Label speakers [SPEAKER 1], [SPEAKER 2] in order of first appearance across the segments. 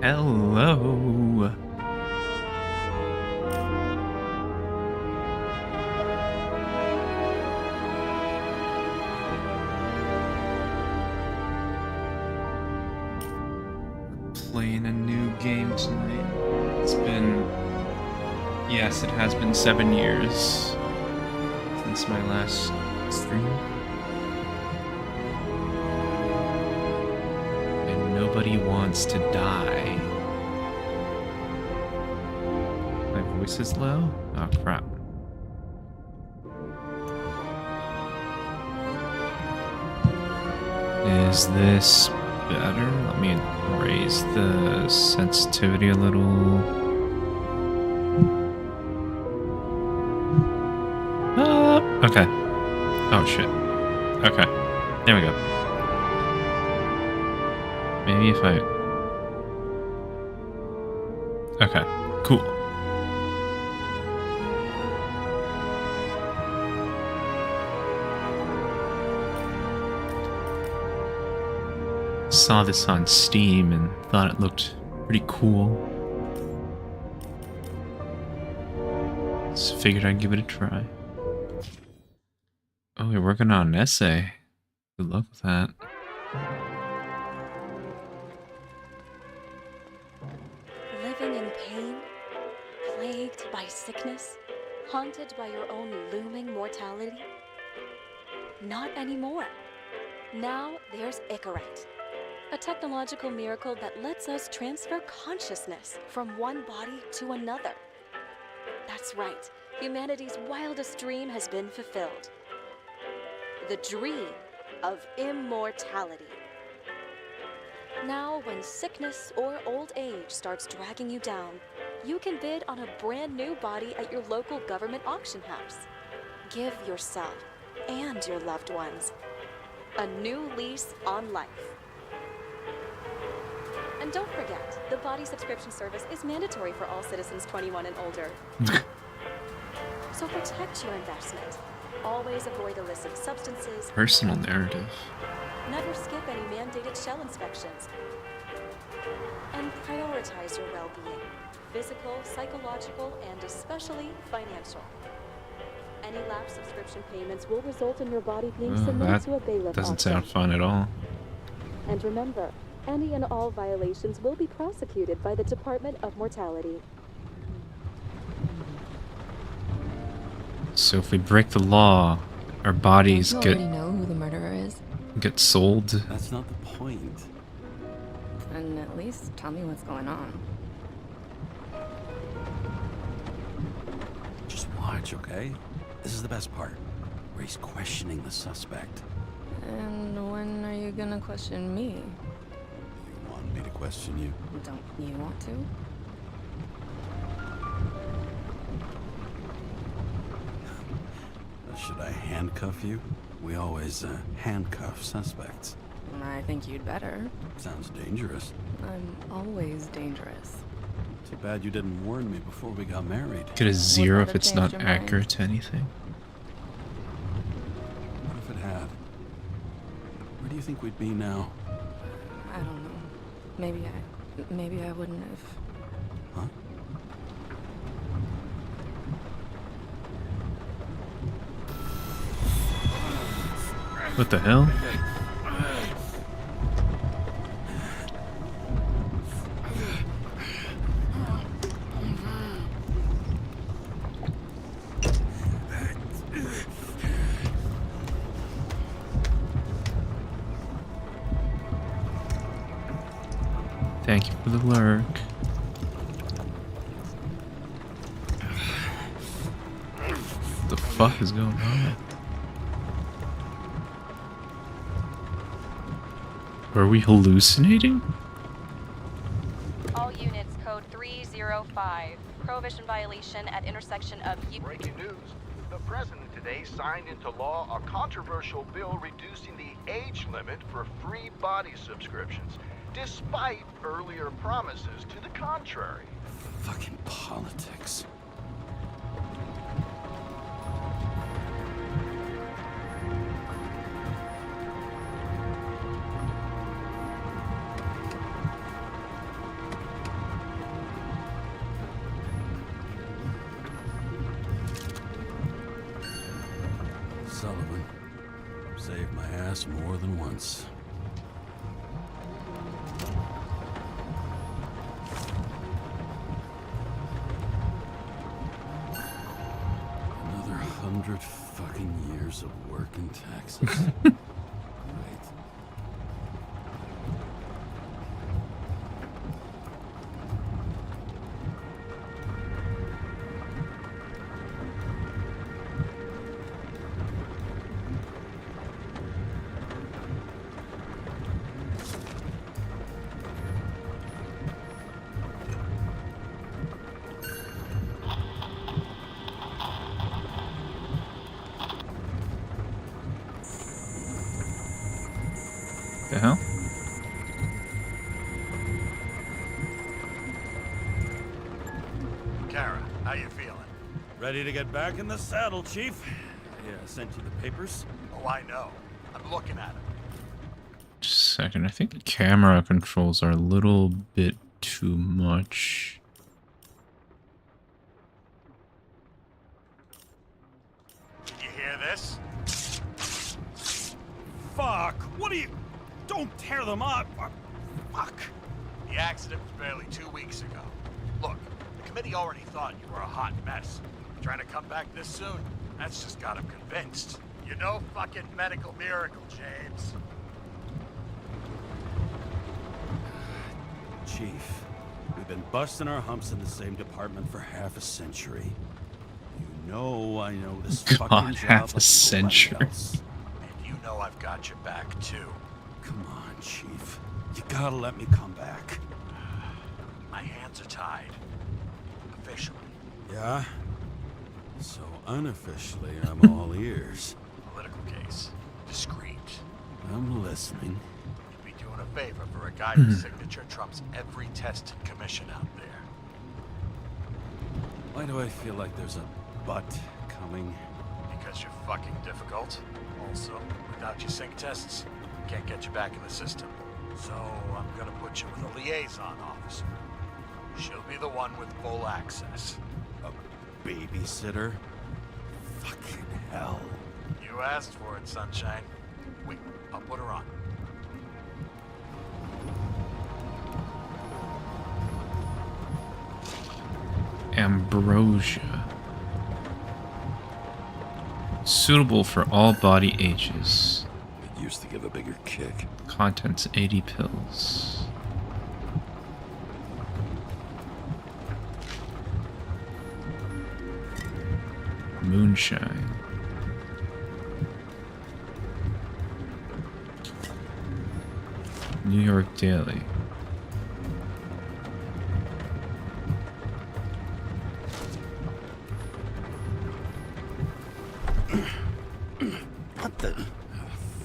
[SPEAKER 1] Hello. Playing a new game tonight. It's been... Yes, it has been 7 years since my last stream. And nobody wants to die. My voice is low? Oh, crap. Is this better? Let me raise the sensitivity a little. Okay. Oh shit. Okay. There we go. Maybe if I... Okay. Cool. Saw this on Steam and thought it looked pretty cool. So figured I'd give it a try. Oh, we're working on an essay. Good luck with that.
[SPEAKER 2] Living in pain, plagued by sickness, haunted by your own looming mortality? Not anymore. Now there's Icarite, a technological miracle that lets us transfer consciousness from one body to another. That's right, humanity's wildest dream has been fulfilled. The dream of immortality. Now, when sickness or old age starts dragging you down, you can bid on a brand new body at your local government auction house. Give yourself and your loved ones a new lease on life. And don't forget, the body subscription service is mandatory for all citizens 21 and older. So protect your investment. Always avoid illicit substances.
[SPEAKER 1] Personal narrative.
[SPEAKER 2] Never skip any mandated shell inspections. And prioritize your well-being. Physical, psychological, and especially financial. Any lapsed subscription payments will result in your body being submitted to a bailiff.
[SPEAKER 1] Doesn't sound fun at all.
[SPEAKER 2] And remember, any and all violations will be prosecuted by the Department of Mortality.
[SPEAKER 1] So if we break the law, our bodies
[SPEAKER 3] you already know who the murderer is.
[SPEAKER 1] get sold.
[SPEAKER 4] That's not the point.
[SPEAKER 3] And at least tell me what's going on.
[SPEAKER 4] Just watch, okay? This is the best part, where he's questioning the suspect.
[SPEAKER 3] And when are you gonna question me?
[SPEAKER 4] You want me to question you?
[SPEAKER 3] Don't you want to?
[SPEAKER 4] Should I handcuff you? We always handcuff suspects.
[SPEAKER 3] I think you'd better.
[SPEAKER 4] Sounds dangerous.
[SPEAKER 3] I'm always dangerous.
[SPEAKER 4] Too bad you didn't warn me before we got married.
[SPEAKER 1] Get a 0
[SPEAKER 3] Would
[SPEAKER 1] if
[SPEAKER 3] that
[SPEAKER 1] it's
[SPEAKER 3] have
[SPEAKER 1] not
[SPEAKER 3] changed your mind?
[SPEAKER 1] accurate to anything.
[SPEAKER 4] What if it had? Where do you think we'd be now?
[SPEAKER 3] I don't know. Maybe I wouldn't have.
[SPEAKER 4] Huh?
[SPEAKER 1] What the hell? Thank you for the lurk. What the fuck is going on? Are we hallucinating?
[SPEAKER 2] All units, code 305. Prohibition violation at intersection of...
[SPEAKER 5] Breaking news. The president today signed into law a controversial bill reducing the age limit for free body subscriptions, despite earlier promises to the contrary.
[SPEAKER 4] Fucking politics. saved my ass more than once. Another 100 fucking years of work and taxes. Great.
[SPEAKER 1] The hell?
[SPEAKER 5] Kara, how you feeling?
[SPEAKER 4] Ready to get back in the saddle, Chief? Yeah, I sent you the papers.
[SPEAKER 5] Oh, I know. I'm looking at them.
[SPEAKER 1] Just a second. I think the camera controls are a little bit too much.
[SPEAKER 5] Did you hear this?
[SPEAKER 4] Fuck! What are you... Don't tear them up! Fuck!
[SPEAKER 5] The accident was barely 2 weeks ago. Look, the committee already thought you were a hot mess. Trying to come back this soon? That's just got them convinced. You're no fucking medical miracle, James.
[SPEAKER 4] Chief, we've been busting our humps in the same department for half a century. You know I know this
[SPEAKER 1] God,
[SPEAKER 4] fucking job
[SPEAKER 1] half a
[SPEAKER 4] like
[SPEAKER 1] century.
[SPEAKER 4] nobody else.
[SPEAKER 5] And you know I've got your back, too.
[SPEAKER 4] Come on, Chief. You gotta let me come back.
[SPEAKER 5] My hands are tied. Officially.
[SPEAKER 4] Yeah? So unofficially, I'm all ears.
[SPEAKER 5] Political case. Discreet.
[SPEAKER 4] I'm listening.
[SPEAKER 5] You'd be doing a favor for a guy whose signature trumps every tested commission out there.
[SPEAKER 4] Why do I feel like there's a but coming?
[SPEAKER 5] Because you're fucking difficult. Also, without your sync tests, can't get you back in the system. So I'm gonna put you with a liaison officer. She'll be the one with full access.
[SPEAKER 4] A babysitter? Fucking hell.
[SPEAKER 5] You asked for it, Sunshine. Wait, I'll put her on.
[SPEAKER 1] Ambrosia. Suitable for all body ages.
[SPEAKER 4] It used to give a bigger kick.
[SPEAKER 1] Contents 80 pills. Moonshine. New York Daily.
[SPEAKER 4] What the?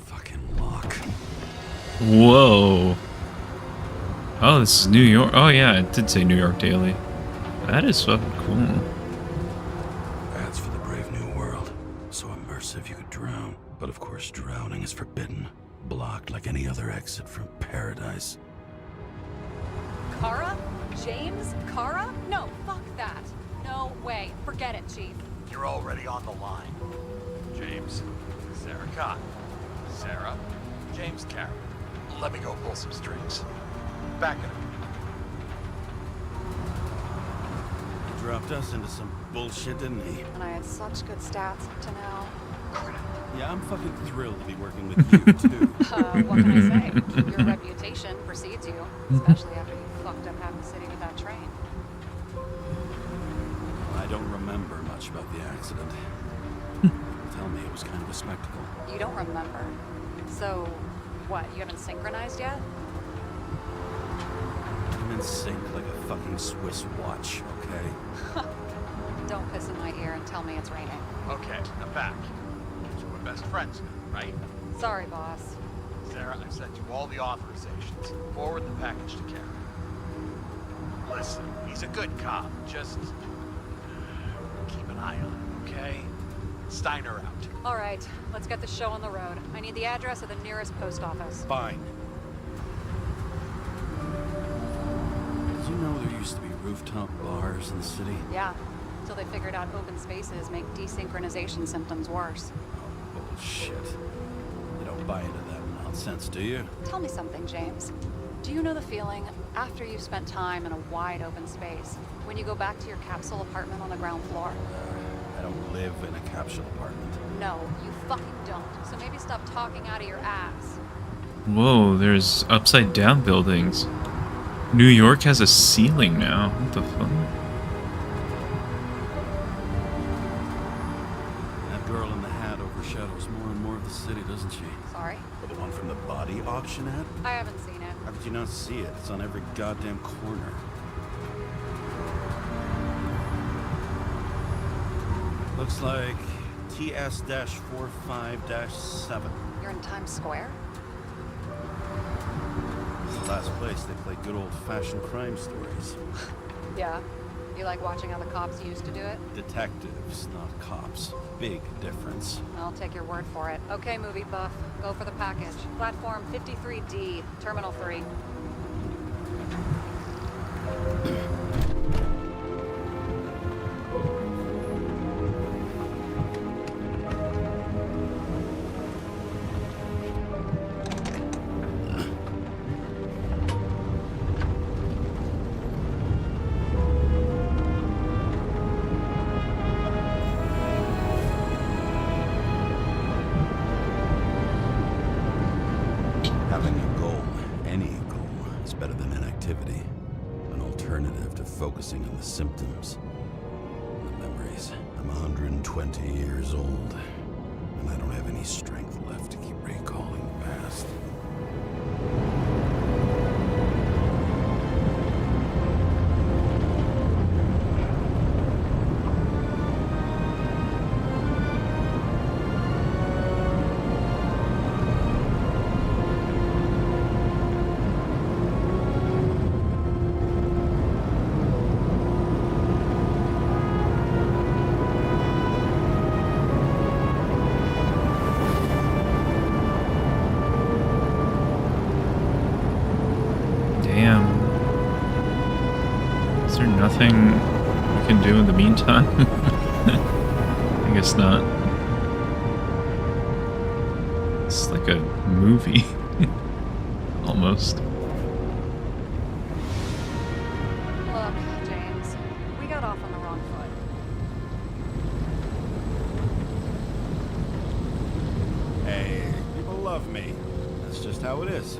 [SPEAKER 4] Fucking lock.
[SPEAKER 1] Whoa. Oh, this is New York. Oh, yeah, it did say New York Daily. That is fucking cool.
[SPEAKER 4] That's for the brave new world. So immersive you could drown. But of course, drowning is forbidden. Blocked like any other exit from paradise.
[SPEAKER 6] Kara? James? Kara? No, fuck that. No way. Forget it, Chief.
[SPEAKER 5] You're already on the line. James, Sarah Cott. Sarah, James Carroll. Let me go pull some strings. Back in a minute.
[SPEAKER 4] He dropped us into some bullshit, didn't he?
[SPEAKER 3] And I had such good stats up to now.
[SPEAKER 4] Yeah, I'm fucking thrilled to be working with you, too.
[SPEAKER 3] What can I say? Your reputation precedes you, especially after you fucked up half the city with that train.
[SPEAKER 4] I don't remember much about the accident. Tell me it was kind of a spectacle.
[SPEAKER 3] You don't remember. So, what, you haven't synchronized yet?
[SPEAKER 4] I'm in sync like a fucking Swiss watch, okay?
[SPEAKER 3] Don't piss in my ear and tell me it's raining.
[SPEAKER 5] Okay, I'm back. So we're best friends now, right?
[SPEAKER 3] Sorry, boss.
[SPEAKER 5] Sarah, I've sent you all the authorizations. Forward the package to Karen. Listen, he's a good cop. Just keep an eye on him, okay? Steiner out.
[SPEAKER 3] All right, let's get the show on the road. I need the address of the nearest post office.
[SPEAKER 4] Fine. Did you know there used to be rooftop bars in the city?
[SPEAKER 3] Yeah, until they figured out open spaces make desynchronization symptoms worse.
[SPEAKER 4] Oh, bullshit. They buy into that nonsense, do you?
[SPEAKER 3] Tell me something, James. Do you know the feeling after you've spent time in a wide open space when you go back to your capsule apartment on the ground floor?
[SPEAKER 4] I don't live in a capsule apartment.
[SPEAKER 3] No, you fucking don't. So maybe stop talking out of your ass.
[SPEAKER 1] Whoa, there's upside down buildings. New York has a ceiling now. What the fuck?
[SPEAKER 4] That girl in the hat overshadows more and more of the city, doesn't she?
[SPEAKER 3] Sorry?
[SPEAKER 4] Well, the one from the body auction ad?
[SPEAKER 3] I haven't seen it.
[SPEAKER 4] How could you not see it? It's on every goddamn corner. Looks like TS-45-7.
[SPEAKER 3] You're in Times Square?
[SPEAKER 4] It's the last place they play good old-fashioned crime stories.
[SPEAKER 3] Yeah. You like watching how the cops used to do it?
[SPEAKER 4] Detectives, not cops. Big difference.
[SPEAKER 3] I'll take your word for it. Okay, movie buff. Go for the package. Platform 53D, Terminal 3.
[SPEAKER 4] Having a goal, any goal, is better than inactivity. An alternative to focusing on the symptoms. The memories. I'm 120 years old, and I don't have any strength left to keep recalling the past.
[SPEAKER 1] Damn. Is there nothing we can do in the meantime? I guess not. It's like a movie. Almost.
[SPEAKER 3] Look, James, we got off on the wrong foot.
[SPEAKER 4] Hey, people love me. That's just how it is.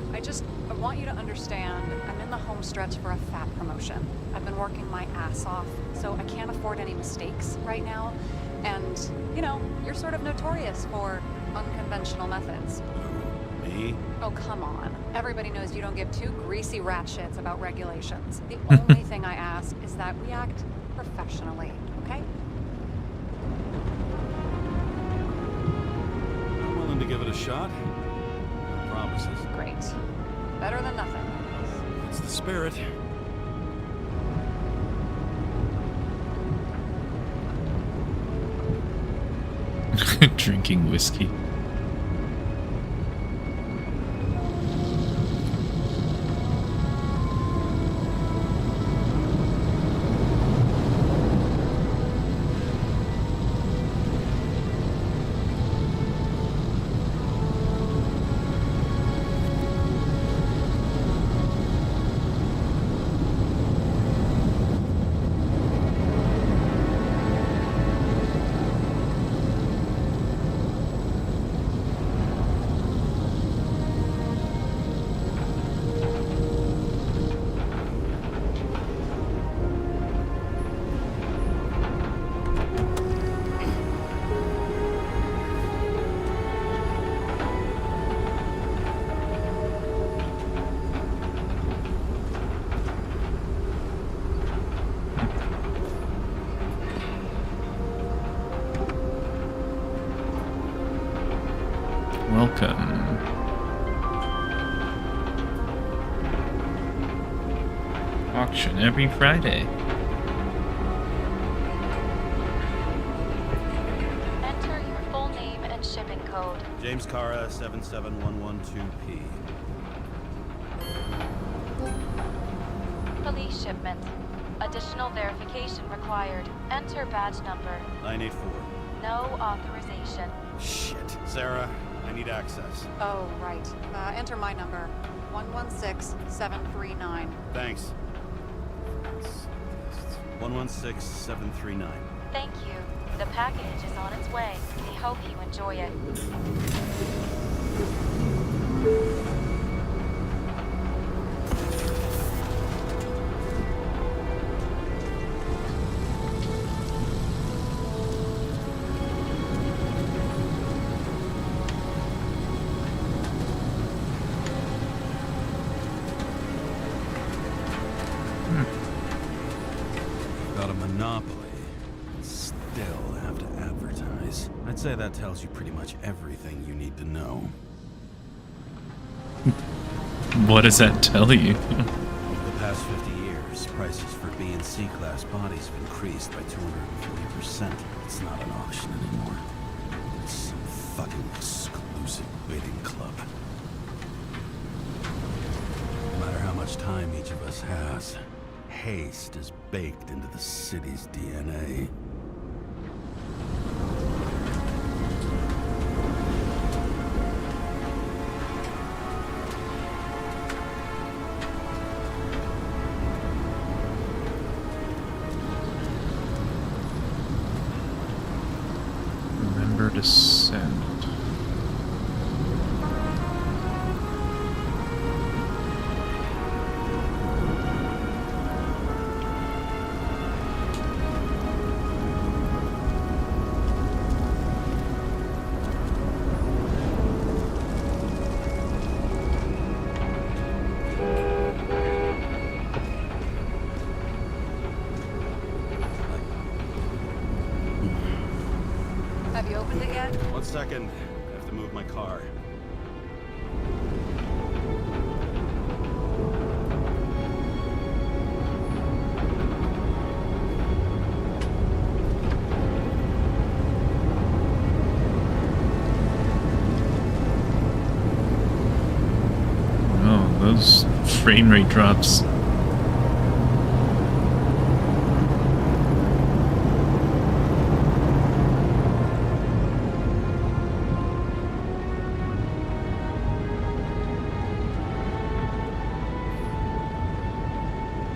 [SPEAKER 3] I want you to understand, I'm in the home stretch for a fat promotion. I've been working my ass off, so I can't afford any mistakes right now. And, you know, you're sort of notorious for unconventional methods.
[SPEAKER 4] Who? Me?
[SPEAKER 3] Oh, come on. Everybody knows you don't give two greasy rat shits about regulations. The only thing I ask is that we act professionally, okay?
[SPEAKER 4] I'm willing to give it a shot. No promises.
[SPEAKER 3] Great. Better than nothing.
[SPEAKER 4] It's the spirit.
[SPEAKER 1] Drinking whiskey. Welcome. Auction every Friday.
[SPEAKER 2] Enter your full name and shipping code.
[SPEAKER 4] James Cara, 77112P.
[SPEAKER 2] Police shipment. Additional verification required. Enter badge number.
[SPEAKER 4] 984.
[SPEAKER 2] No authorization.
[SPEAKER 4] Shit. Sarah, I need access.
[SPEAKER 3] Oh, right. Enter my number. 116739.
[SPEAKER 4] Thanks. 116739.
[SPEAKER 2] Thank you. The package is on its way. We hope you enjoy it.
[SPEAKER 4] Got a monopoly. Still have to advertise. I'd say that tells you pretty much everything you need to know.
[SPEAKER 1] What does that tell you?
[SPEAKER 4] Over the past 50 years, prices for B and C class bodies have increased by 240%. It's not an auction anymore. It's some fucking exclusive bidding club. No matter how much time each of us has, haste is baked into the city's DNA.
[SPEAKER 1] Remember to send.
[SPEAKER 3] Have you opened it yet?
[SPEAKER 4] 1 second. I have to move my car.
[SPEAKER 1] Oh, those frame rate drops.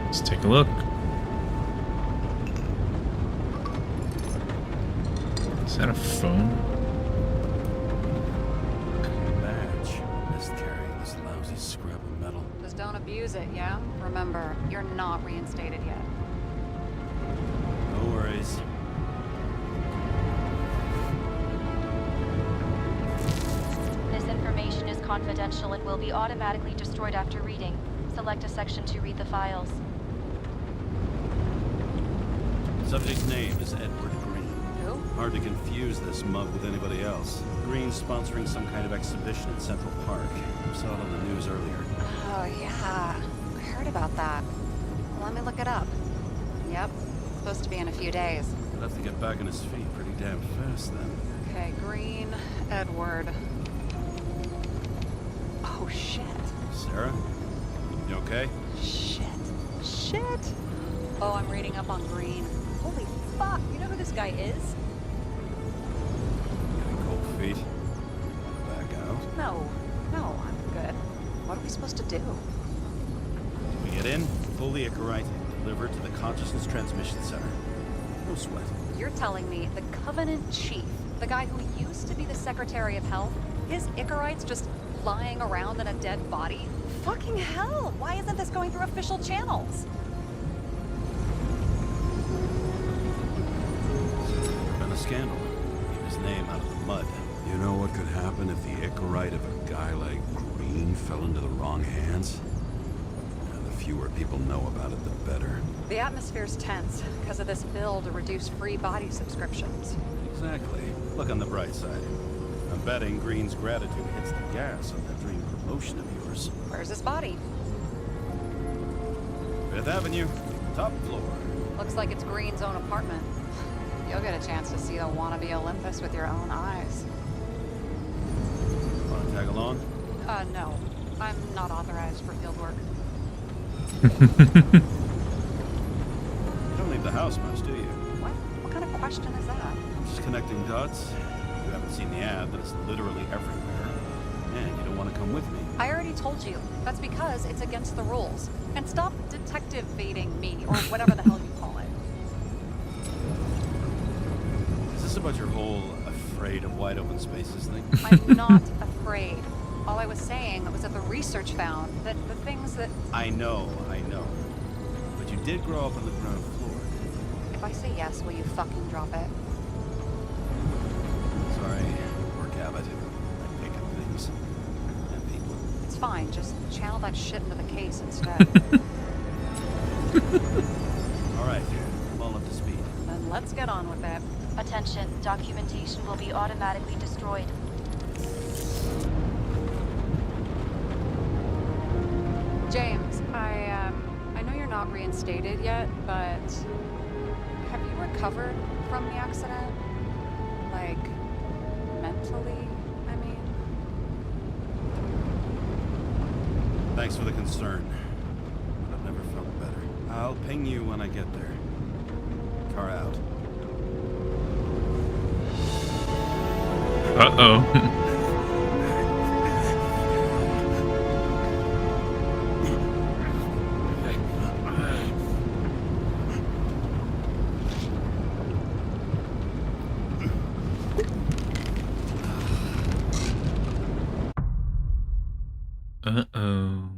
[SPEAKER 1] Let's take a look. Is that a phone?
[SPEAKER 4] Badge. Missed carrying this lousy scrap of metal.
[SPEAKER 3] Just don't abuse it, yeah? Remember, you're not reinstated yet.
[SPEAKER 4] No worries.
[SPEAKER 2] This information is confidential and will be automatically destroyed after reading. Select a section to read the files.
[SPEAKER 4] Subject's name is Edward Green.
[SPEAKER 3] Who?
[SPEAKER 4] Hard to confuse this mug with anybody else. Green's sponsoring some kind of exhibition in Central Park. Saw it on the news earlier.
[SPEAKER 3] Oh, yeah. I heard about that. Let me look it up. Yep. Supposed to be in a few days.
[SPEAKER 4] He'll have to get back on his feet pretty damn fast then.
[SPEAKER 3] Okay, Green, Edward. Oh, shit.
[SPEAKER 4] Sarah? You okay?
[SPEAKER 3] Shit. Shit. Oh, I'm reading up on Green. Holy fuck, you know who this guy is?
[SPEAKER 4] Getting cold feet. Wanna back out?
[SPEAKER 3] No, I'm good. What are we supposed to do?
[SPEAKER 4] We get in, fully Icarite, delivered to the Consciousness Transmission Center. No sweat.
[SPEAKER 3] You're telling me the Covenant Chief, the guy who used to be the Secretary of Health, his Icarites just lying around in a dead body? Fucking hell! Why isn't this going through official channels?
[SPEAKER 4] Been a scandal. Keep his name out of the mud. You know what could happen if the Icarite of a guy like Green fell into the wrong hands? And the fewer people know about it, the better.
[SPEAKER 3] The atmosphere's tense because of this bill to reduce free body subscriptions.
[SPEAKER 4] Exactly. Look on the bright side. I'm betting Green's gratitude hits the gas on that dream promotion of yours.
[SPEAKER 3] Where's his body?
[SPEAKER 4] 5th Avenue, top floor.
[SPEAKER 3] Looks like it's Green's own apartment. You'll get a chance to see the wannabe Olympus with your own eyes.
[SPEAKER 4] Want to tag along?
[SPEAKER 3] No. I'm not authorized for field work.
[SPEAKER 4] You don't leave the house much, do you?
[SPEAKER 3] What? What kind of question is that?
[SPEAKER 4] I'm just connecting dots. You haven't seen the ad that is literally everywhere. And you don't want to come with me.
[SPEAKER 3] I already told you. That's because it's against the rules. And stop detective baiting me, or whatever the hell you call it.
[SPEAKER 4] Is this about your whole afraid of wide open spaces thing?
[SPEAKER 3] I'm not afraid. All I was saying was that the research found that the things that...
[SPEAKER 4] I know. But you did grow up on the ground floor.
[SPEAKER 3] If I say yes, will you fucking drop it?
[SPEAKER 4] Sorry, work habit. I pick at things. And people.
[SPEAKER 3] It's fine, just channel that shit into the case instead.
[SPEAKER 4] Alright, I'm all up to speed.
[SPEAKER 3] Then let's get on with it.
[SPEAKER 2] Attention, documentation will be automatically destroyed.
[SPEAKER 3] James, I know you're not reinstated yet, but have you recovered from the accident? Like, mentally, I mean?
[SPEAKER 4] Thanks for the concern. But I've never felt better. I'll ping you when I get there. Car out.
[SPEAKER 1] Uh-oh. Uh-oh.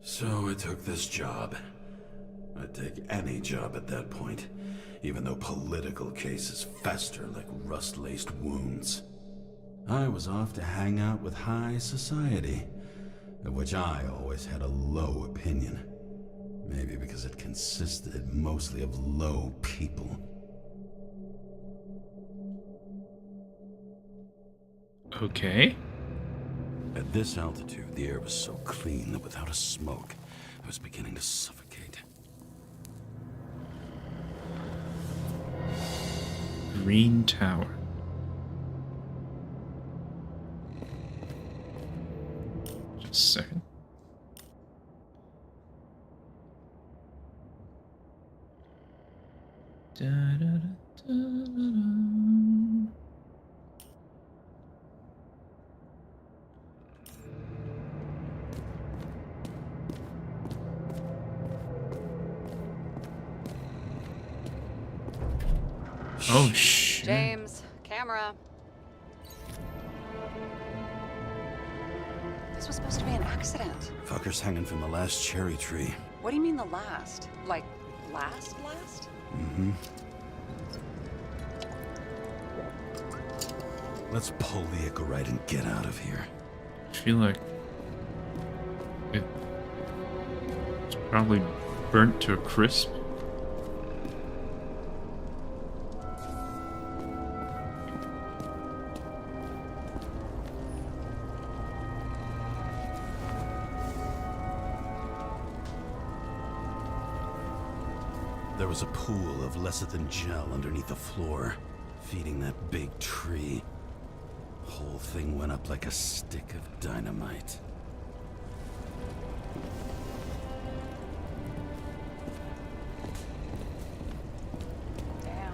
[SPEAKER 4] So I took this job. I'd take any job at that point, even though political cases fester like rust-laced wounds. I was off to hang out with high society, of which I always had a low opinion. Maybe because it consisted mostly of low people.
[SPEAKER 1] Okay.
[SPEAKER 4] At this altitude, the air was so clean that without a smoke, I was beginning to suffocate.
[SPEAKER 1] Green Tower. Just a second. Da, da, da, da, da, da. Oh, shit.
[SPEAKER 3] James, camera. This was supposed to be an accident.
[SPEAKER 4] Fuckers hanging from the last cherry tree.
[SPEAKER 3] What do you mean the last? Like, last?
[SPEAKER 4] Mm-hmm. Let's pull the Ica right and get out of here.
[SPEAKER 1] I feel like it's probably burnt to a crisp.
[SPEAKER 4] There was a pool of lecithin gel underneath the floor, feeding that big tree. Whole thing went up like a stick of dynamite.
[SPEAKER 3] Damn.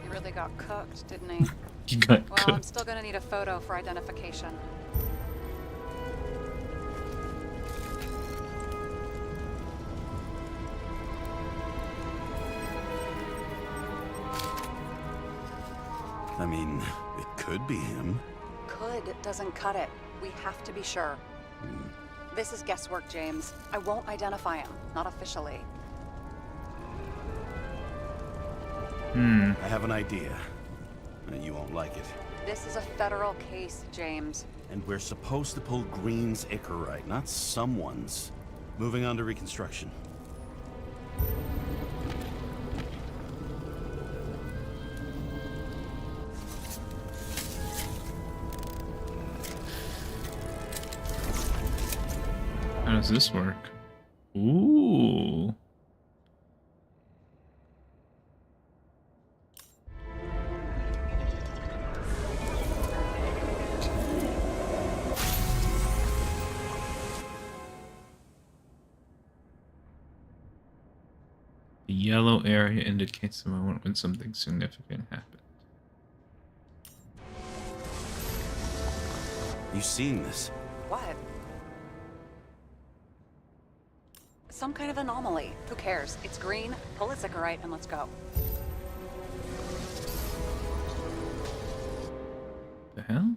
[SPEAKER 3] He really got cooked, didn't he?
[SPEAKER 1] You got
[SPEAKER 3] Well, I'm
[SPEAKER 1] cooked.
[SPEAKER 3] still gonna need a photo for identification.
[SPEAKER 4] I mean, it could be him.
[SPEAKER 3] Could doesn't cut it. We have to be sure. This is guesswork, James. I won't identify him. Not officially.
[SPEAKER 4] I have an idea. You won't like it.
[SPEAKER 3] This is a federal case, James.
[SPEAKER 4] And we're supposed to pull Green's Icarite, not someone's. Moving on to reconstruction.
[SPEAKER 1] How does this work? Ooh. yellow area indicates the moment when something significant happened.
[SPEAKER 4] You seeing this?
[SPEAKER 3] What? Some kind of anomaly. Who cares? It's green. Pull a Sycarite and let's go.
[SPEAKER 1] The hell?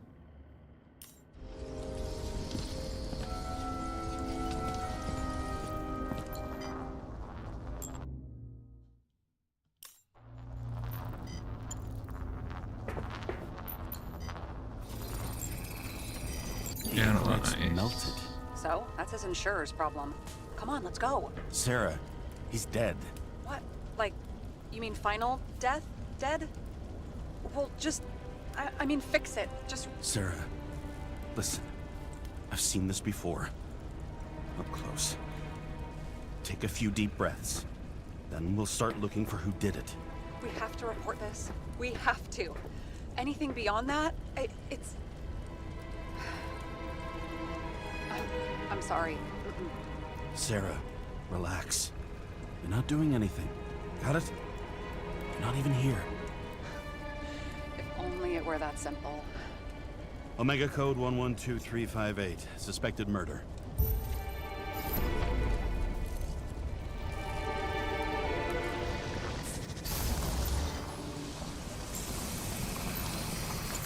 [SPEAKER 4] It's
[SPEAKER 1] Analyze.
[SPEAKER 4] melted.
[SPEAKER 3] So, that's his insurer's problem. Come on, let's go.
[SPEAKER 4] Sarah, he's dead.
[SPEAKER 3] What? Like, you mean final death? Dead? Well, just... I mean, fix it. Just...
[SPEAKER 4] Sarah, listen. I've seen this before. Up close. Take a few deep breaths. Then we'll start looking for who did it.
[SPEAKER 3] We have to report this. We have to. Anything beyond that, it's... I'm sorry. Mm-mm.
[SPEAKER 4] Sarah, relax. You're not doing anything. Got it? You're not even here.
[SPEAKER 3] If only it were that simple.
[SPEAKER 4] Omega code 112358. Suspected murder.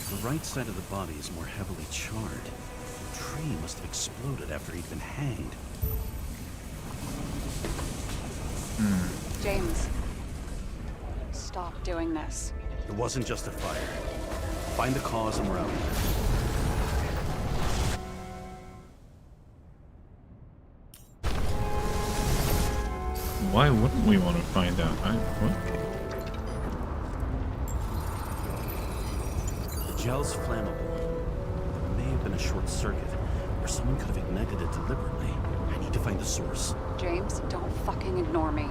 [SPEAKER 4] The right side of the body is more heavily charred. The tree must have exploded after he'd been hanged.
[SPEAKER 3] James. Stop doing this.
[SPEAKER 4] It wasn't just a fire. Find the cause and we're out.
[SPEAKER 1] Why wouldn't we want to find out? What?
[SPEAKER 4] The gel's flammable. It may have been a short circuit, or someone could have ignited it deliberately. I need to find the source.
[SPEAKER 3] James, don't fucking ignore me.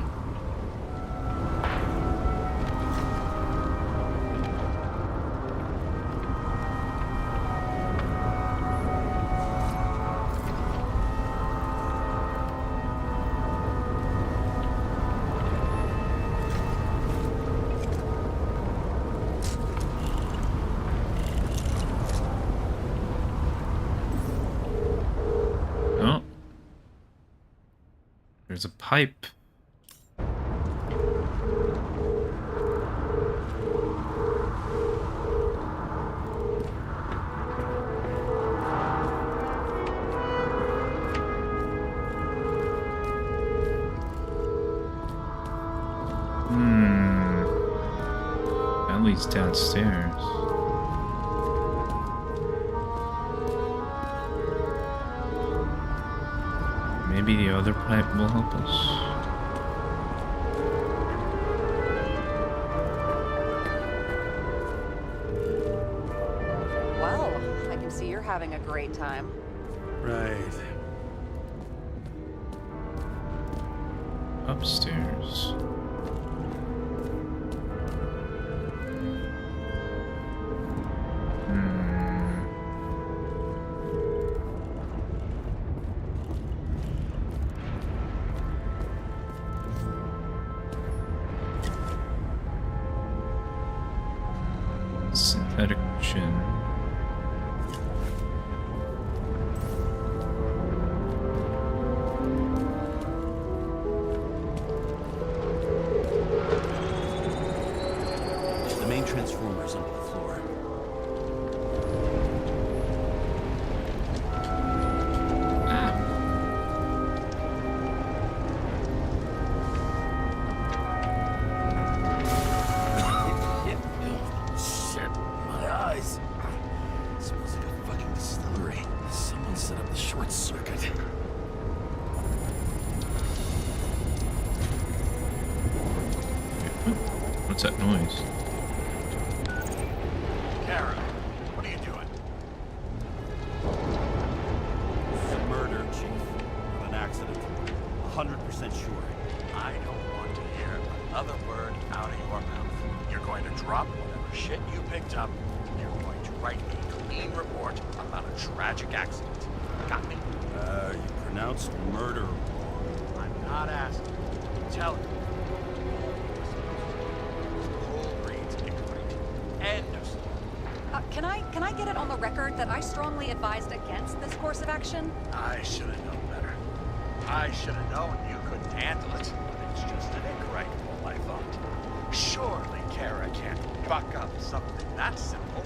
[SPEAKER 1] Oh. There's a pipe. That leads downstairs. Maybe the other pipe will help us.
[SPEAKER 3] Well, I can see you're having a great time.
[SPEAKER 4] Right.
[SPEAKER 1] Upstairs. Synthetic chin.
[SPEAKER 4] The main transformer's under the floor. Shit, my eyes. Smells like a fucking distillery. Someone set up the short circuit.
[SPEAKER 1] What's that noise?
[SPEAKER 7] Kara, what are you doing?
[SPEAKER 4] It's a murder, Chief. Not an accident. 100% sure.
[SPEAKER 7] I don't want to hear another word out of your mouth. You're going to drop whatever shit you picked up. You're going to write a clean report about a tragic accident. Got me?
[SPEAKER 4] You pronounced murder wrong.
[SPEAKER 7] I'm not asking. Tell me.
[SPEAKER 3] Can I get it on the record that I strongly advised against this course of action?
[SPEAKER 7] I should have known better. I should have known you couldn't handle it. It's just an incorrect pull, I thought. Surely Kara can't buck up something that simple.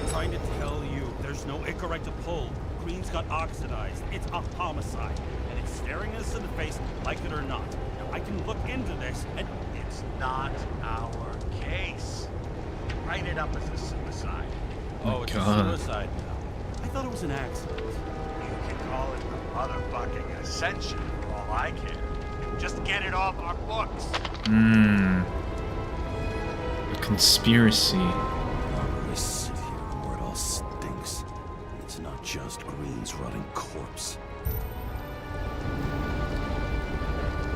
[SPEAKER 8] I'm trying to tell you, there's no incorrect to pull. Green's got oxidized. It's a homicide. And it's staring us in the face, like it or not. Now, I can look into this, and
[SPEAKER 7] It's not our case. Write it up as a suicide.
[SPEAKER 8] oh, it's
[SPEAKER 1] God.
[SPEAKER 8] a suicide now. I thought it was an accident.
[SPEAKER 7] You can call it the motherfucking ascension for all I care. Just get it off our books.
[SPEAKER 1] A conspiracy.
[SPEAKER 4] Longer I sit here, the more it all stinks. And it's not just Green's rotting corpse.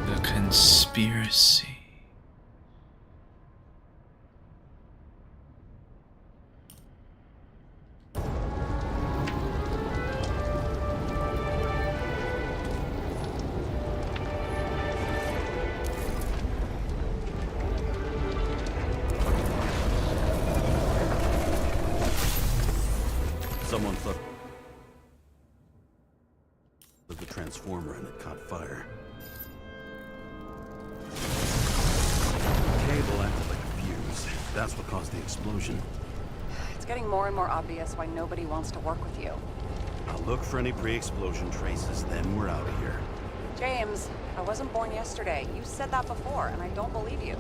[SPEAKER 1] The conspiracy.
[SPEAKER 4] Someone thought of the transformer and it caught fire. The cable acted like a fuse. That's what caused the explosion.
[SPEAKER 3] It's getting more and more obvious why nobody wants to work with you.
[SPEAKER 4] I'll look for any pre-explosion traces, then we're out of here.
[SPEAKER 3] James, I wasn't born yesterday. You said that before, and I don't believe you.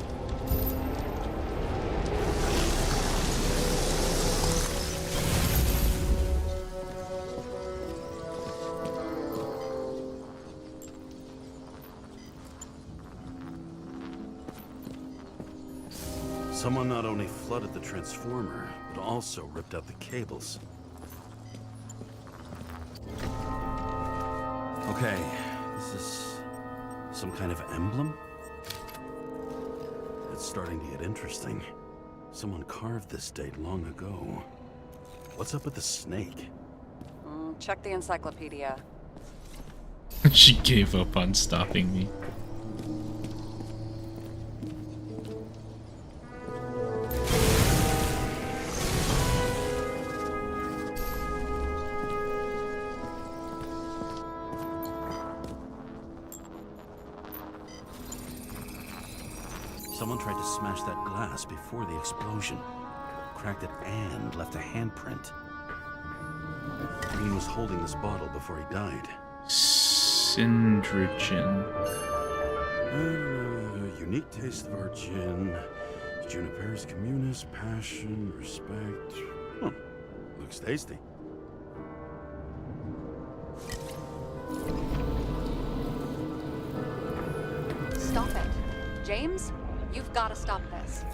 [SPEAKER 4] Someone not only flooded the transformer, but also ripped out the cables. Okay, is this some kind of emblem? It's starting to get interesting. Someone carved this date long ago. What's up with the snake?
[SPEAKER 3] Check the encyclopedia.
[SPEAKER 1] She gave up on stopping me.
[SPEAKER 4] Someone tried to smash that glass before the explosion. Cracked it and left a handprint. Green was holding this bottle before he died.
[SPEAKER 1] Syndrogen.
[SPEAKER 4] Unique taste of our gin. Juniper's communis, passion, respect. Huh. Looks tasty.
[SPEAKER 3] Stop it. James, you've got to stop this.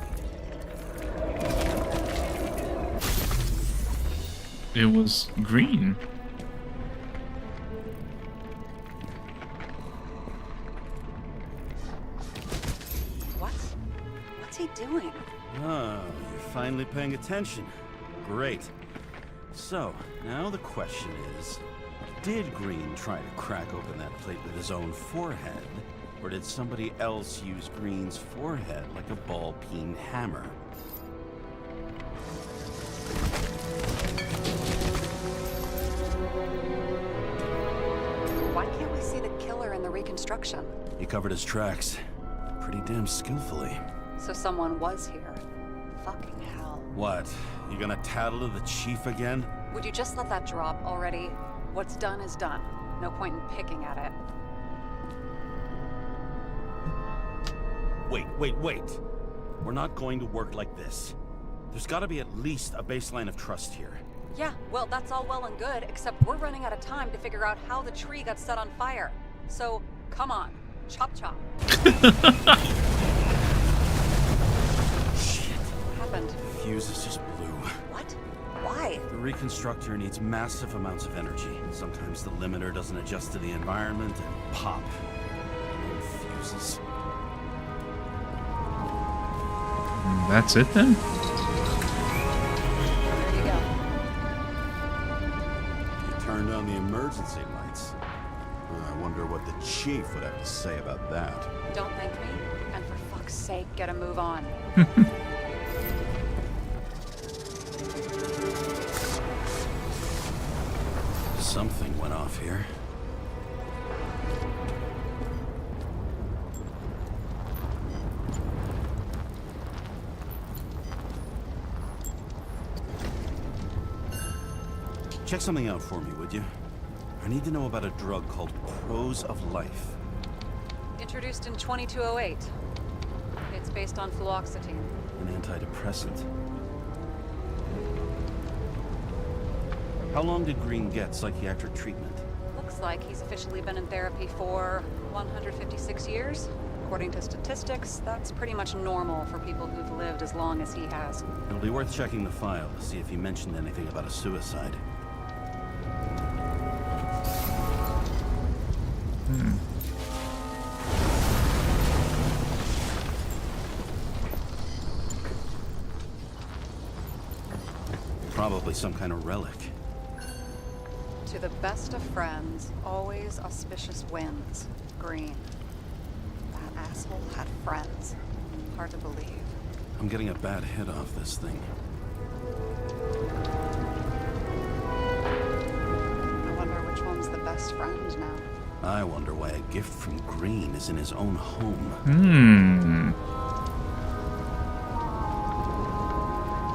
[SPEAKER 1] It was green.
[SPEAKER 3] What? What's he doing?
[SPEAKER 4] Ah, you're finally paying attention. Great. So, now the question is, did Green try to crack open that plate with his own forehead? Or did somebody else use Green's forehead like a ball-peen hammer?
[SPEAKER 3] Why can't we see the killer in the reconstruction?
[SPEAKER 4] He covered his tracks pretty damn skillfully.
[SPEAKER 3] So someone was here. Fucking hell.
[SPEAKER 4] What? You gonna tattle to the chief again?
[SPEAKER 3] Would you just let that drop already? What's done is done. No point in picking at it.
[SPEAKER 4] Wait. We're not going to work like this. There's gotta be at least a baseline of trust here.
[SPEAKER 3] Yeah, well, that's all well and good, except we're running out of time to figure out how the tree got set on fire. So, come on. Chop chop.
[SPEAKER 4] Shit.
[SPEAKER 3] What happened?
[SPEAKER 4] The fuses just blew.
[SPEAKER 3] What? Why?
[SPEAKER 4] The reconstructor needs massive amounts of energy. Sometimes the limiter doesn't adjust to the environment and pop. Fuses.
[SPEAKER 1] That's it then?
[SPEAKER 3] There you go.
[SPEAKER 4] You turned on the emergency lights. I wonder what the chief would have to say about that.
[SPEAKER 3] Don't thank me, and for fuck's sake, get a move on.
[SPEAKER 4] Something went off here. Check something out for me, would you? I need to know about a drug called Prose of Life.
[SPEAKER 3] Introduced in 2208. It's based on fluoxetine.
[SPEAKER 4] An antidepressant. How long did Green get psychiatric treatment?
[SPEAKER 3] Looks like he's officially been in therapy for 156 years. According to statistics, that's pretty much normal for people who've lived as long as he has.
[SPEAKER 4] It'll be worth checking the file to see if he mentioned anything about a suicide. Probably some kind of relic.
[SPEAKER 3] To the best of friends, always auspicious wins. Green. That asshole had friends. Hard to believe.
[SPEAKER 4] I'm getting a bad hit off this thing.
[SPEAKER 3] I wonder which one's the best friend now.
[SPEAKER 4] I wonder why a gift from Green is in his own home.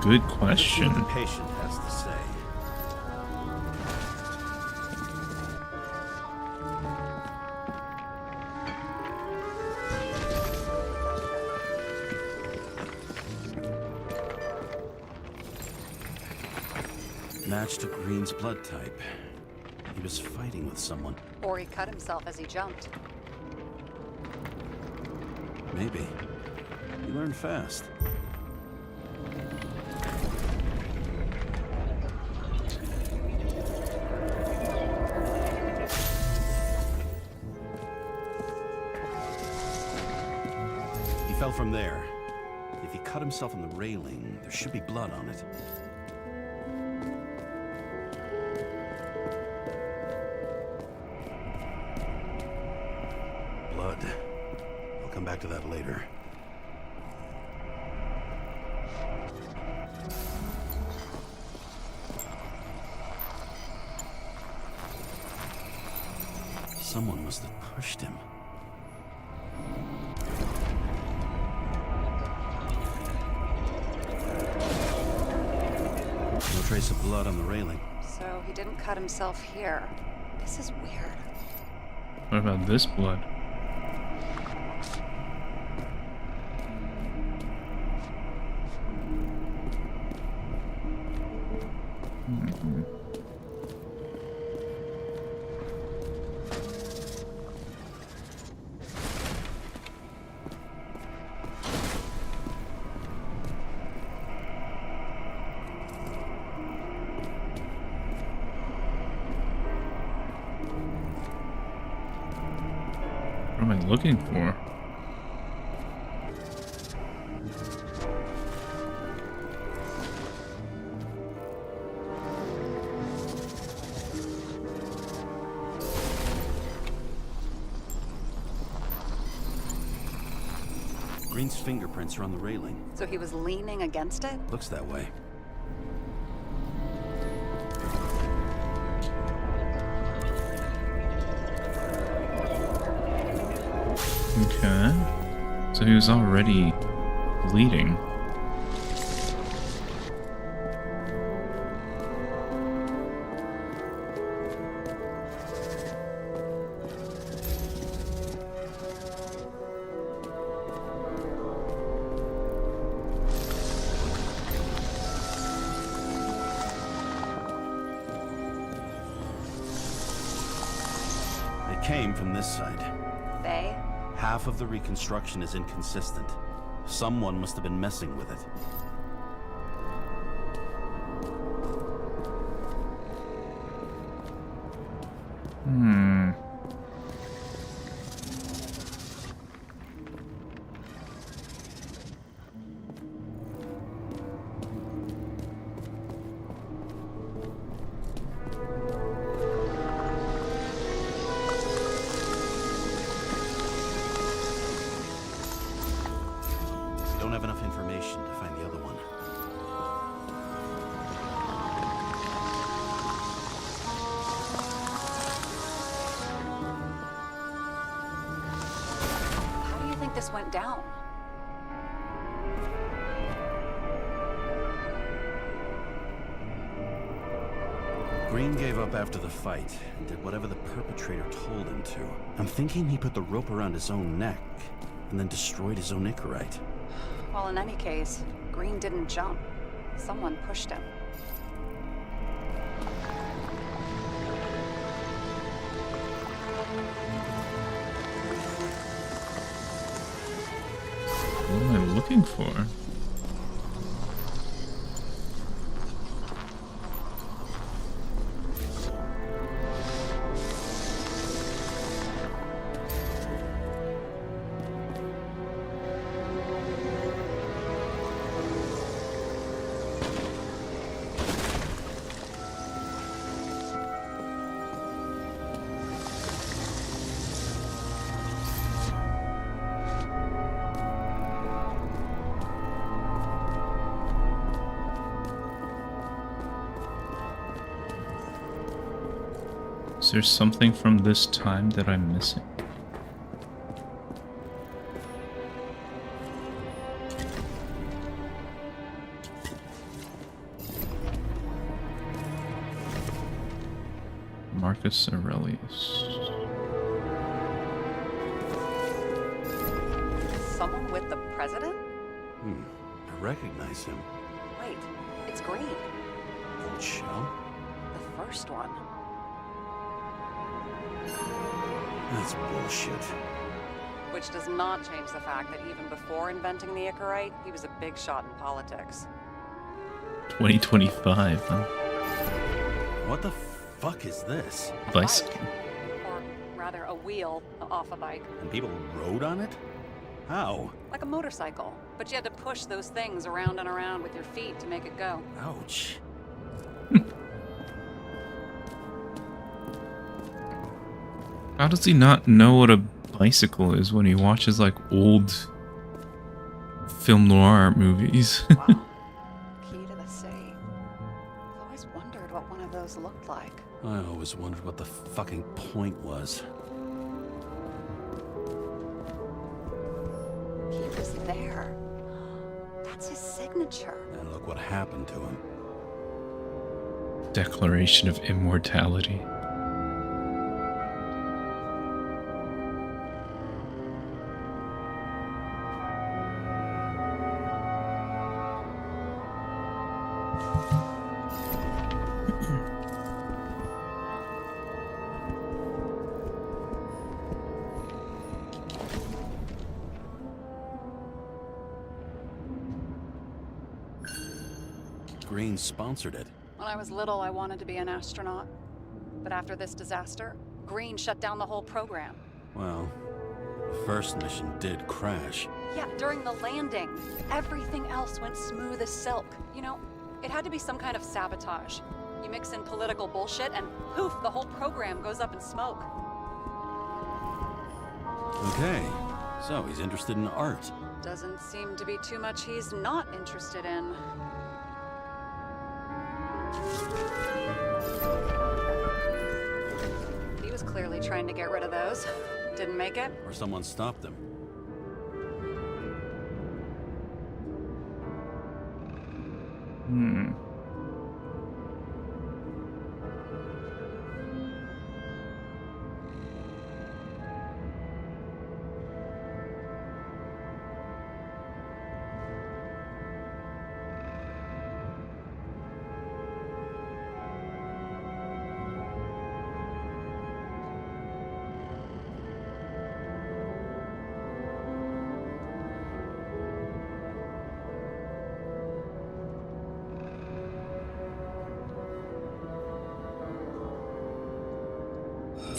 [SPEAKER 1] Good
[SPEAKER 4] Let's see
[SPEAKER 1] question.
[SPEAKER 4] what the patient has to say. Matched to Green's blood type. He was fighting with someone.
[SPEAKER 3] Or he cut himself as he jumped.
[SPEAKER 4] Maybe. You learn fast. He fell from there. If he cut himself on the railing, there should be blood on it. Blood. I'll come back to that later. Someone must have pushed him. No trace of blood on the railing.
[SPEAKER 3] So he didn't cut himself here. This is weird.
[SPEAKER 1] What about this blood? What am I looking for?
[SPEAKER 4] Green's fingerprints are on the railing.
[SPEAKER 3] So he was leaning against it?
[SPEAKER 4] Looks that way.
[SPEAKER 1] Okay. So he was already bleeding.
[SPEAKER 4] It came from this side.
[SPEAKER 3] They?
[SPEAKER 4] Half of the reconstruction is inconsistent. Someone must have been messing with it. Don't have enough information to find the other one.
[SPEAKER 3] this went down.
[SPEAKER 4] Green gave up after the fight and did whatever the perpetrator told him to. I'm thinking he put the rope around his own neck and then destroyed his own Icarite.
[SPEAKER 3] Well, in any case, Green didn't jump. Someone pushed him.
[SPEAKER 1] What am I looking for? Is there something from this time that I'm missing? Marcus Aurelius.
[SPEAKER 3] Someone with the president?
[SPEAKER 4] I recognize him.
[SPEAKER 3] Wait, it's Green.
[SPEAKER 4] Old shell?
[SPEAKER 3] The first one.
[SPEAKER 4] That's bullshit.
[SPEAKER 3] Which does not change the fact that even before inventing the Icarite, he was a big shot in politics.
[SPEAKER 1] 2025, huh?
[SPEAKER 4] What the fuck is this?
[SPEAKER 3] A
[SPEAKER 1] Bicycle.
[SPEAKER 3] bike. Or rather, a wheel off a bike.
[SPEAKER 4] And people rode on it? How?
[SPEAKER 3] Like a motorcycle. But you had to push those things around and around with your feet to make it go.
[SPEAKER 4] Ouch.
[SPEAKER 1] How does he not know what a bicycle is when he watches like old film noir movies?
[SPEAKER 3] Wow. Key to the city. I've always wondered what one of those looked like.
[SPEAKER 4] I always wondered what the fucking point was.
[SPEAKER 3] He was there. That's his signature.
[SPEAKER 4] And look what happened to him.
[SPEAKER 1] Declaration of Immortality.
[SPEAKER 4] Green sponsored it.
[SPEAKER 3] When I was little, I wanted to be an astronaut. But after this disaster, Green shut down the whole program.
[SPEAKER 4] Well, the first mission did crash.
[SPEAKER 3] Yeah, during the landing. Everything else went smooth as silk. You know, it had to be some kind of sabotage. You mix in political bullshit and poof, the whole program goes up in smoke.
[SPEAKER 4] Okay, so he's interested in art.
[SPEAKER 3] Doesn't seem to be too much he's not interested in. He was clearly trying to get rid of those. Didn't make it.
[SPEAKER 4] Or someone stopped him.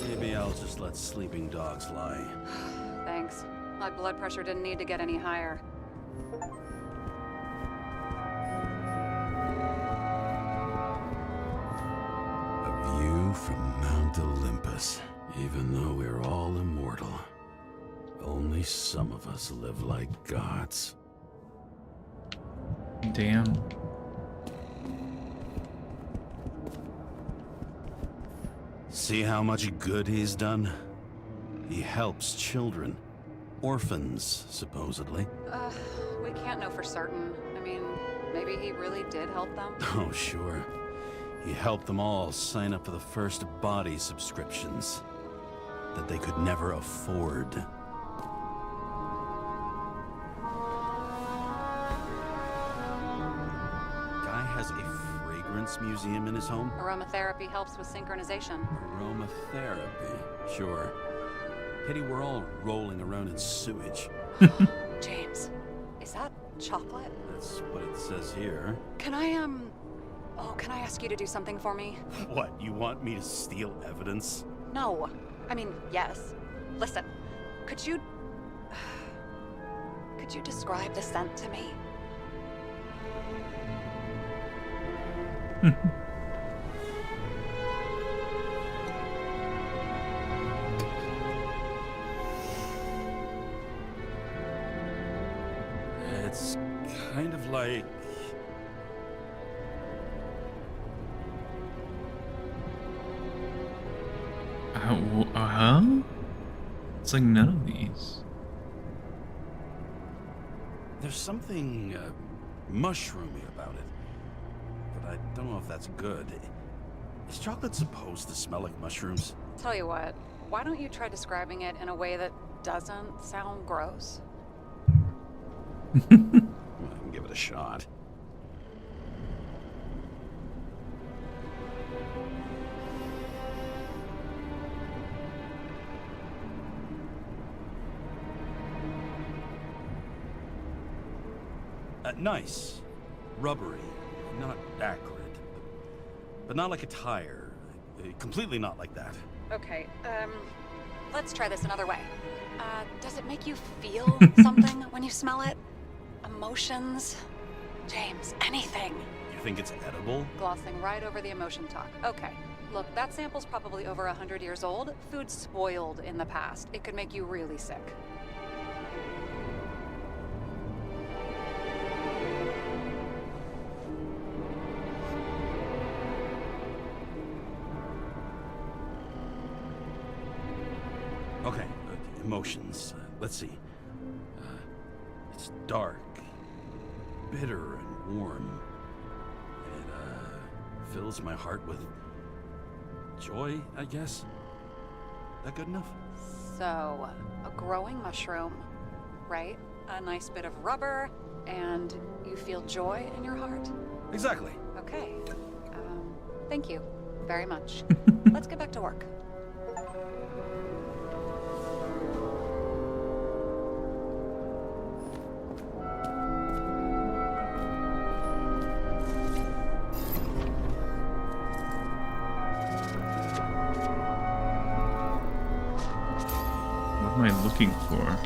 [SPEAKER 4] Maybe I'll just let sleeping dogs lie.
[SPEAKER 3] Thanks. My blood pressure didn't need to get any higher.
[SPEAKER 4] A view from Mount Olympus. Even though we're all immortal, only some of us live like gods.
[SPEAKER 1] Damn.
[SPEAKER 4] See how much good he's done? He helps children. orphans, supposedly.
[SPEAKER 3] We can't know for certain. I mean, maybe he really did help them.
[SPEAKER 4] Oh, sure. He helped them all sign up for the first body subscriptions that they could never afford. Guy has a fragrance museum in his home?
[SPEAKER 3] Aromatherapy helps with synchronization.
[SPEAKER 4] Aromatherapy, sure. Pity we're all rolling around in sewage.
[SPEAKER 3] James, is that chocolate?
[SPEAKER 4] That's what it says here.
[SPEAKER 3] Can I, can I ask you to do something for me?
[SPEAKER 4] What, you want me to steal evidence?
[SPEAKER 3] No. I mean, yes. Listen, could you describe the scent to me?
[SPEAKER 4] It's kind of like...
[SPEAKER 1] Huh? It's like none of these.
[SPEAKER 4] There's something mushroomy about it, but I don't know if that's good. Is chocolate supposed to smell like mushrooms?
[SPEAKER 3] Tell you what, why don't you try describing it in a way that doesn't sound gross?
[SPEAKER 4] I can give it a shot. Nice. Rubbery. Not acrid. But not like a tire. Completely not like that.
[SPEAKER 3] Okay, let's try this another way. Does it make you feel something when you smell it? Emotions? James, anything.
[SPEAKER 4] You think it's edible?
[SPEAKER 3] Glossing right over the emotion talk. Okay, look, that sample's probably over 100 years old. Food's spoiled in the past. It could make you really sick.
[SPEAKER 4] Okay, emotions. Let's see. It's dark, bitter, and warm. It fills my heart with joy, I guess. That good enough?
[SPEAKER 3] So, a growing mushroom, right? A nice bit of rubber, and you feel joy in your heart?
[SPEAKER 4] Exactly.
[SPEAKER 3] Okay. Thank you very much. Let's get back to work.
[SPEAKER 1] What am I looking for?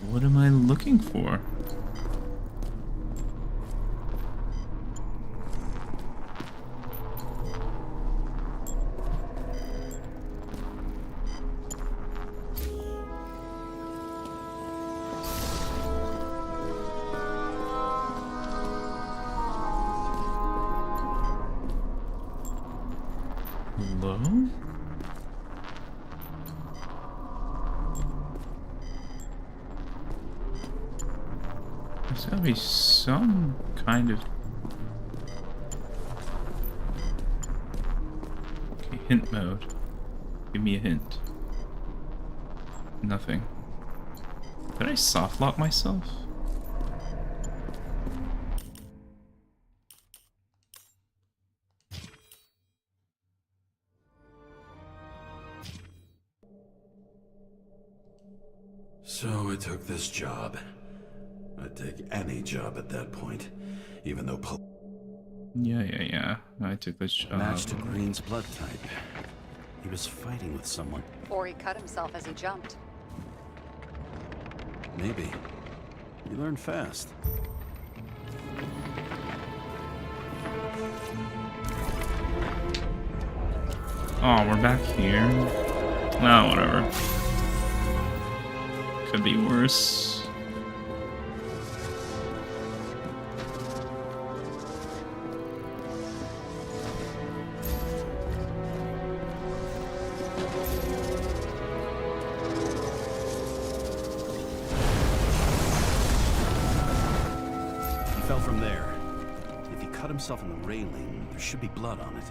[SPEAKER 1] What am I looking for? Hello? There's gotta be some kind of... Okay, hint mode. Give me a hint. Nothing. Did I soft lock myself?
[SPEAKER 4] So I took this job. I'd take any job at that point, even though
[SPEAKER 1] Yeah. I took this job.
[SPEAKER 4] matched to Green's blood type. He was fighting with someone.
[SPEAKER 3] Or he cut himself as he jumped.
[SPEAKER 4] Maybe. You learn fast.
[SPEAKER 1] Oh, we're back here. Oh, whatever. Could be worse.
[SPEAKER 4] He fell from there. If he cut himself in the railing, there should be blood on it.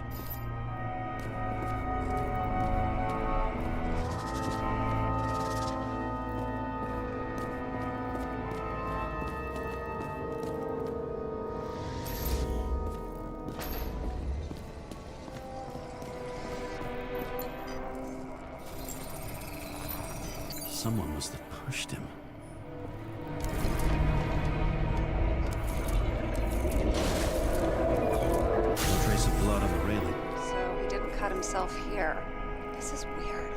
[SPEAKER 4] Someone must have pushed him. No trace of blood on the railing.
[SPEAKER 3] So he didn't cut himself here. This is weird.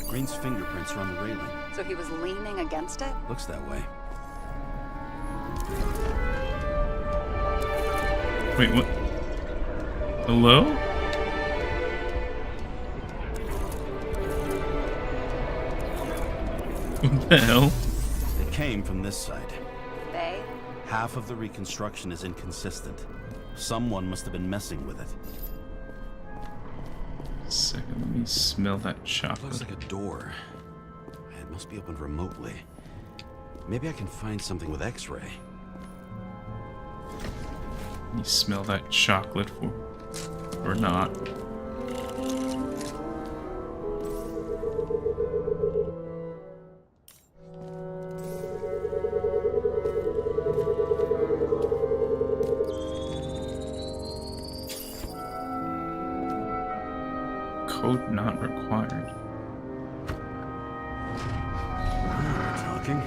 [SPEAKER 4] Green's fingerprints are on the railing.
[SPEAKER 3] So he was leaning against it?
[SPEAKER 4] Looks that way.
[SPEAKER 1] Wait, what? Hello? What the hell?
[SPEAKER 4] It came from this side.
[SPEAKER 3] They?
[SPEAKER 4] Half of the reconstruction is inconsistent. Someone must have been messing with it.
[SPEAKER 1] Second, let me smell that
[SPEAKER 4] It
[SPEAKER 1] chocolate.
[SPEAKER 4] looks like a door. It must be opened remotely. Maybe I can find something with X-ray.
[SPEAKER 1] You smell that chocolate or not? Code not required.
[SPEAKER 4] We're talking.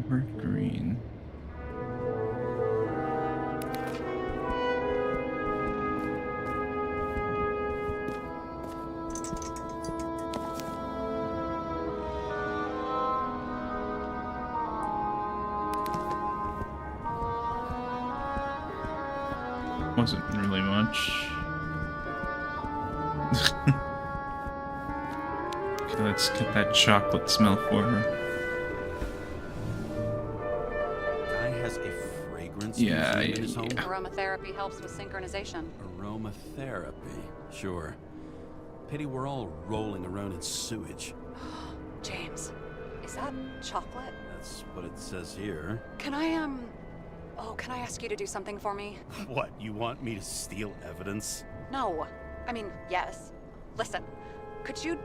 [SPEAKER 1] Word green. Wasn't really much. Okay, let's get that chocolate smell for her.
[SPEAKER 4] Guy has a fragrance
[SPEAKER 1] Yeah,
[SPEAKER 4] museum in his home.
[SPEAKER 3] Aromatherapy helps with synchronization.
[SPEAKER 4] Aromatherapy. Sure. Pity we're all rolling around in sewage.
[SPEAKER 3] James, is that chocolate?
[SPEAKER 4] That's what it says here.
[SPEAKER 3] Can I, can I ask you to do something for me?
[SPEAKER 8] What, you want me to steal evidence?
[SPEAKER 3] No. I mean, yes. Listen, could you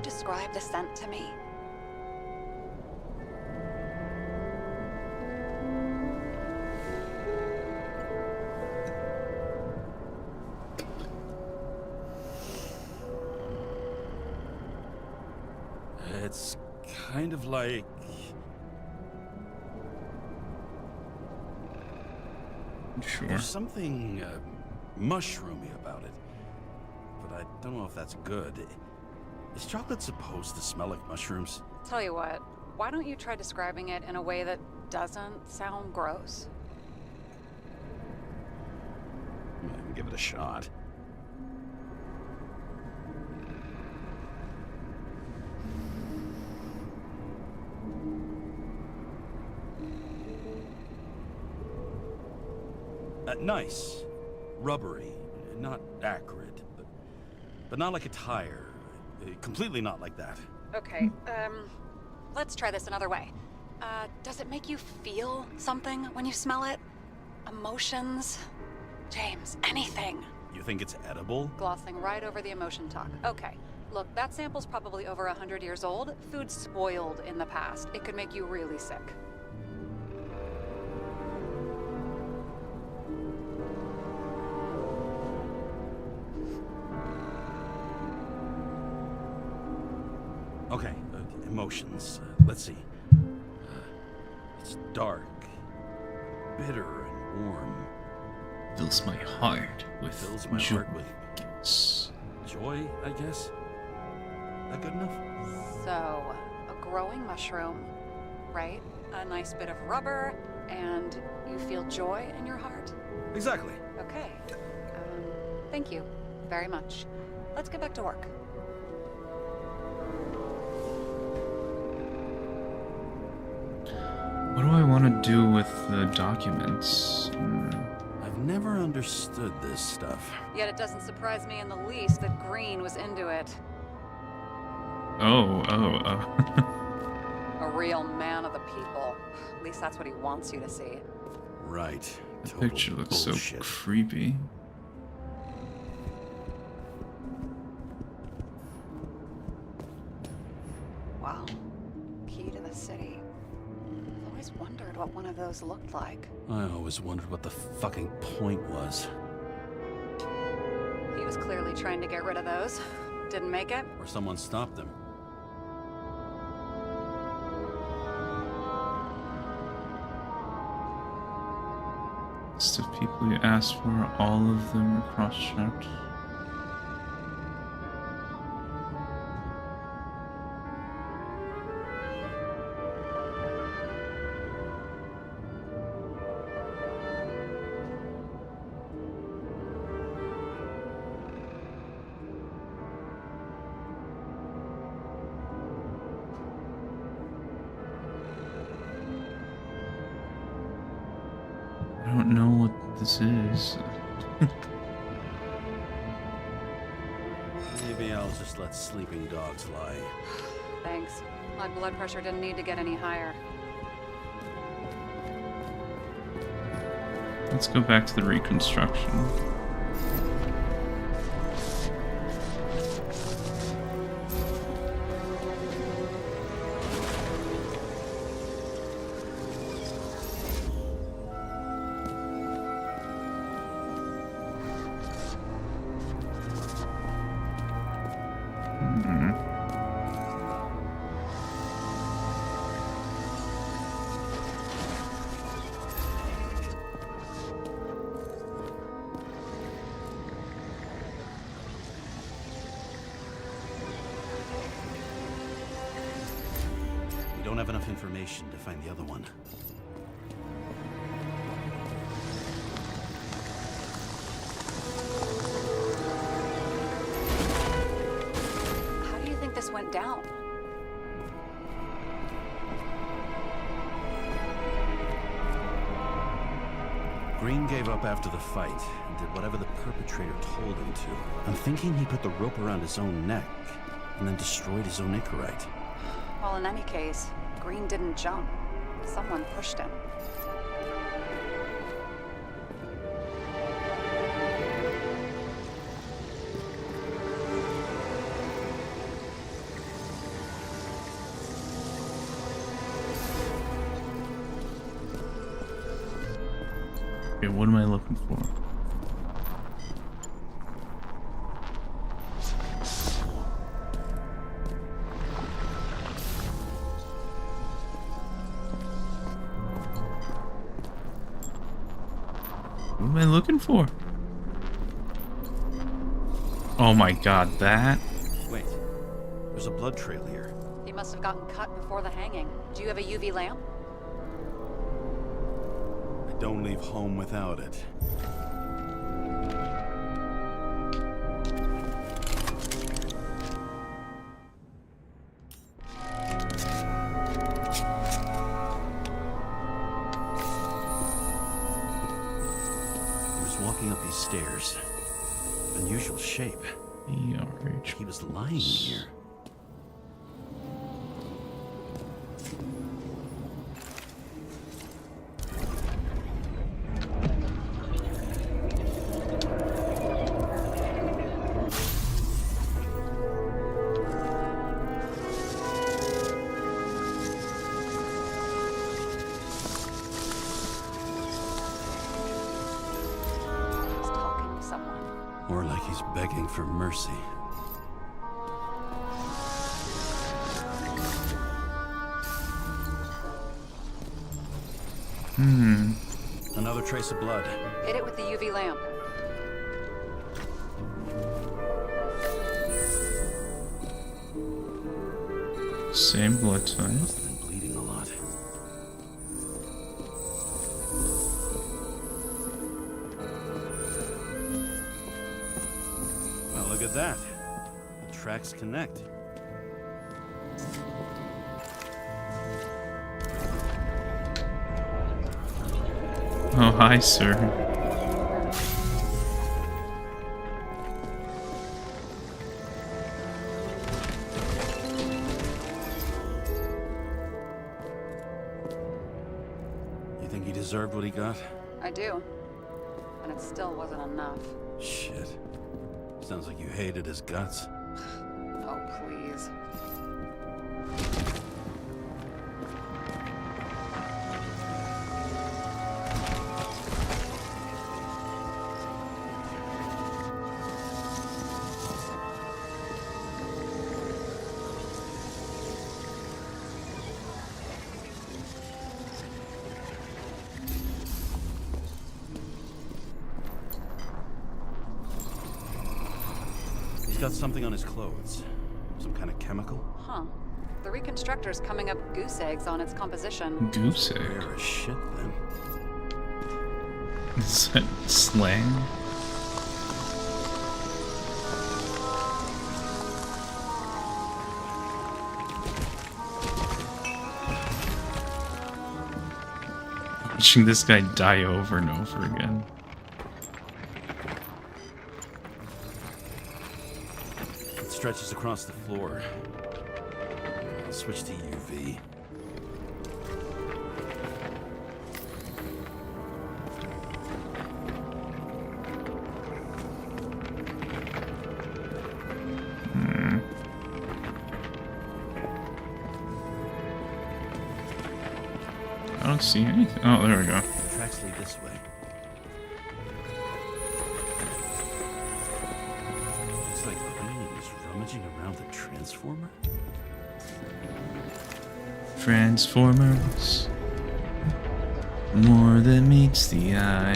[SPEAKER 3] describe the scent to me?
[SPEAKER 4] It's kind of like...
[SPEAKER 1] Sure.
[SPEAKER 4] There's something mushroomy about it. But I don't know if that's good. Is chocolate supposed to smell like mushrooms?
[SPEAKER 3] Tell you what, why don't you try describing it in a way that doesn't sound gross?
[SPEAKER 4] Give it a shot. Nice. Rubbery. Not acrid, but not like a tire. Completely not like that.
[SPEAKER 3] Okay, let's try this another way. Does it make you feel something when you smell it? Emotions? James, anything.
[SPEAKER 4] You think it's edible?
[SPEAKER 3] Glossing right over the emotion talk. Okay, look, that sample's probably over 100 years old. Food spoiled in the past. It could make you really sick.
[SPEAKER 4] Okay, emotions. Let's see. It's dark, bitter, and warm.
[SPEAKER 1] Fills my heart with
[SPEAKER 4] Fills my
[SPEAKER 1] joy.
[SPEAKER 4] heart with joy, I guess? That good enough?
[SPEAKER 3] So, a growing mushroom, right? A nice bit of rubber, and you feel joy in your heart?
[SPEAKER 4] Exactly.
[SPEAKER 3] Okay. Thank you very much. Let's get back to work.
[SPEAKER 1] What do I want to do with the documents?
[SPEAKER 4] I've never understood this stuff.
[SPEAKER 3] Yet it doesn't surprise me in the least that Green was into it.
[SPEAKER 1] Oh.
[SPEAKER 3] A real man of the people. At least that's what he wants you to see.
[SPEAKER 4] Right.
[SPEAKER 1] The
[SPEAKER 4] Total
[SPEAKER 1] picture looks
[SPEAKER 4] bullshit.
[SPEAKER 1] so creepy.
[SPEAKER 3] Wow. Key to the city. I've always wondered what one of those looked like.
[SPEAKER 4] I always wondered what the fucking point was.
[SPEAKER 3] He was clearly trying to get rid of those. Didn't make it.
[SPEAKER 4] Or someone stopped him.
[SPEAKER 1] List of people you asked for, all of them are cross-checked. I don't know what this is.
[SPEAKER 4] Maybe I'll just let sleeping dogs lie.
[SPEAKER 3] Thanks. My blood pressure didn't need to get any higher.
[SPEAKER 1] Let's go back to the reconstruction.
[SPEAKER 4] We don't have enough information to find the other one.
[SPEAKER 3] How do you think this went down?
[SPEAKER 4] Green gave up after the fight and did whatever the perpetrator told him to. I'm thinking he put the rope around his own neck and then destroyed his own Icarite.
[SPEAKER 3] Well, in any case, Green didn't jump. Someone pushed him.
[SPEAKER 1] Okay, what am I looking for? What am I looking for? Oh my god, that?
[SPEAKER 4] Wait, there's a blood trail here.
[SPEAKER 3] He must have gotten cut before the hanging. Do you have a UV lamp?
[SPEAKER 4] I don't leave home without it. He was walking up these stairs. Unusual shape.
[SPEAKER 1] ERH.
[SPEAKER 4] He was lying here.
[SPEAKER 3] He's talking to someone.
[SPEAKER 4] Or like he's begging for mercy. Another trace of blood.
[SPEAKER 3] Hit it with the UV lamp.
[SPEAKER 1] Same blood type.
[SPEAKER 4] Must have been bleeding a lot. Well, look at that. The tracks connect.
[SPEAKER 1] Oh, hi, sir.
[SPEAKER 4] You think he deserved what he got?
[SPEAKER 3] I do. And it still wasn't enough.
[SPEAKER 4] Shit. Sounds like you hated his guts.
[SPEAKER 3] Oh, please.
[SPEAKER 4] He's got something on his clothes. Some kind of chemical?
[SPEAKER 3] Huh. The reconstructor's coming up goose eggs on its composition.
[SPEAKER 1] Goose egg.
[SPEAKER 4] Rare as shit, then.
[SPEAKER 1] Is that slang? Watching this guy die over and over again.
[SPEAKER 4] It stretches across the floor. I'll switch to UV.
[SPEAKER 1] I don't see anything. Oh, there we go.
[SPEAKER 4] The tracks lead this way. Looks like Green is rummaging around the transformer.
[SPEAKER 1] Transformers. More than meets the eye.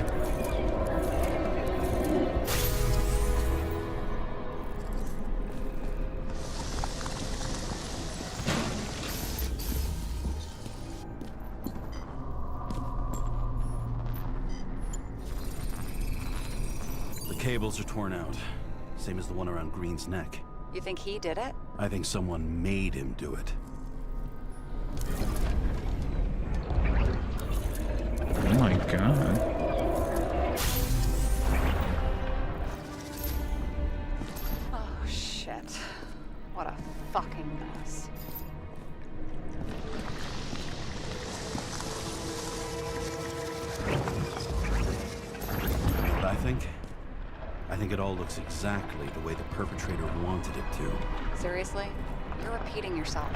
[SPEAKER 4] The cables are torn out. Same as the one around Green's neck.
[SPEAKER 3] You think he did it?
[SPEAKER 4] I think someone made him do it.
[SPEAKER 1] Oh my god.
[SPEAKER 3] Oh, shit. What a fucking mess.
[SPEAKER 4] What I think? I think it all looks exactly the way the perpetrator wanted it to.
[SPEAKER 3] Seriously? You're repeating yourself.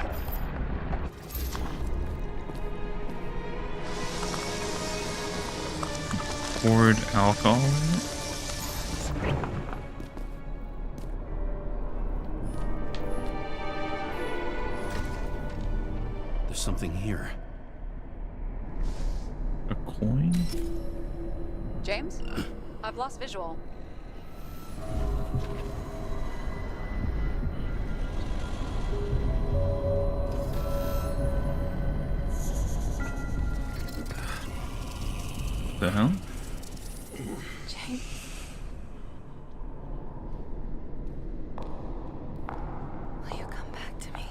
[SPEAKER 1] Poured alcohol in it?
[SPEAKER 4] There's something here.
[SPEAKER 1] A coin?
[SPEAKER 3] James? I've lost visual.
[SPEAKER 1] The hell?
[SPEAKER 2] James. Will you come back to me?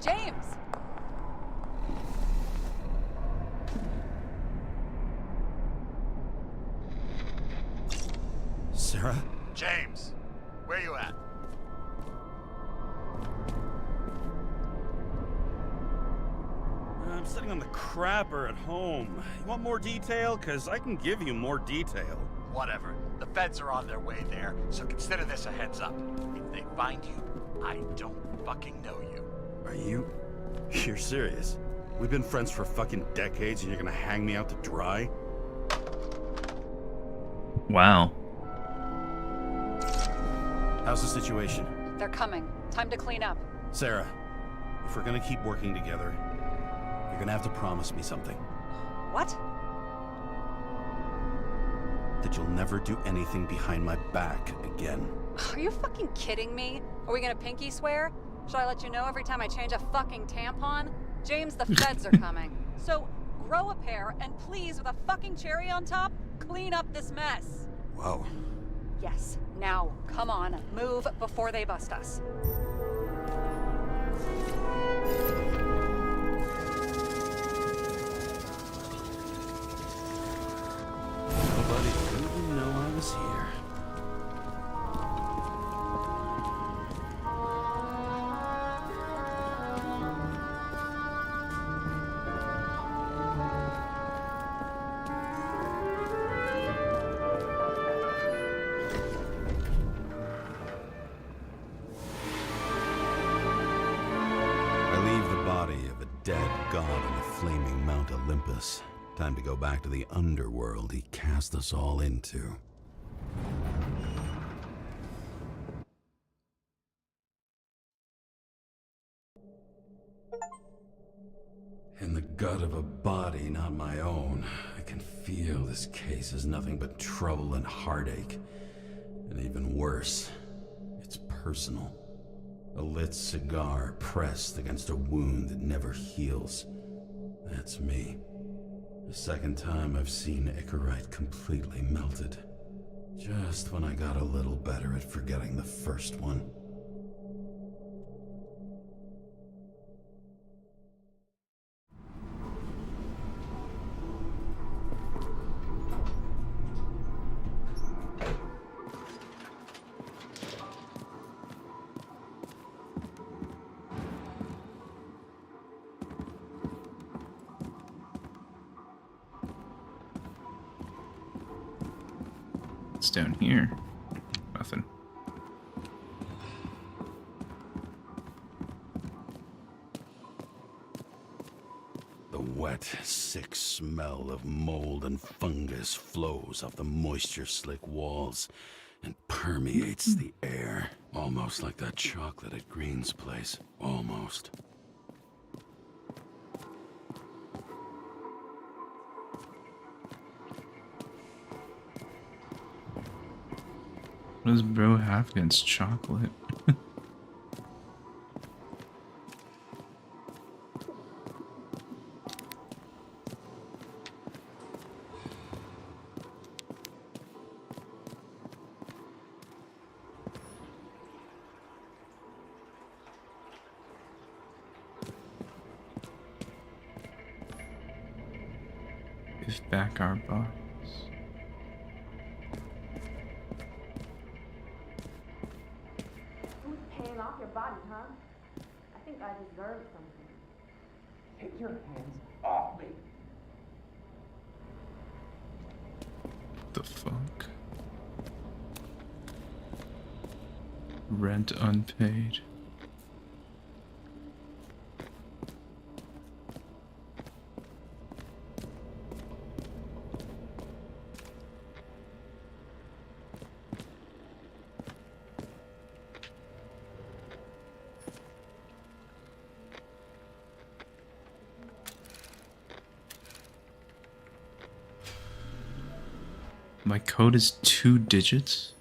[SPEAKER 3] James!
[SPEAKER 4] Sarah?
[SPEAKER 7] James, where you at?
[SPEAKER 8] I'm sitting on the crapper at home. You want more detail? Because I can give you more detail.
[SPEAKER 7] Whatever. The feds are on their way there, so consider this a heads up. If they find you, I don't fucking know you.
[SPEAKER 4] Are you? You're serious? We've been friends for fucking decades and you're gonna hang me out to dry?
[SPEAKER 1] Wow.
[SPEAKER 4] How's the situation?
[SPEAKER 3] They're coming. Time to clean up.
[SPEAKER 4] Sarah,
[SPEAKER 8] If we're gonna keep working together, you're gonna have to promise me something.
[SPEAKER 3] What?
[SPEAKER 8] That you'll never do anything behind my back again.
[SPEAKER 3] Are you fucking kidding me? Are we gonna pinky swear? Should I let you know every time I change a fucking tampon? James, the feds are coming. So, grow a pair, and please, with a fucking cherry on top, clean up this mess.
[SPEAKER 8] Wow.
[SPEAKER 3] Yes, now, come on, move before they bust us.
[SPEAKER 8] Nobody didn't know I was here. Dead god on the flaming Mount Olympus. Time to go back to the underworld he cast us all into. In the gut of a body not my own, I can feel this case is nothing but trouble and heartache. And even worse, it's personal. A lit cigar pressed against a wound that never heals. That's me. The second time I've seen Icarite completely melted. Just when I got a little better at forgetting the first one.
[SPEAKER 1] What's down here? Nothing.
[SPEAKER 8] The wet, sick smell of mold and fungus flows off the moisture-slick walls and permeates the air. Almost like that chocolate at Green's place. Almost.
[SPEAKER 1] What does bro have against chocolate? Give back our box.
[SPEAKER 9] Off your body, huh? I think I deserve something.
[SPEAKER 10] Take your hands off me.
[SPEAKER 1] The fuck? Rent unpaid. My code is 2 digits?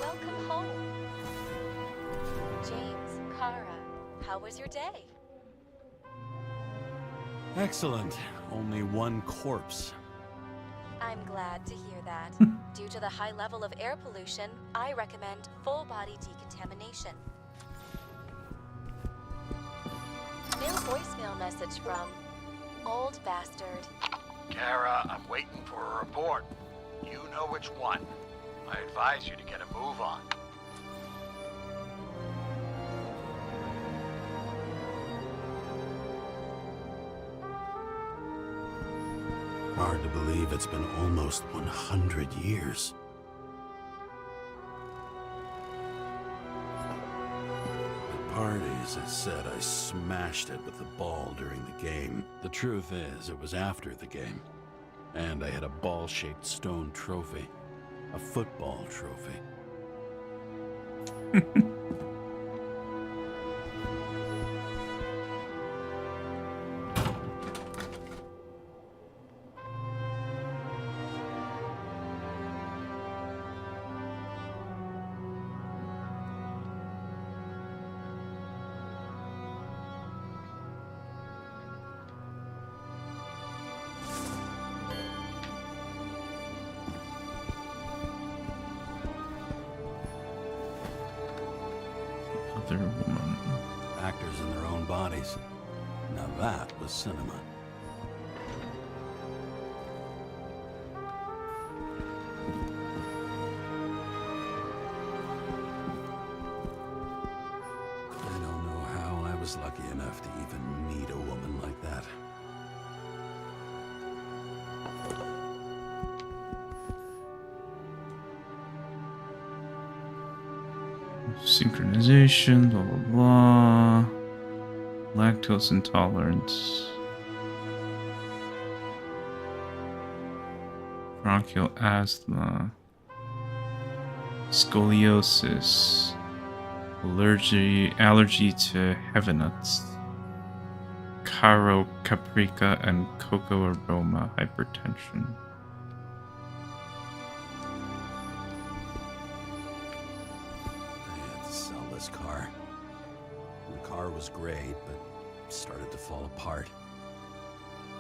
[SPEAKER 2] Welcome home. James, Kara, how was your day?
[SPEAKER 8] Excellent. Only one corpse.
[SPEAKER 2] I'm glad to hear that. Due to the high level of air pollution, I recommend full body decontamination. New voicemail message from Old Bastard.
[SPEAKER 7] Kara, I'm waiting for a report. You know which one. I advise you to get a move on.
[SPEAKER 8] Hard to believe it's been almost 100 years. A part
[SPEAKER 4] parties, I said I smashed it with the ball during the game. The truth is, it was after the game. And I had a ball-shaped stone trophy. A football trophy.
[SPEAKER 1] Other woman.
[SPEAKER 4] Actors in their own bodies. Now that was cinema. I don't know how I was lucky enough to even meet a woman like that.
[SPEAKER 1] Synchronization, blah blah blah. Lactose intolerance. Bronchial asthma. Scoliosis. Allergy to heaven nuts. Caro caprica and cocoa aroma hypertension.
[SPEAKER 4] Car. The car was great, but started to fall apart.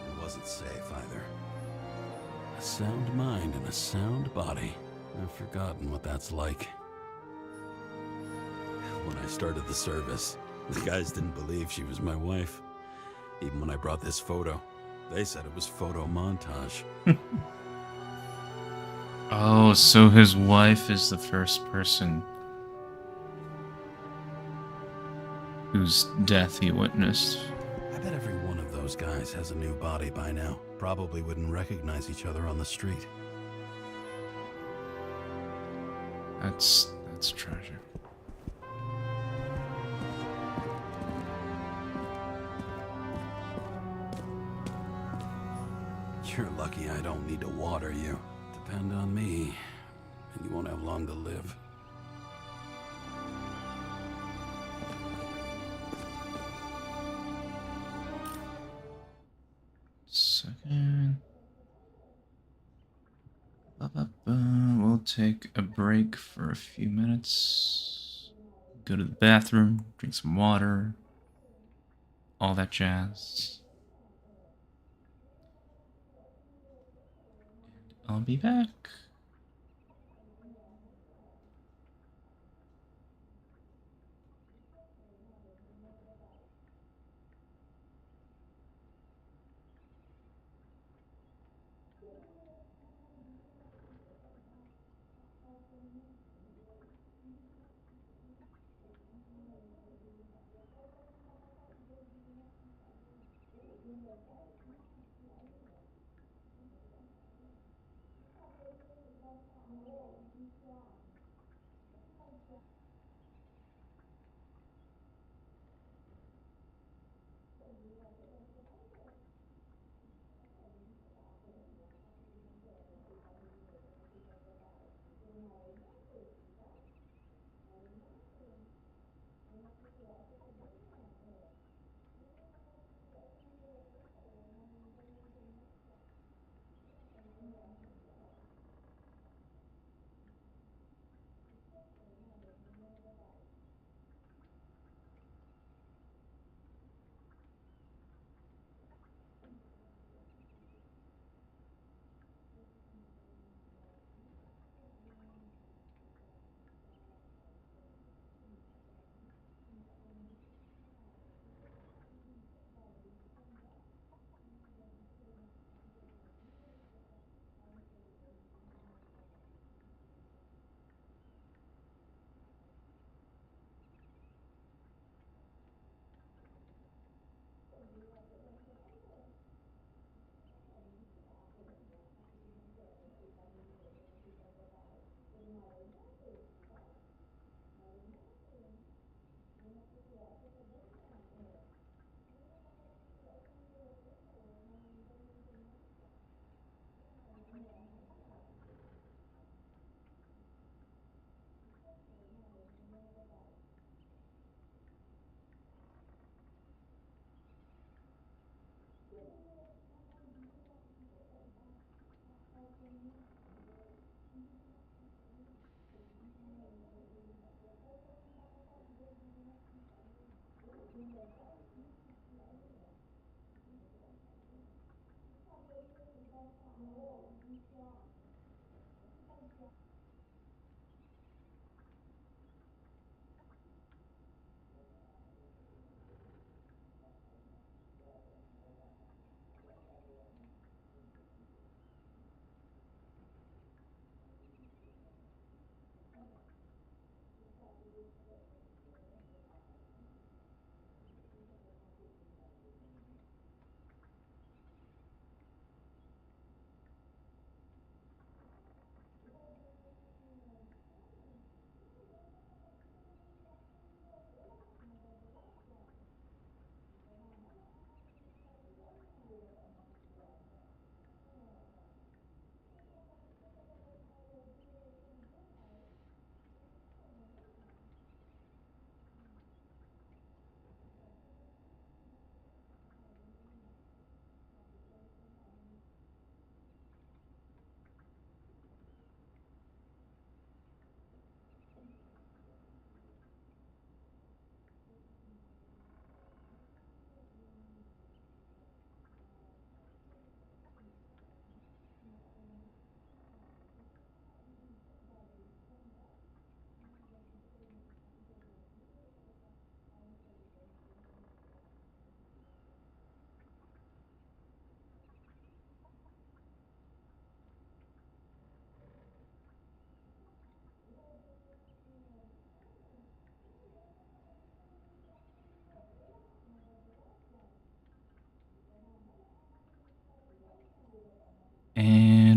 [SPEAKER 4] It wasn't safe either. A sound mind and a sound body. I've forgotten what that's like. When I started the service, the guys didn't believe she was my wife. Even when I brought this photo, they said it was photo montage.
[SPEAKER 1] Oh, so his wife is the first person whose death he witnessed.
[SPEAKER 4] I bet every one of those guys has a new body by now. Probably wouldn't recognize each other on the street.
[SPEAKER 1] That's tragic.
[SPEAKER 4] You're lucky I don't need to water you. Depend on me, and you won't have long to live.
[SPEAKER 1] Second. We'll take a break for a few minutes. Go to the bathroom, drink some water, all that jazz. And I'll be back.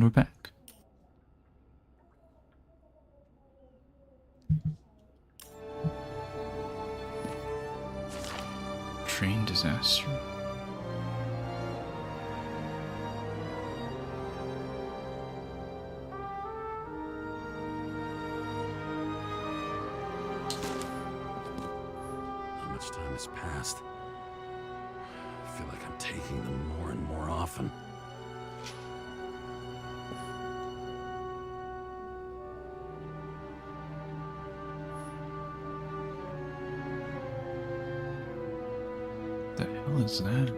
[SPEAKER 1] we're back. Train disaster.
[SPEAKER 4] How much time has passed? I feel like I'm taking them more and more often.
[SPEAKER 1] The hell is that?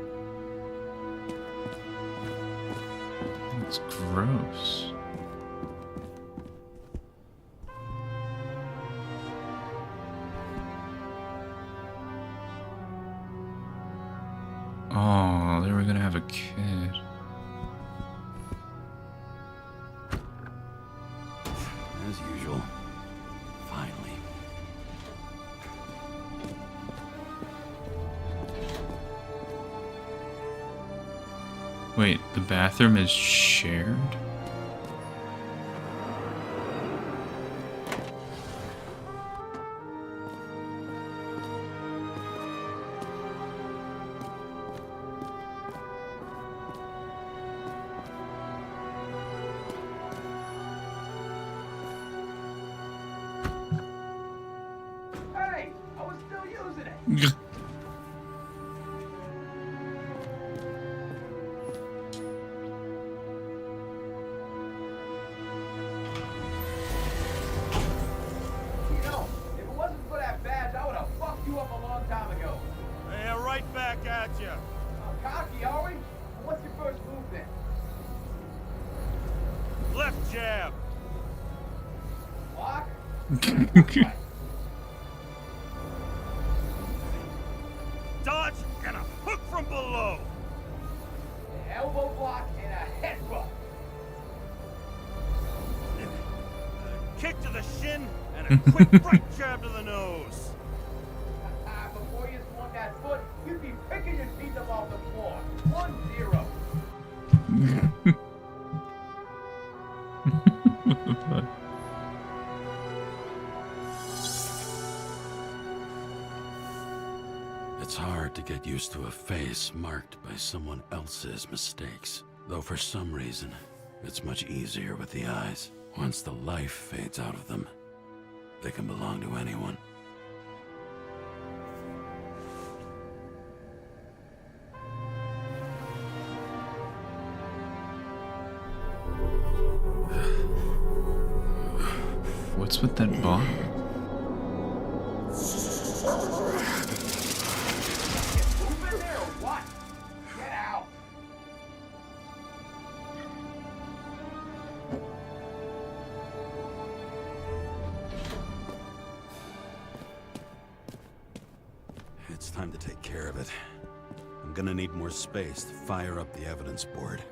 [SPEAKER 1] It's gross. Oh, they were gonna have a kid.
[SPEAKER 4] As usual. Finally.
[SPEAKER 1] Wait, the bathroom is shared?
[SPEAKER 10] Hey, I was still using it. You know, if it wasn't for that badge, I would have fucked you up a long time ago.
[SPEAKER 7] Yeah, right back at you.
[SPEAKER 10] Cocky, are we? What's your first move then?
[SPEAKER 7] Left jab.
[SPEAKER 10] Block?
[SPEAKER 7] Dodge and a hook from below.
[SPEAKER 10] An elbow block and a headbutt.
[SPEAKER 7] Kick to the shin and a quick right jab to the nose.
[SPEAKER 10] Before you swung that foot, you'd be picking your teeth up off the floor. 1-0.
[SPEAKER 1] What the fuck?
[SPEAKER 4] It's hard to get used to a face marked by someone else's mistakes. Though for some reason, it's much easier with the eyes. Once the life fades out of them, they can belong to anyone.
[SPEAKER 1] What's with that bottle?
[SPEAKER 10] Move in there or what? Get out.
[SPEAKER 4] It's time to take care of it. I'm gonna need more space to fire up the evidence board.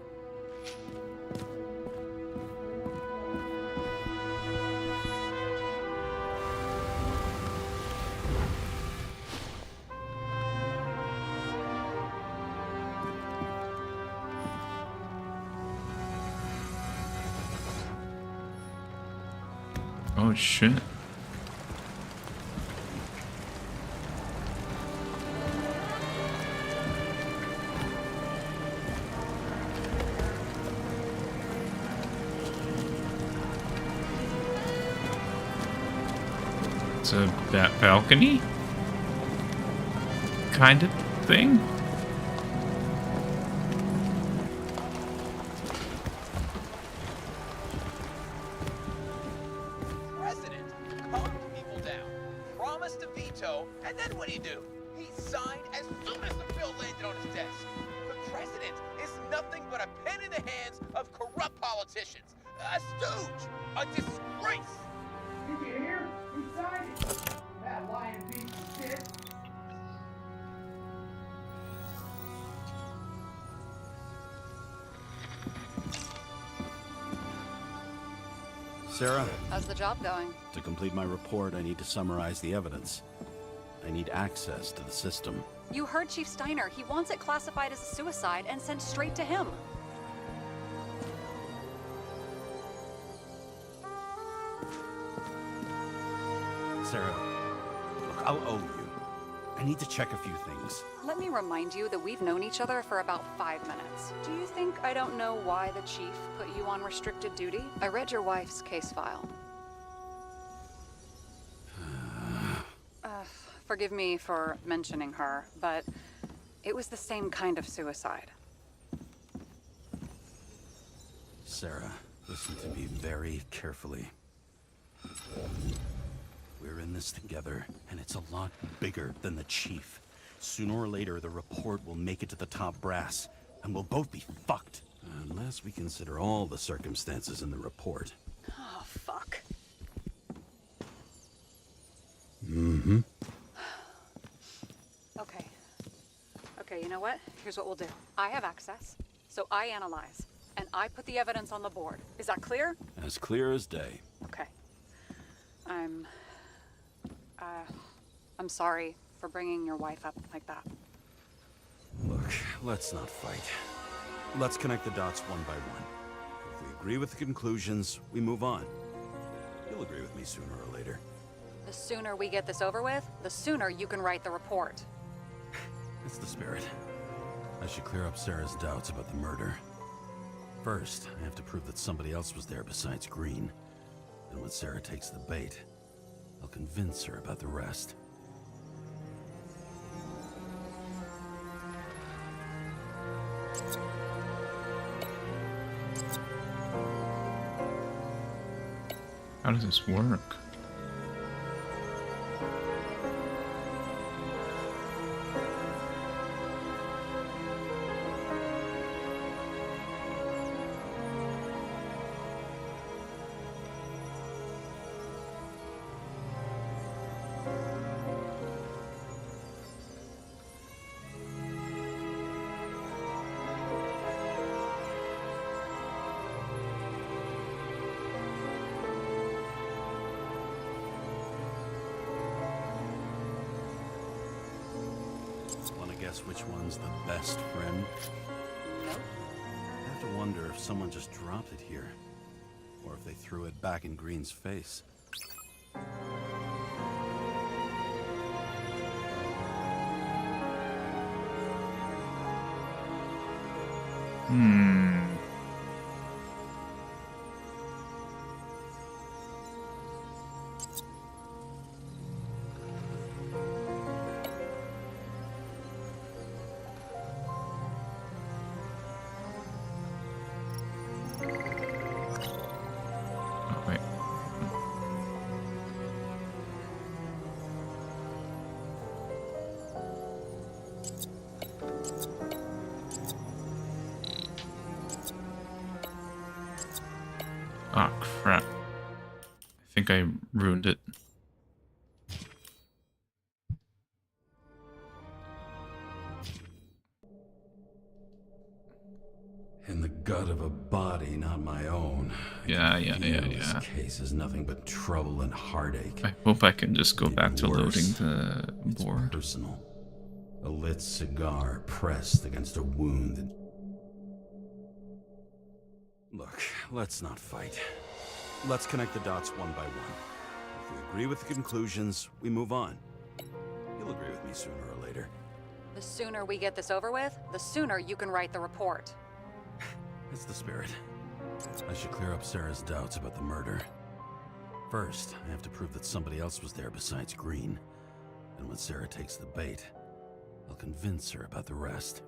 [SPEAKER 1] Oh shit. It's a balcony kind of thing.
[SPEAKER 10] President calmed people down, promised to veto, and then what do? He signed as soon as the bill landed on his desk. The president is nothing but a pen in the hands of corrupt politicians. A stooge. A disgrace. Did you hear? He signed it. That lying piece of shit.
[SPEAKER 4] Sarah,
[SPEAKER 3] How's the job going?
[SPEAKER 4] to complete my report, I need to summarize the evidence. I need access to the system.
[SPEAKER 3] You heard Chief Steiner. He wants it classified as a suicide and sent straight to him.
[SPEAKER 4] Sarah, look, I'll owe you. I need to check a few things.
[SPEAKER 3] Let me remind you that we've known each other for about 5 minutes. Do you think I don't know why the chief put you on restricted duty? I read your wife's case file. Forgive me for mentioning her, but it was the same kind of suicide.
[SPEAKER 4] Sarah, listen to me very carefully. We're in this together, and it's a lot bigger than the chief. Sooner or later, the report will make it to the top brass, and we'll both be fucked. Unless we consider all the circumstances in the report.
[SPEAKER 3] Oh, fuck.
[SPEAKER 4] Mm-hmm.
[SPEAKER 3] Okay, you know what? Here's what we'll do. I have access, so I analyze, and I put the evidence on the board. Is that clear?
[SPEAKER 4] As clear as day.
[SPEAKER 3] Okay. I'm sorry for bringing your wife up like that.
[SPEAKER 4] Look, let's not fight. Let's connect the dots one by one. If we agree with the conclusions, we move on. You'll agree with me sooner or later.
[SPEAKER 3] The sooner we get this over with, the sooner you can write the report.
[SPEAKER 4] That's the spirit. I should clear up Sarah's doubts about the murder. First, I have to prove that somebody else was there besides Green. And when Sarah takes the bait, I'll convince her about the rest.
[SPEAKER 1] How does this work?
[SPEAKER 4] Which one's the best friend?
[SPEAKER 3] Nope.
[SPEAKER 4] I have to wonder if someone just dropped it here, or if they threw it back in Green's face. Oh crap. I think I ruined it.
[SPEAKER 8] In the gut of a body not my own.
[SPEAKER 1] Yeah.
[SPEAKER 8] This case is nothing but trouble and heartache.
[SPEAKER 1] I hope I can just go back to loading
[SPEAKER 8] worse,
[SPEAKER 1] the board.
[SPEAKER 8] It's personal. A lit cigar pressed against a wound.
[SPEAKER 4] Look, let's not fight. Let's connect the dots one by one. If we agree with the conclusions, we move on. You'll agree with me sooner or later.
[SPEAKER 3] The sooner we get this over with, the sooner you can write the report.
[SPEAKER 4] That's the spirit. I should clear up Sarah's doubts about the murder. First, I have to prove that somebody else was there besides Green. And when Sarah takes the bait, I'll convince her about the rest.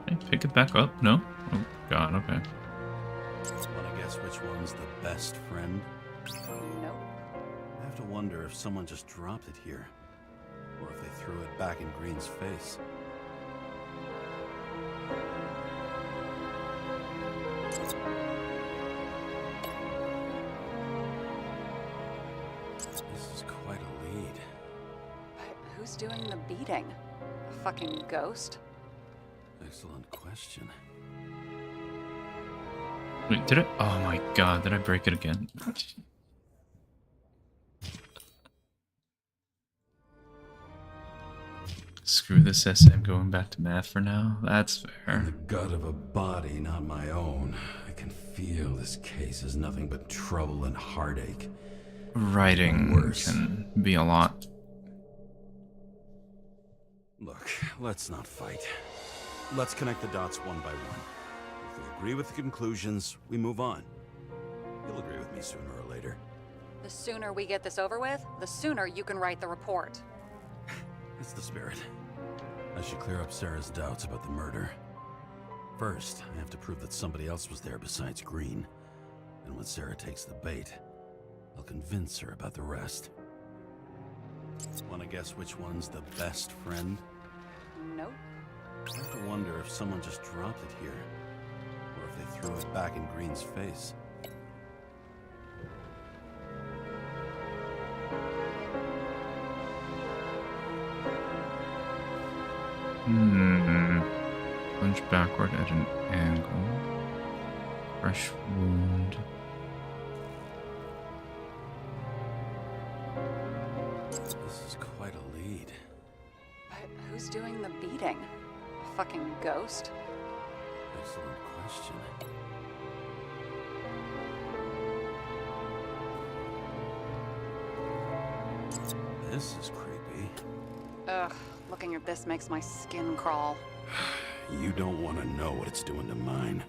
[SPEAKER 1] Okay, pick it back up. No? Oh god, okay.
[SPEAKER 4] Wanna guess which one's the best friend?
[SPEAKER 3] Nope.
[SPEAKER 4] I have to wonder if someone just dropped it here. Or if they threw it back in Green's face. This is quite a lead.
[SPEAKER 3] But who's doing the beating? A fucking ghost?
[SPEAKER 4] Excellent question.
[SPEAKER 1] Wait, did I? Oh my god, did I break it again? Screw this essay, I'm going back to math for now. That's
[SPEAKER 8] In
[SPEAKER 1] fair.
[SPEAKER 8] the gut of a body not my own. I can feel this case is nothing but trouble and heartache.
[SPEAKER 1] writing can be a lot.
[SPEAKER 4] Look, let's not fight. Let's connect the dots one by one. If we agree with the conclusions, we move on. You'll agree with me sooner or later.
[SPEAKER 3] The sooner we get this over with, the sooner you can write the report.
[SPEAKER 4] That's the spirit. I should clear up Sarah's doubts about the murder. First, I have to prove that somebody else was there besides Green. And when Sarah takes the bait, I'll convince her about the rest. Want to guess which one's the best friend?
[SPEAKER 3] Nope.
[SPEAKER 4] I have to wonder if someone just dropped it here, or if they threw it back in Green's face.
[SPEAKER 1] Punch backward at an angle. Fresh wound.
[SPEAKER 4] This is quite a lead.
[SPEAKER 3] But who's doing the beating? A fucking ghost?
[SPEAKER 4] Excellent question. This is creepy.
[SPEAKER 3] Ugh, looking at this makes my skin crawl.
[SPEAKER 4] You don't want to know what it's doing to mine.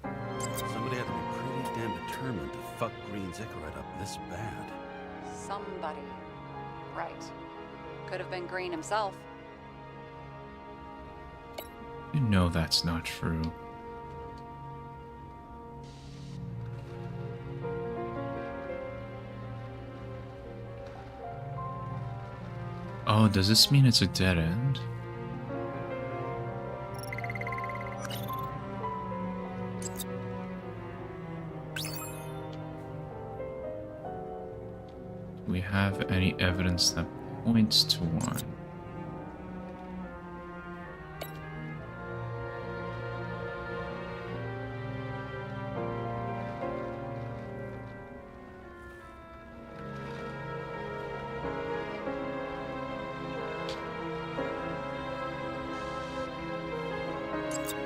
[SPEAKER 4] Somebody had to be pretty damn determined to fuck Green's Icarus up this bad.
[SPEAKER 3] Somebody. Right. Could have been Green himself.
[SPEAKER 1] You know that's not true. Oh, does this mean it's a dead end? Do we have any evidence that points to one?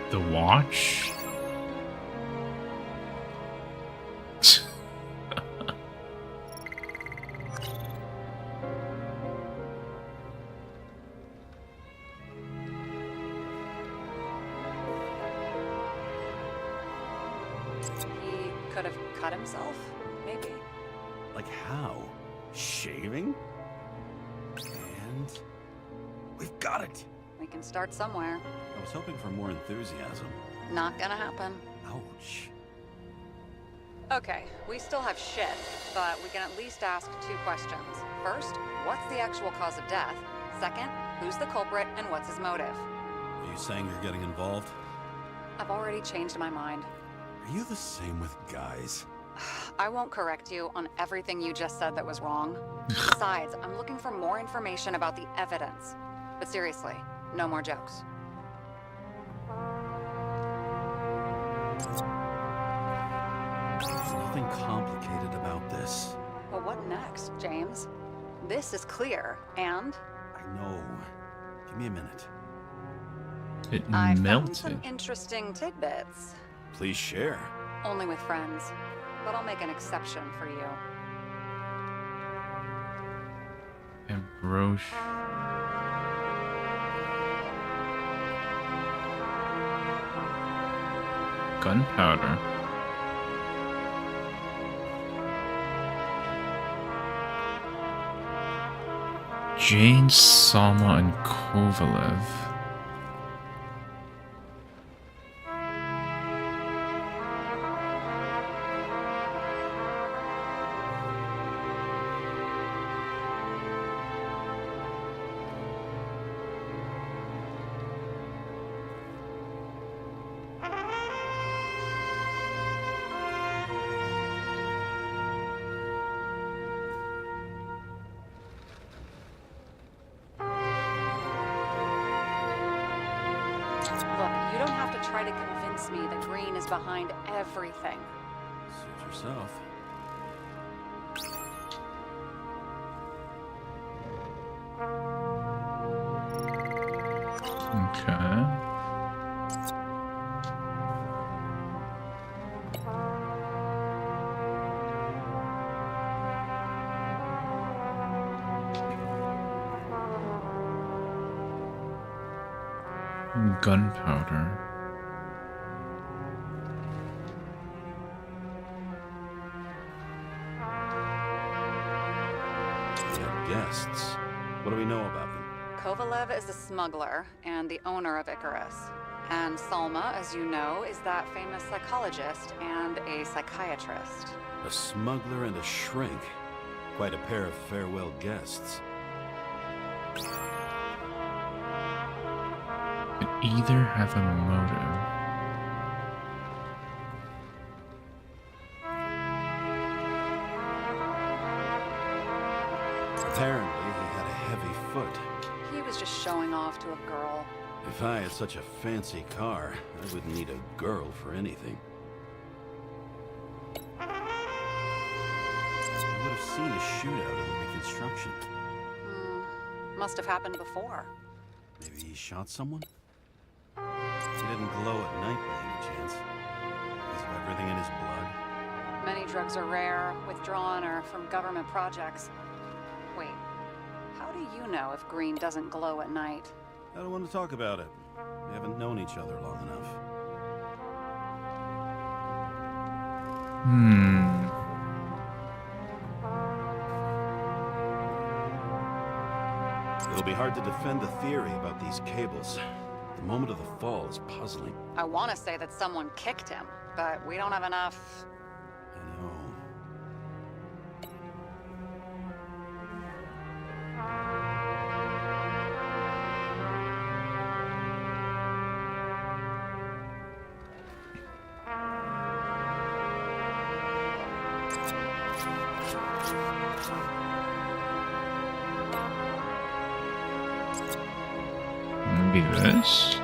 [SPEAKER 1] The watch?
[SPEAKER 3] He could have cut himself, maybe.
[SPEAKER 4] Like how? Shaving? And we've got it.
[SPEAKER 3] We can start somewhere.
[SPEAKER 4] I was hoping for more enthusiasm.
[SPEAKER 3] Not gonna happen.
[SPEAKER 4] Ouch.
[SPEAKER 3] Okay, we still have shit, but we can at least ask 2 questions. First, what's the actual cause of death? Second, who's the culprit and what's his motive?
[SPEAKER 4] Are you saying you're getting involved?
[SPEAKER 3] I've already changed my mind.
[SPEAKER 4] Are you the same with guys?
[SPEAKER 3] I won't correct you on everything you just said that was wrong. Besides, I'm looking for more information about the evidence. But seriously, no more jokes.
[SPEAKER 4] There's nothing complicated about this.
[SPEAKER 3] But what next, James? This is clear, and
[SPEAKER 4] I know. Give me a minute.
[SPEAKER 1] It
[SPEAKER 3] I found
[SPEAKER 1] melted.
[SPEAKER 3] some interesting tidbits.
[SPEAKER 4] Please share.
[SPEAKER 3] Only with friends. But I'll make an exception for you.
[SPEAKER 1] A brooch. Gunpowder. Jane, Salma, and Kovalev.
[SPEAKER 3] Look, you don't have to try to convince me that Green is behind everything.
[SPEAKER 4] Suit yourself.
[SPEAKER 1] Okay. Gunpowder.
[SPEAKER 4] We have guests. What do we know about them?
[SPEAKER 3] Kovalev is a smuggler and the owner of Icarus. And Salma, as you know, is that famous psychologist and a psychiatrist.
[SPEAKER 4] A smuggler and a shrink. Quite a pair of farewell guests.
[SPEAKER 1] Could either have a motive.
[SPEAKER 4] Apparently, he had a heavy foot.
[SPEAKER 3] He was just showing off to a girl.
[SPEAKER 4] If I had such a fancy car, I wouldn't need a girl for anything. I would have seen a shootout in the reconstruction.
[SPEAKER 3] Must have happened before.
[SPEAKER 4] Maybe he shot someone? He didn't glow at night by any chance. Because of everything in his blood.
[SPEAKER 3] Many drugs are rare, withdrawn, or from government projects. Wait, how do you know if green doesn't glow at night?
[SPEAKER 4] I don't want to talk about it. We haven't known each other long enough. It'll be hard to defend the theory about these cables. The moment of the fall is puzzling.
[SPEAKER 3] I want to say that someone kicked him, but we don't have enough.
[SPEAKER 4] I know.
[SPEAKER 1] Maybe this?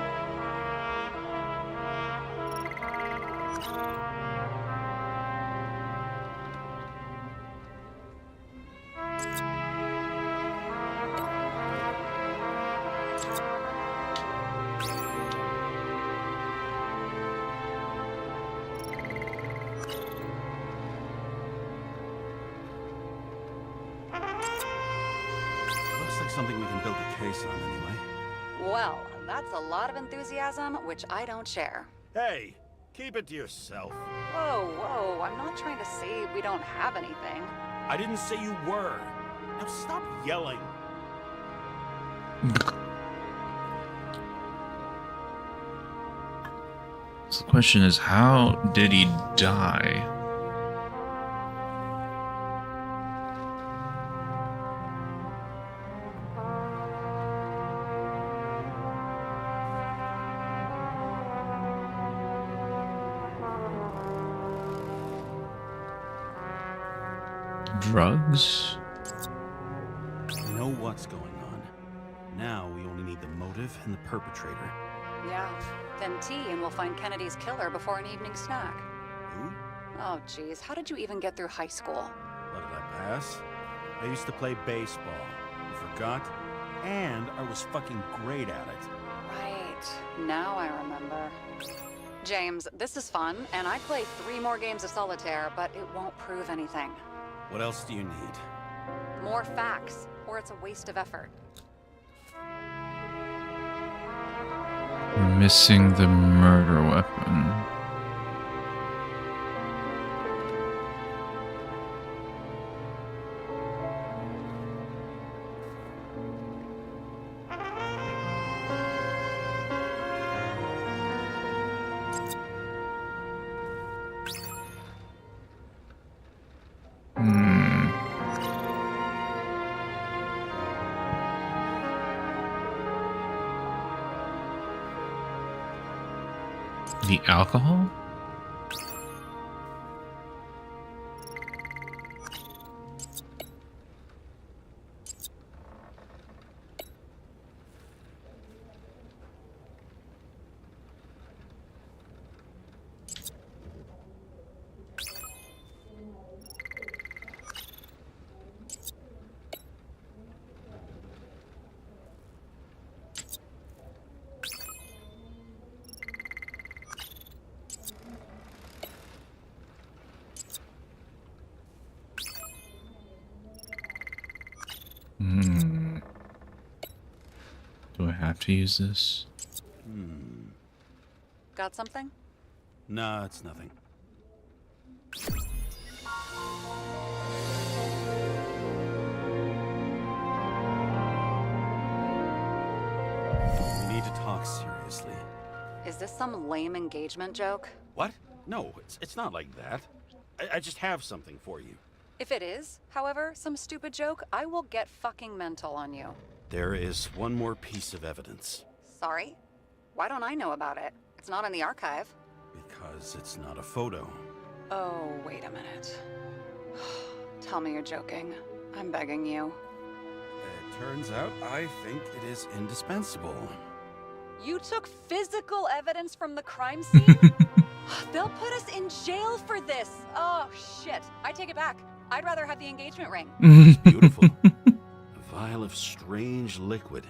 [SPEAKER 4] Looks like something we can build a case on anyway.
[SPEAKER 3] Well, that's a lot of enthusiasm, which I don't share.
[SPEAKER 7] Hey, keep it to yourself.
[SPEAKER 3] Whoa, whoa, I'm not trying to say we don't have anything.
[SPEAKER 7] I didn't say you were. Now stop yelling.
[SPEAKER 1] So the question is, how did he die? Drugs?
[SPEAKER 4] We know what's going on. Now we only need the motive and the perpetrator.
[SPEAKER 3] Yeah, then tea and we'll find Kennedy's killer before an evening snack.
[SPEAKER 4] Who?
[SPEAKER 3] Oh, geez, how did you even get through high school?
[SPEAKER 4] What did I pass? I used to play baseball. You forgot? And I was fucking great at it.
[SPEAKER 3] Right, now I remember. James, this is fun, and I play 3 more games of solitaire, but it won't prove anything.
[SPEAKER 4] What else do you need?
[SPEAKER 3] More facts, or it's a waste of effort.
[SPEAKER 1] Missing the murder weapon. The alcohol? Do I have to use this?
[SPEAKER 3] Got something?
[SPEAKER 4] Nah, it's nothing. We need to talk seriously.
[SPEAKER 3] Is this some lame engagement joke?
[SPEAKER 4] What? No, it's not like that. I just have something for you.
[SPEAKER 3] If it is, however, some stupid joke, I will get fucking mental on you.
[SPEAKER 4] There is one more piece of evidence.
[SPEAKER 3] Sorry? Why don't I know about it? It's not in the archive.
[SPEAKER 4] Because it's not a photo.
[SPEAKER 3] Oh, wait a minute. Tell me you're joking. I'm begging you.
[SPEAKER 4] It turns out I think it is indispensable.
[SPEAKER 3] You took physical evidence from the crime scene? They'll put us in jail for this. Oh, shit. I take it back. I'd rather have the engagement ring.
[SPEAKER 4] It's beautiful. A vial of strange liquid.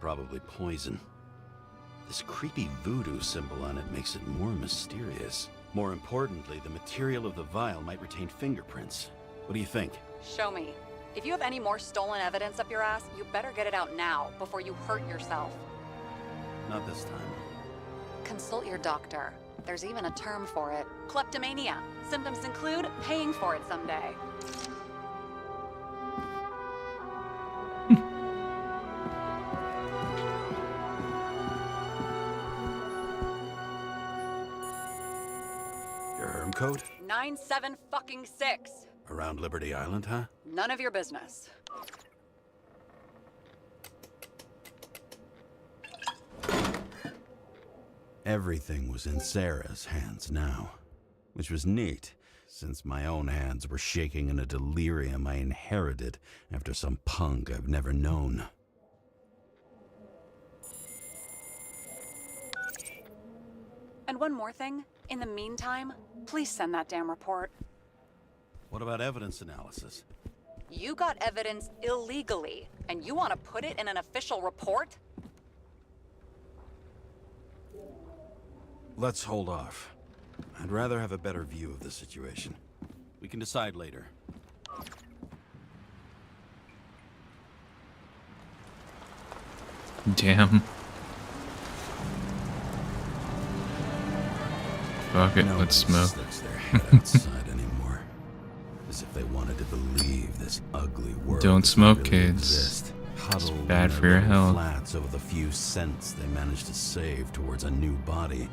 [SPEAKER 4] Probably poison. This creepy voodoo symbol on it makes it more mysterious. More importantly, the material of the vial might retain fingerprints. What do you think?
[SPEAKER 3] Show me. If you have any more stolen evidence up your ass, you better get it out now before you hurt yourself.
[SPEAKER 4] Not this time.
[SPEAKER 3] Consult your doctor. There's even a term for it. Kleptomania. Symptoms include paying for it someday.
[SPEAKER 4] Your herm code?
[SPEAKER 3] 9756.
[SPEAKER 4] Around Liberty Island, huh?
[SPEAKER 3] None of your business.
[SPEAKER 4] Everything was in Sarah's hands now, which was neat, since my own hands were shaking in a delirium I inherited after some punk I've never known.
[SPEAKER 3] And one more thing. In the meantime, please send that damn report.
[SPEAKER 4] What about evidence analysis?
[SPEAKER 3] You got evidence illegally, and you want to put it in an official report?
[SPEAKER 4] Let's hold off. I'd rather have a better view of the situation. We can decide later.
[SPEAKER 1] Damn. Fuck it, let's smoke.
[SPEAKER 4] Sticks their head outside anymore. As if they wanted to believe this ugly world.
[SPEAKER 1] Don't
[SPEAKER 4] does
[SPEAKER 1] smoke,
[SPEAKER 4] really
[SPEAKER 1] kids.
[SPEAKER 4] exist. Huddled
[SPEAKER 1] It's bad
[SPEAKER 4] in
[SPEAKER 1] for
[SPEAKER 4] their
[SPEAKER 1] your
[SPEAKER 4] little
[SPEAKER 1] health.
[SPEAKER 4] Flats over the few cents they managed to save towards a new body.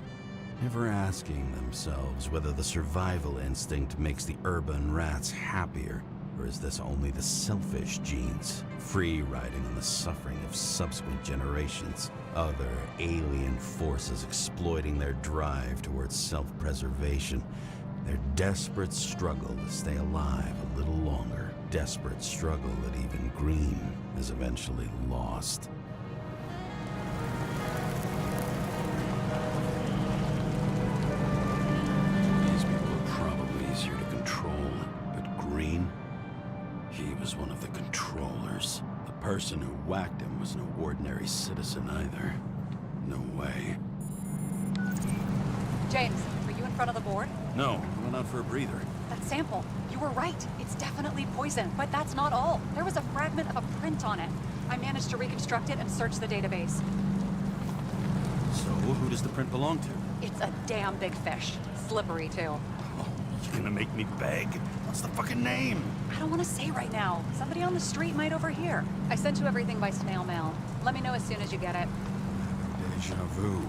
[SPEAKER 4] Never asking themselves whether the survival instinct makes the urban rats happier, or is this only the selfish genes, free riding on the suffering of subsequent generations, other alien forces exploiting their drive towards self-preservation, their desperate struggle to stay alive a little longer, desperate struggle that even Green has eventually lost. Easier to control, but Green, he was one of the controllers. The person who whacked him was no ordinary citizen either. No way.
[SPEAKER 3] James, are you in front of the board?
[SPEAKER 4] No, I went out for a breather.
[SPEAKER 3] That sample. You were right. It's definitely poison, but that's not all. There was a fragment of a print on it. I managed to reconstruct it and search the database.
[SPEAKER 4] So, who does the print belong to?
[SPEAKER 3] It's a damn big fish. Slippery, too.
[SPEAKER 4] You're gonna make me beg? What's the fucking name?
[SPEAKER 3] I don't want to say right now. Somebody on the street might overhear. I sent you everything by snail mail. Let me know as soon as you get it.
[SPEAKER 4] Deja vu.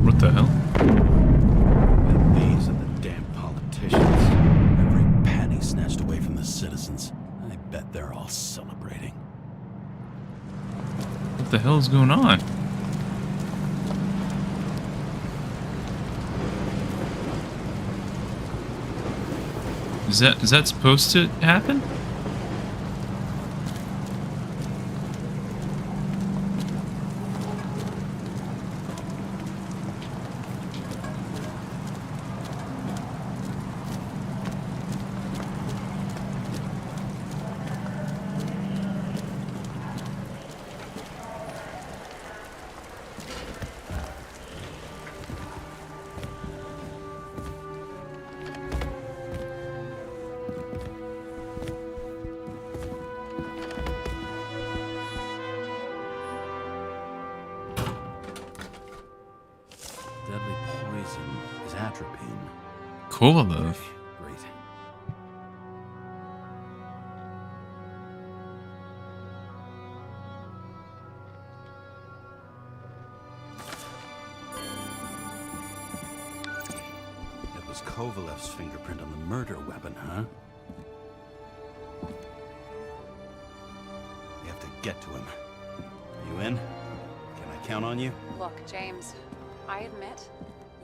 [SPEAKER 1] What the hell?
[SPEAKER 4] And these are the damn politicians. Every penny snatched away from the citizens. I bet they're all celebrating.
[SPEAKER 1] What the hell is going on? Is that supposed to happen? Kovalev.
[SPEAKER 4] Great. It was Kovalev's fingerprint on the murder weapon, huh? We have to get to him. Are you in? Can I count on you?
[SPEAKER 3] Look, James, I admit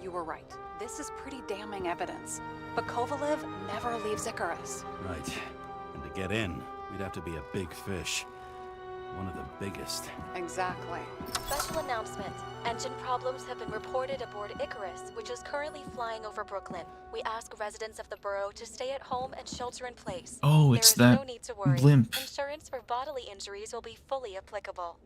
[SPEAKER 3] you were right. This is pretty damning evidence. But Kovalev never leaves Icarus.
[SPEAKER 4] Right. And to get in, we'd have to be a big fish. One of the biggest.
[SPEAKER 3] Exactly.
[SPEAKER 2] Special announcement. Engine problems have been reported aboard Icarus, which is currently flying over Brooklyn. We ask residents of the borough to stay at home and shelter in place.
[SPEAKER 1] Oh, it's
[SPEAKER 2] there is
[SPEAKER 1] that
[SPEAKER 2] no need to worry.
[SPEAKER 1] blimp.
[SPEAKER 2] Insurance for bodily injuries will be fully applicable.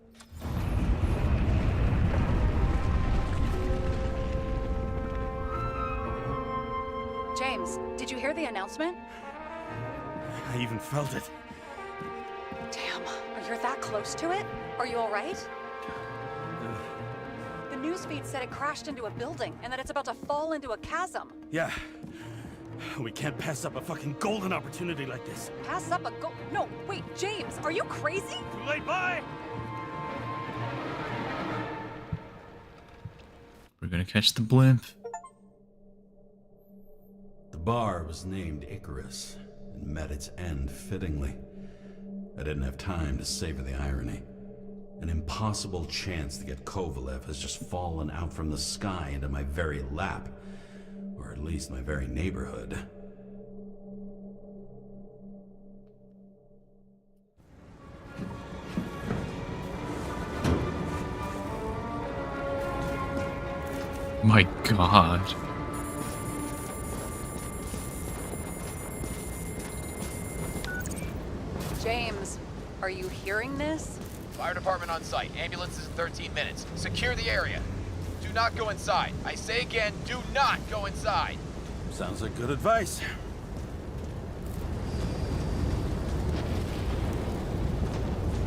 [SPEAKER 3] James, did you hear the announcement?
[SPEAKER 4] I even felt it.
[SPEAKER 3] Damn, you're that close to it? Are you alright? The newsfeed said it crashed into a building and that it's about to fall into a chasm.
[SPEAKER 4] Yeah. We can't pass up a fucking golden opportunity like this.
[SPEAKER 3] Pass up a No, wait, James, are you crazy?
[SPEAKER 4] Too late, bye!
[SPEAKER 1] We're gonna catch the blimp.
[SPEAKER 4] The bar was named Icarus and met its end fittingly. I didn't have time to savor the irony. An impossible chance to get Kovalev has just fallen out from the sky into my very lap. Or at least my very neighborhood.
[SPEAKER 1] My God.
[SPEAKER 3] James, are you hearing this?
[SPEAKER 10] Fire department on site. Ambulances in 13 minutes. Secure the area. Do not go inside. I say again, do not go inside.
[SPEAKER 4] Sounds like good advice.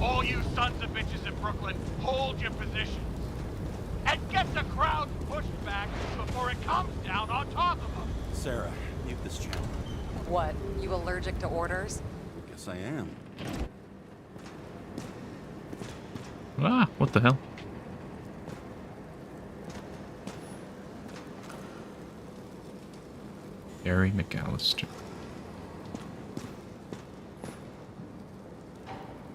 [SPEAKER 11] All you sons of bitches in Brooklyn, hold your positions. And get the crowd pushed back before it comes down on top of them.
[SPEAKER 4] Sarah, mute this channel.
[SPEAKER 3] What, you allergic to orders?
[SPEAKER 4] Guess I am.
[SPEAKER 1] Ah, what the hell? Barry McAllister.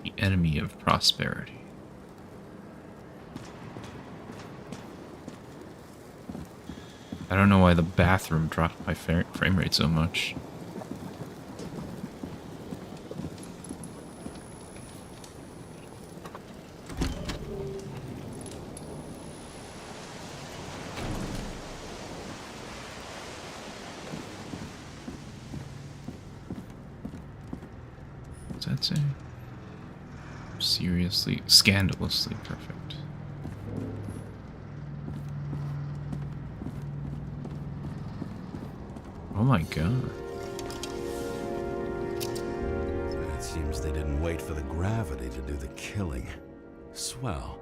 [SPEAKER 1] The enemy of prosperity. I don't know why the bathroom dropped my frame rate so much. What's that say? Seriously, scandalously perfect. Oh my God.
[SPEAKER 4] It seems they didn't wait for the gravity to do the killing. Swell.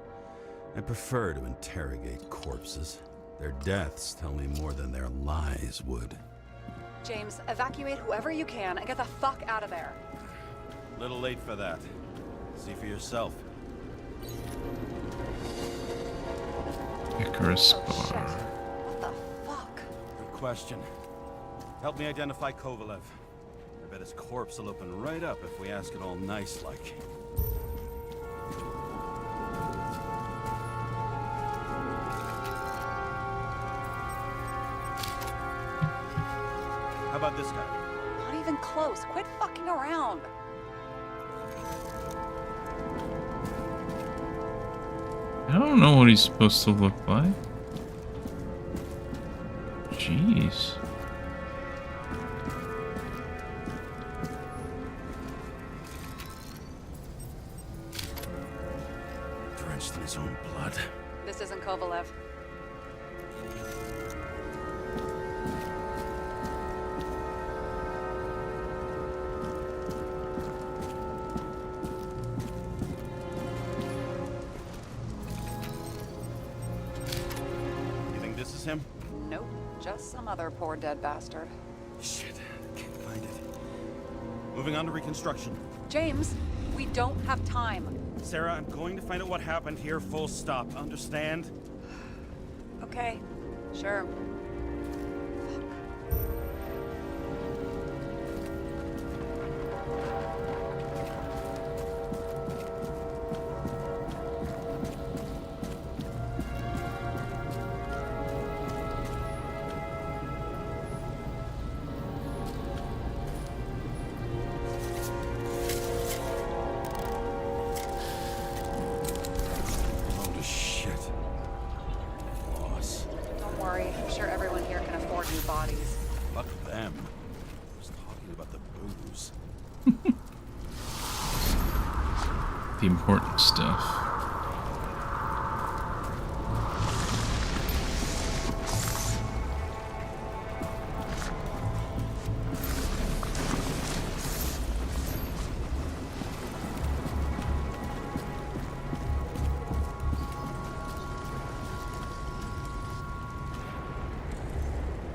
[SPEAKER 4] I prefer to interrogate corpses. Their deaths tell me more than their lies would.
[SPEAKER 3] James, evacuate whoever you can and get the fuck out of there.
[SPEAKER 4] Little late for that. See for yourself.
[SPEAKER 1] Icarus
[SPEAKER 3] Oh shit.
[SPEAKER 1] Bar.
[SPEAKER 3] What the fuck?
[SPEAKER 4] Good question. Help me identify Kovalev. I bet his corpse will open right up if we ask it all nice-like. How about this guy?
[SPEAKER 3] Not even close. Quit fucking around.
[SPEAKER 1] I don't know what he's supposed to look like. Jeez.
[SPEAKER 4] Drenched in his own blood.
[SPEAKER 3] This isn't Kovalev.
[SPEAKER 4] You think this is him?
[SPEAKER 3] Nope. just some other poor dead bastard.
[SPEAKER 4] Shit, can't find it. Moving on to reconstruction.
[SPEAKER 3] James, we don't have time.
[SPEAKER 12] Sarah, I'm going to find out what happened here, full stop. Understand?
[SPEAKER 3] Okay, sure.
[SPEAKER 4] Holy shit. Loss.
[SPEAKER 3] Don't worry, I'm sure everyone here can afford new bodies.
[SPEAKER 4] Fuck them. I was talking about the booze.
[SPEAKER 1] The important stuff.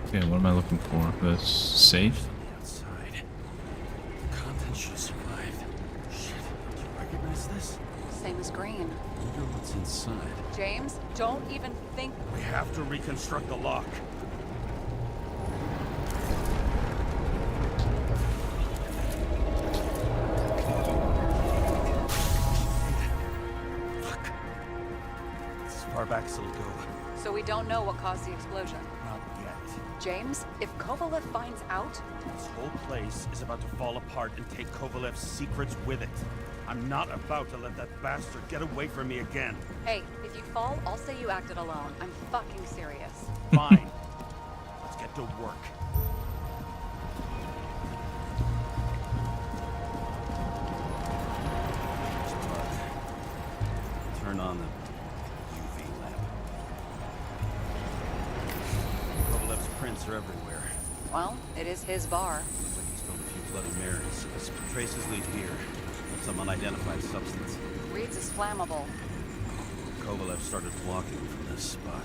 [SPEAKER 1] Okay, what am I looking for? The safe?
[SPEAKER 4] Outside. The contents should have survived. Shit, do you recognize this?
[SPEAKER 3] Same as green.
[SPEAKER 4] I wonder what's inside.
[SPEAKER 3] James, don't even think.
[SPEAKER 12] We have to reconstruct the lock. Fuck. It's as far back as it'll go.
[SPEAKER 3] So we don't know what caused the explosion.
[SPEAKER 12] Not yet.
[SPEAKER 3] James, if Kovalev finds out,
[SPEAKER 12] This whole place is about to fall apart and take Kovalev's secrets with it. I'm not about to let that bastard get away from me again.
[SPEAKER 3] hey, if you fall, I'll say you acted alone. I'm fucking serious.
[SPEAKER 12] Fine. Let's get to work.
[SPEAKER 4] There's blood. Turn on the UV lamp. Kovalev's prints are everywhere.
[SPEAKER 3] Well, it is his bar.
[SPEAKER 4] Looks like he spilled a few Bloody Marys. Traces lead here. Some unidentified substance.
[SPEAKER 3] Reed's is flammable.
[SPEAKER 4] Kovalev started walking from this spot,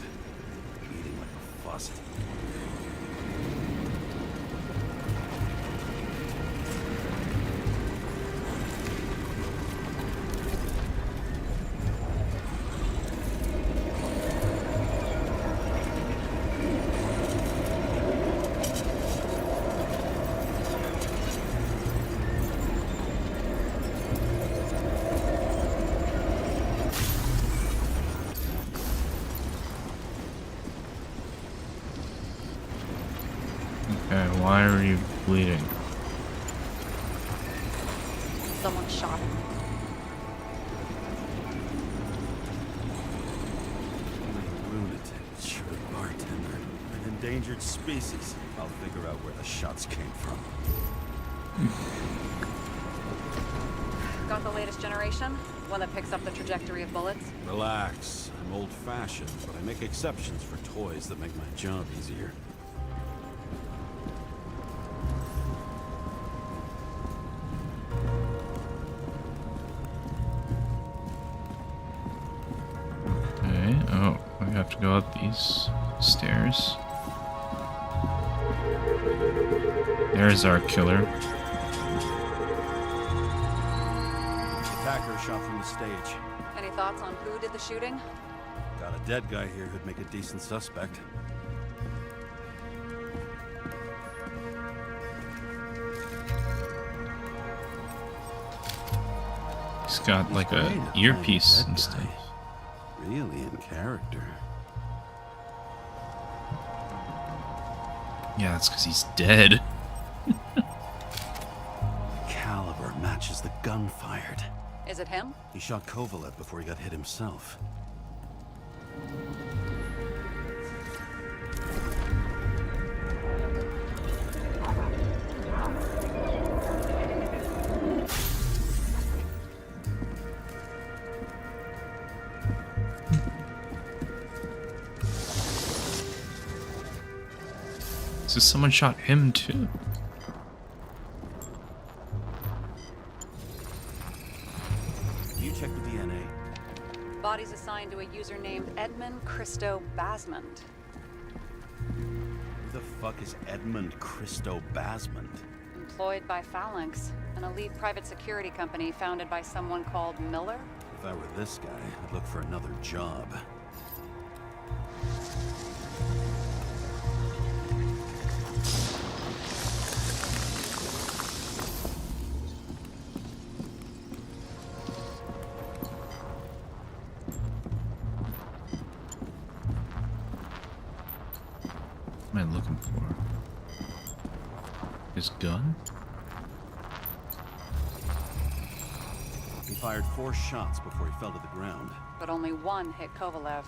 [SPEAKER 4] eating like a faucet.
[SPEAKER 1] Okay, why are you bleeding?
[SPEAKER 3] Someone shot him.
[SPEAKER 4] Lunatic, sure bartender. An endangered species. I'll figure out where the shots came from.
[SPEAKER 3] Got the latest generation? One that picks up the trajectory of bullets?
[SPEAKER 4] Relax. I'm old-fashioned, but I make exceptions for toys that make my job easier.
[SPEAKER 1] Okay, oh, we have to go up these stairs. There's our killer.
[SPEAKER 4] Attacker shot from the stage.
[SPEAKER 3] Any thoughts on who did the shooting?
[SPEAKER 4] Got a dead guy here who'd make a decent suspect.
[SPEAKER 1] He's got like a earpiece and stuff.
[SPEAKER 4] Really in character.
[SPEAKER 1] Yeah, that's because he's dead.
[SPEAKER 4] Caliber matches the gun fired.
[SPEAKER 3] Is it him?
[SPEAKER 4] He shot Kovalev before he got hit himself.
[SPEAKER 1] So someone shot him too.
[SPEAKER 4] You check the DNA.
[SPEAKER 3] Body's assigned to a user named Edmund Christo Basmond.
[SPEAKER 12] fuck is Edmund Christo Basmond?
[SPEAKER 3] Employed by Phalanx, an elite private security company founded by someone called Miller.
[SPEAKER 12] If I were this guy, I'd look for another job.
[SPEAKER 1] What am I looking for? His gun?
[SPEAKER 12] He fired 4 shots before he fell to the ground.
[SPEAKER 3] But only one hit Kovalev.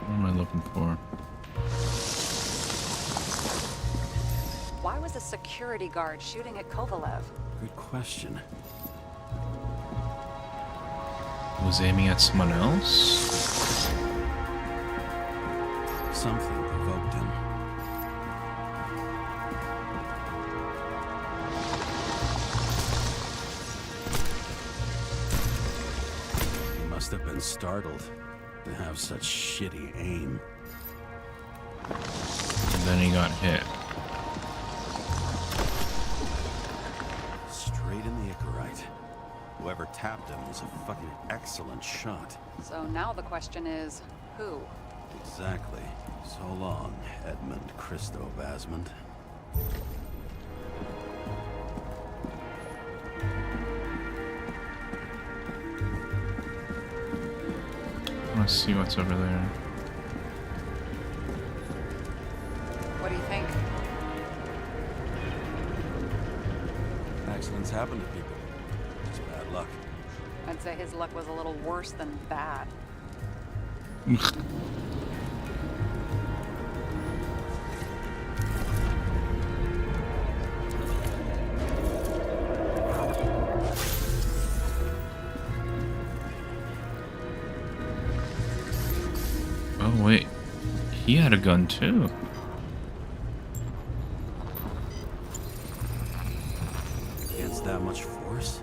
[SPEAKER 1] What am I looking for?
[SPEAKER 3] Why was a security guard shooting at Kovalev?
[SPEAKER 12] Good question.
[SPEAKER 1] Was aiming at someone else?
[SPEAKER 12] Something provoked him. He must have been startled to have such shitty aim.
[SPEAKER 1] And then he got hit.
[SPEAKER 12] Straight in the Icarite. Whoever tapped him was a fucking excellent shot.
[SPEAKER 3] So now the question is, who?
[SPEAKER 12] Exactly. So long, Edmund Christo Basmond.
[SPEAKER 1] Let's see what's over there.
[SPEAKER 3] What do you think?
[SPEAKER 12] Accidents happen to people. It's bad luck.
[SPEAKER 3] I'd say his luck was a little worse than bad.
[SPEAKER 1] Oh wait, he had a gun too.
[SPEAKER 12] Against that much force,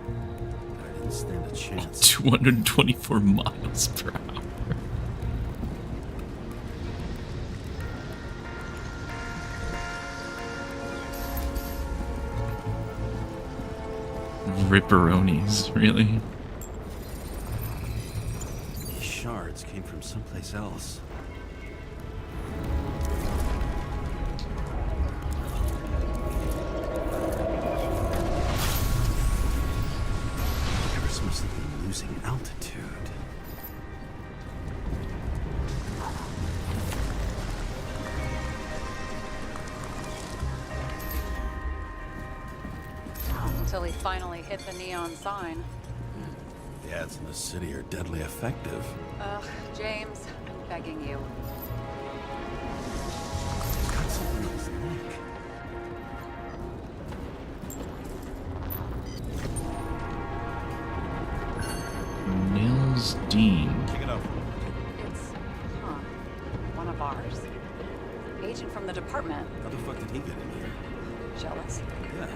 [SPEAKER 12] I didn't stand a chance.
[SPEAKER 1] 224 miles per hour. Ripperonis, really?
[SPEAKER 12] These shards came from someplace else. Ever must have been losing altitude.
[SPEAKER 3] Until he finally hit the neon sign.
[SPEAKER 12] The ads in the city are deadly effective.
[SPEAKER 3] Ugh, James, I'm begging you.
[SPEAKER 12] He's got something on his neck.
[SPEAKER 1] Nils Dean.
[SPEAKER 12] Pick it up.
[SPEAKER 3] It's, one of ours. Agent from the department.
[SPEAKER 12] How the fuck did he get in here?
[SPEAKER 3] Jealous?
[SPEAKER 12] Yeah.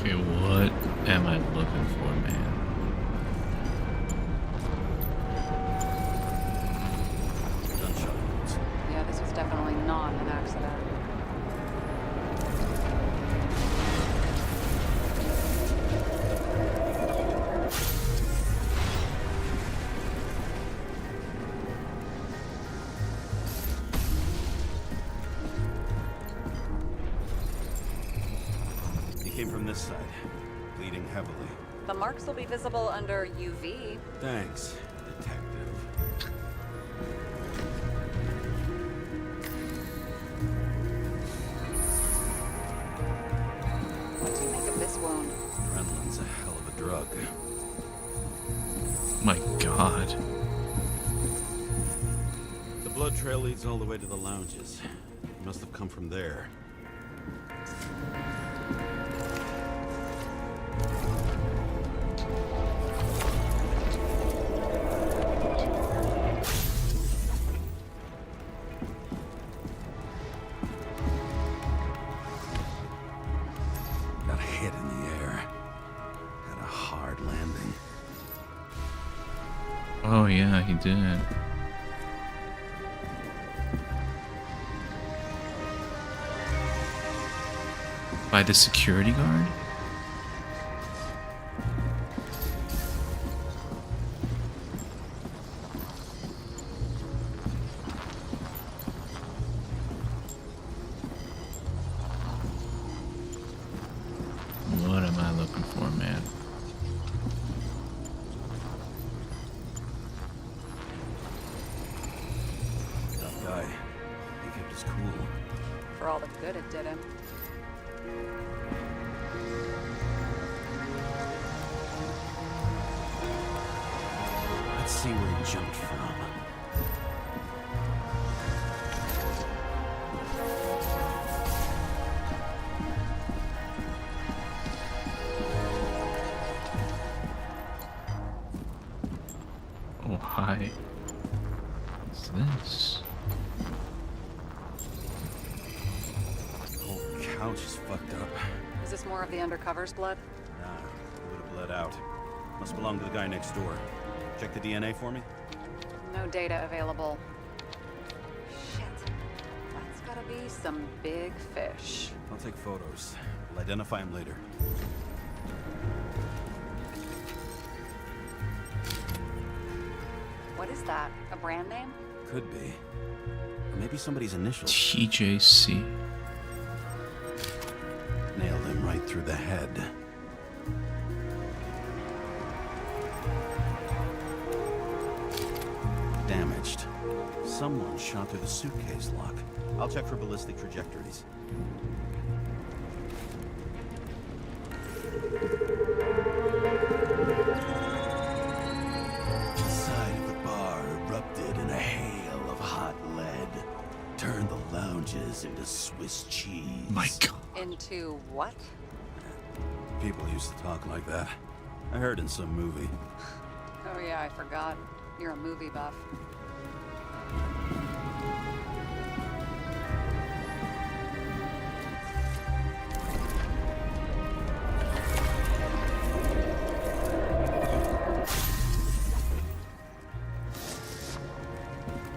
[SPEAKER 1] Okay, what am I looking for, man?
[SPEAKER 12] Gunshot wounds.
[SPEAKER 3] Yeah, this was definitely not an accident.
[SPEAKER 12] He came from this side, bleeding heavily.
[SPEAKER 3] The marks will be visible under UV.
[SPEAKER 12] Thanks, detective.
[SPEAKER 3] What do you make of this wound?
[SPEAKER 12] Adrenaline's a hell of a drug.
[SPEAKER 1] My God.
[SPEAKER 12] The blood trail leads all the way to the lounges.
[SPEAKER 4] He must have come from there. Got hit in the air. Had a hard landing.
[SPEAKER 1] Oh yeah, he did. By the security guard? What am I looking for, man?
[SPEAKER 4] Tough guy. He kept his cool.
[SPEAKER 3] For all the good it did him.
[SPEAKER 4] Let's see where he jumped from.
[SPEAKER 1] Oh, hi. What's this?
[SPEAKER 4] The whole couch is fucked up.
[SPEAKER 3] Is this more of the undercover's blood?
[SPEAKER 4] Nah, it would have bled out. Must belong to the guy next door. Check the DNA for me.
[SPEAKER 3] No data available. Shit. That's gotta be some big fish.
[SPEAKER 4] I'll take photos. We'll identify him later.
[SPEAKER 3] What is that? A brand name?
[SPEAKER 4] Could be. Or maybe somebody's initials.
[SPEAKER 1] TJC.
[SPEAKER 4] Nailed him right through the head. Damaged. Someone shot through the suitcase lock. I'll check for ballistic trajectories. The side of the bar erupted in a hail of hot lead. Turned the lounges into Swiss cheese.
[SPEAKER 1] My God.
[SPEAKER 3] Into what?
[SPEAKER 4] People used to talk like that. I heard in some movie.
[SPEAKER 3] Oh yeah, I forgot. You're a movie buff.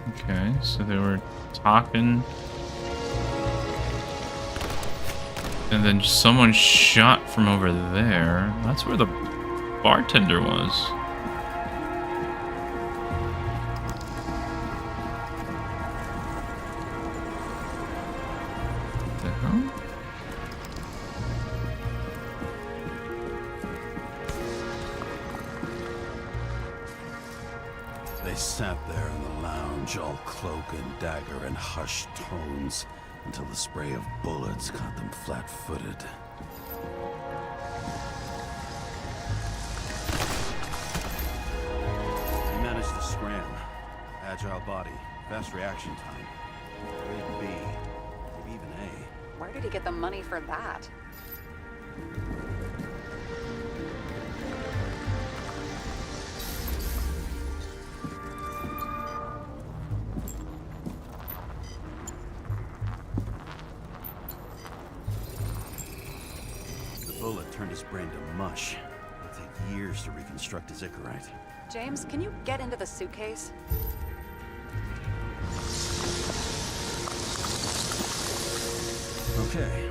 [SPEAKER 1] Okay, so they were talking. And then someone shot from over there. That's where the bartender was. What the hell?
[SPEAKER 4] They sat there in the lounge, all cloak and dagger and hushed tones, until the spray of bullets caught them flat-footed. He managed to scram. Agile body, fast reaction time. Grade B, maybe even A.
[SPEAKER 3] Where did he get the money for that?
[SPEAKER 4] Bullet turned his brain to mush. It'll take years to reconstruct his Icarite.
[SPEAKER 3] James, can you get into the suitcase?
[SPEAKER 4] Okay.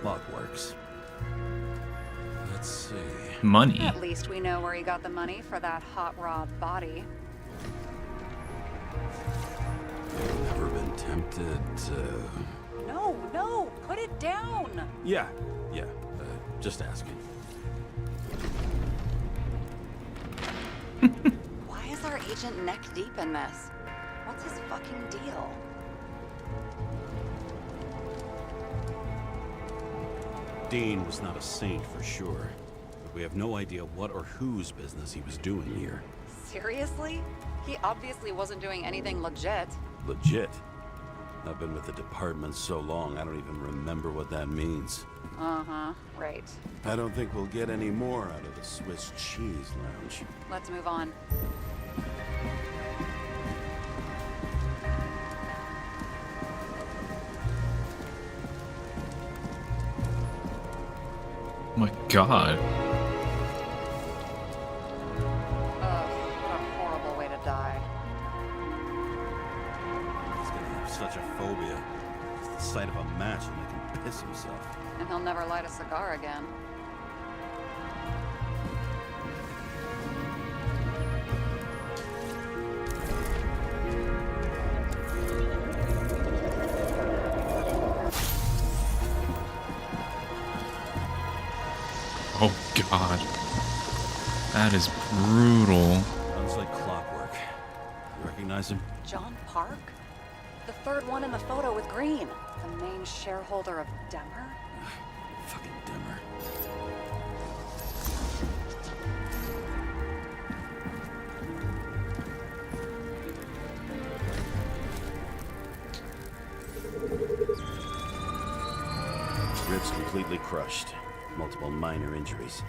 [SPEAKER 4] Lock works. Let's see.
[SPEAKER 1] Money.
[SPEAKER 3] At least we know where he got the money for that hot rod body.
[SPEAKER 4] Never been tempted to...
[SPEAKER 3] No, put it down!
[SPEAKER 4] Yeah. Just asking.
[SPEAKER 3] Why is our agent neck deep in this? What's his fucking deal?
[SPEAKER 4] Dean was not a saint for sure, but we have no idea what or whose business he was doing here.
[SPEAKER 3] Seriously? He obviously wasn't doing anything legit.
[SPEAKER 4] Legit. I've been with the department so long, I don't even remember what that means.
[SPEAKER 3] Uh-huh, right.
[SPEAKER 4] I don't think we'll get any more out of the Swiss Cheese Lounge.
[SPEAKER 3] Let's move on.
[SPEAKER 1] Oh my god.
[SPEAKER 3] What a horrible way to die.
[SPEAKER 4] He's gonna have such a phobia. Just the sight of a match will make him piss himself.
[SPEAKER 3] And he'll never light a cigar again.
[SPEAKER 1] Oh god. That is brutal.
[SPEAKER 4] Runs like clockwork. You recognize him?
[SPEAKER 3] John Park? The third one in the photo with Green. The main shareholder of Demmer?
[SPEAKER 4] Fucking Dimmer. Ribs completely crushed. Multiple minor injuries.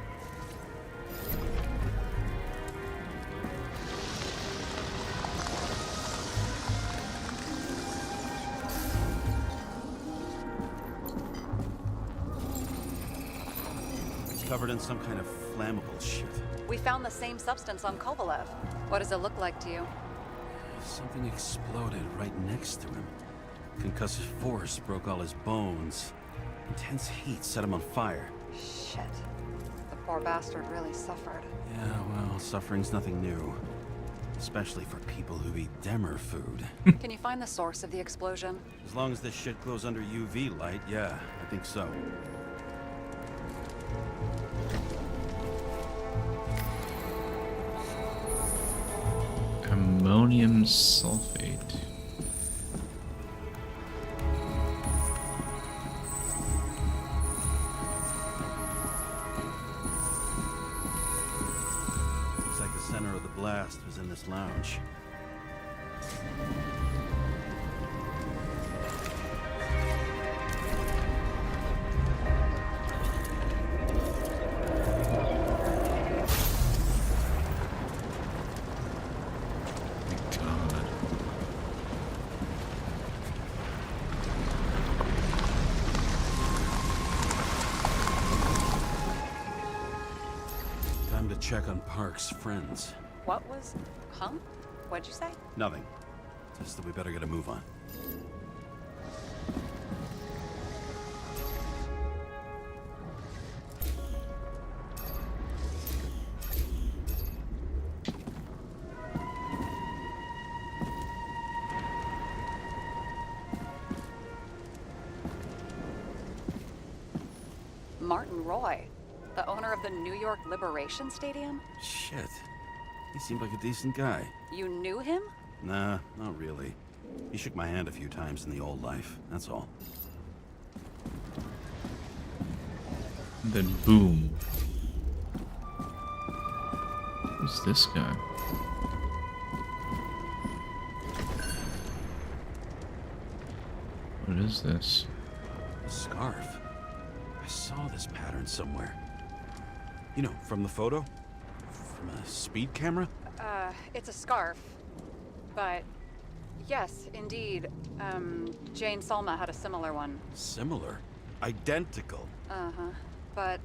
[SPEAKER 4] It's covered in some kind of flammable shit.
[SPEAKER 3] We found the same substance on Kovalev. What does it look like to you?
[SPEAKER 4] Something exploded right next to him. Concussive force broke all his bones. Intense heat set him on fire.
[SPEAKER 3] Shit. The poor bastard really suffered.
[SPEAKER 4] Yeah, well, suffering's nothing new. Especially for people who eat Demmer food.
[SPEAKER 3] Can you find the source of the explosion?
[SPEAKER 4] As long as this shit glows under UV light, yeah, I think so.
[SPEAKER 1] Ammonium sulfate.
[SPEAKER 4] Looks like the center of the blast was in this lounge. Check on Park's friends.
[SPEAKER 3] What was... Huh? What'd you say?
[SPEAKER 4] Nothing. Just that we better get a move on.
[SPEAKER 3] Martin Roy, the owner of the New York Liberation Stadium?
[SPEAKER 4] Shit. He seemed like a decent guy.
[SPEAKER 3] You knew him?
[SPEAKER 4] Nah, not really. He shook my hand a few times in the old life, that's all.
[SPEAKER 1] Then boom. Who's this guy? What is this?
[SPEAKER 4] A scarf. I saw this pattern somewhere. You know, from the photo? From a speed camera?
[SPEAKER 3] It's a scarf. But, yes, indeed. Jane Salma had a similar one.
[SPEAKER 4] Similar? Identical?
[SPEAKER 3] Uh-huh. But,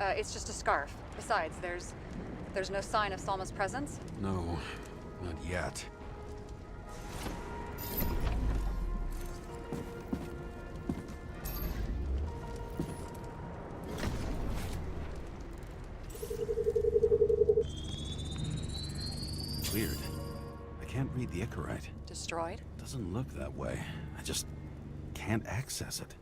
[SPEAKER 3] it's just a scarf. Besides, there's no sign of Salma's presence?
[SPEAKER 4] No, not yet. Weird. I can't read the Icarite.
[SPEAKER 3] Destroyed?
[SPEAKER 4] Doesn't look that way. I just can't access it.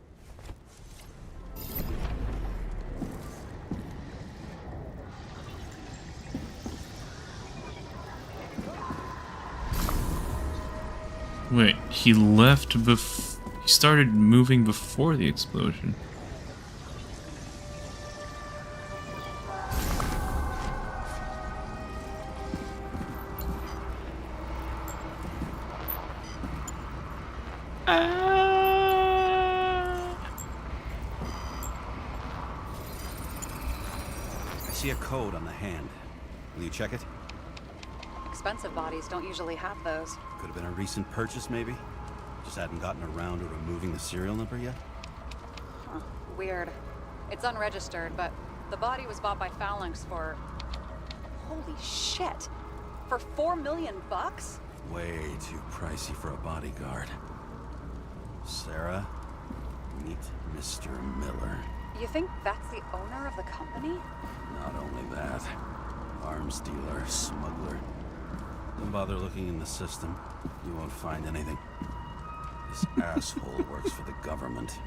[SPEAKER 1] Wait, he left he started moving before the explosion. Ah!
[SPEAKER 4] See a code on the hand. Will you check it?
[SPEAKER 3] Expensive bodies don't usually have those.
[SPEAKER 4] Could have been a recent purchase, maybe? Just hadn't gotten around to removing the serial number yet?
[SPEAKER 3] Huh. Weird. It's unregistered, but the body was bought by Phalanx for... Holy shit! For $4 million bucks?
[SPEAKER 4] Way too pricey for a bodyguard. Sarah, meet Mr. Miller.
[SPEAKER 3] You think that's the owner of the company?
[SPEAKER 4] Not only that, arms dealer, smuggler. Don't bother looking in the system. You won't find anything. This asshole works for the government.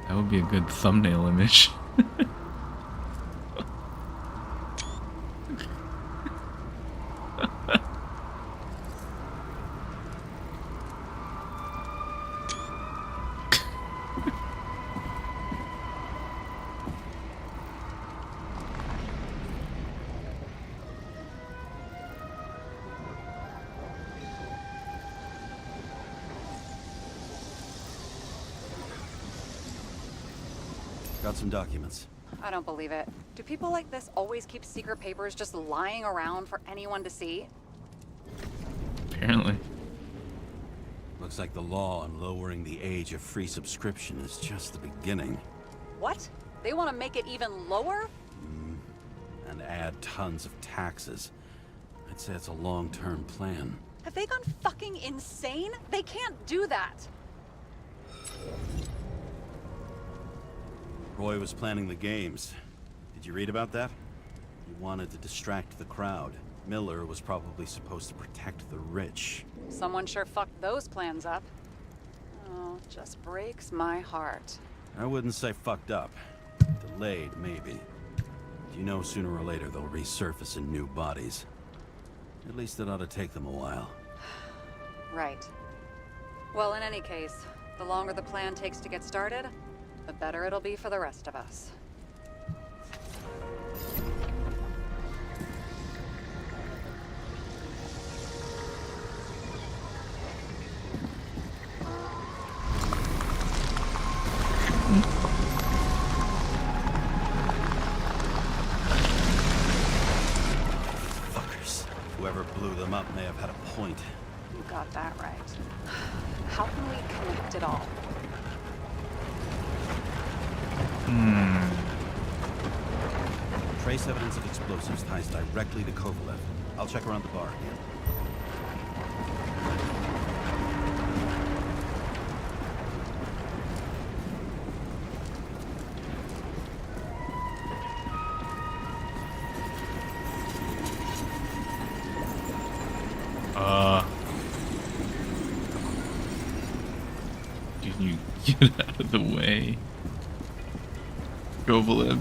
[SPEAKER 1] That would be a good thumbnail image.
[SPEAKER 4] Got some documents.
[SPEAKER 3] I don't believe it. Do people like this always keep secret papers just lying around for anyone to see?
[SPEAKER 1] Apparently.
[SPEAKER 4] Looks like the law on lowering the age of free subscription is just the beginning.
[SPEAKER 3] What? They want to make it even lower?
[SPEAKER 4] And add tons of taxes. I'd say it's a long-term plan.
[SPEAKER 3] Have they gone fucking insane? They can't do that.
[SPEAKER 4] Roy was planning the games. Did you read about that? He wanted to distract the crowd. Miller was probably supposed to protect the rich.
[SPEAKER 3] Someone sure fucked those plans up. Oh, just breaks my heart.
[SPEAKER 4] I wouldn't say fucked up. Delayed, maybe. You know sooner or later they'll resurface in new bodies. At least it ought to take them a while.
[SPEAKER 3] Right. Well, in any case, the longer the plan takes to get started, the better it'll be for the rest of us.
[SPEAKER 4] Fuckers. Whoever blew them up may have had a point.
[SPEAKER 3] You got that right. How can we connect it all?
[SPEAKER 4] Trace evidence of explosives ties directly to Kovalev. I'll check around the bar again.
[SPEAKER 1] Can you get out of the way? Kovalev.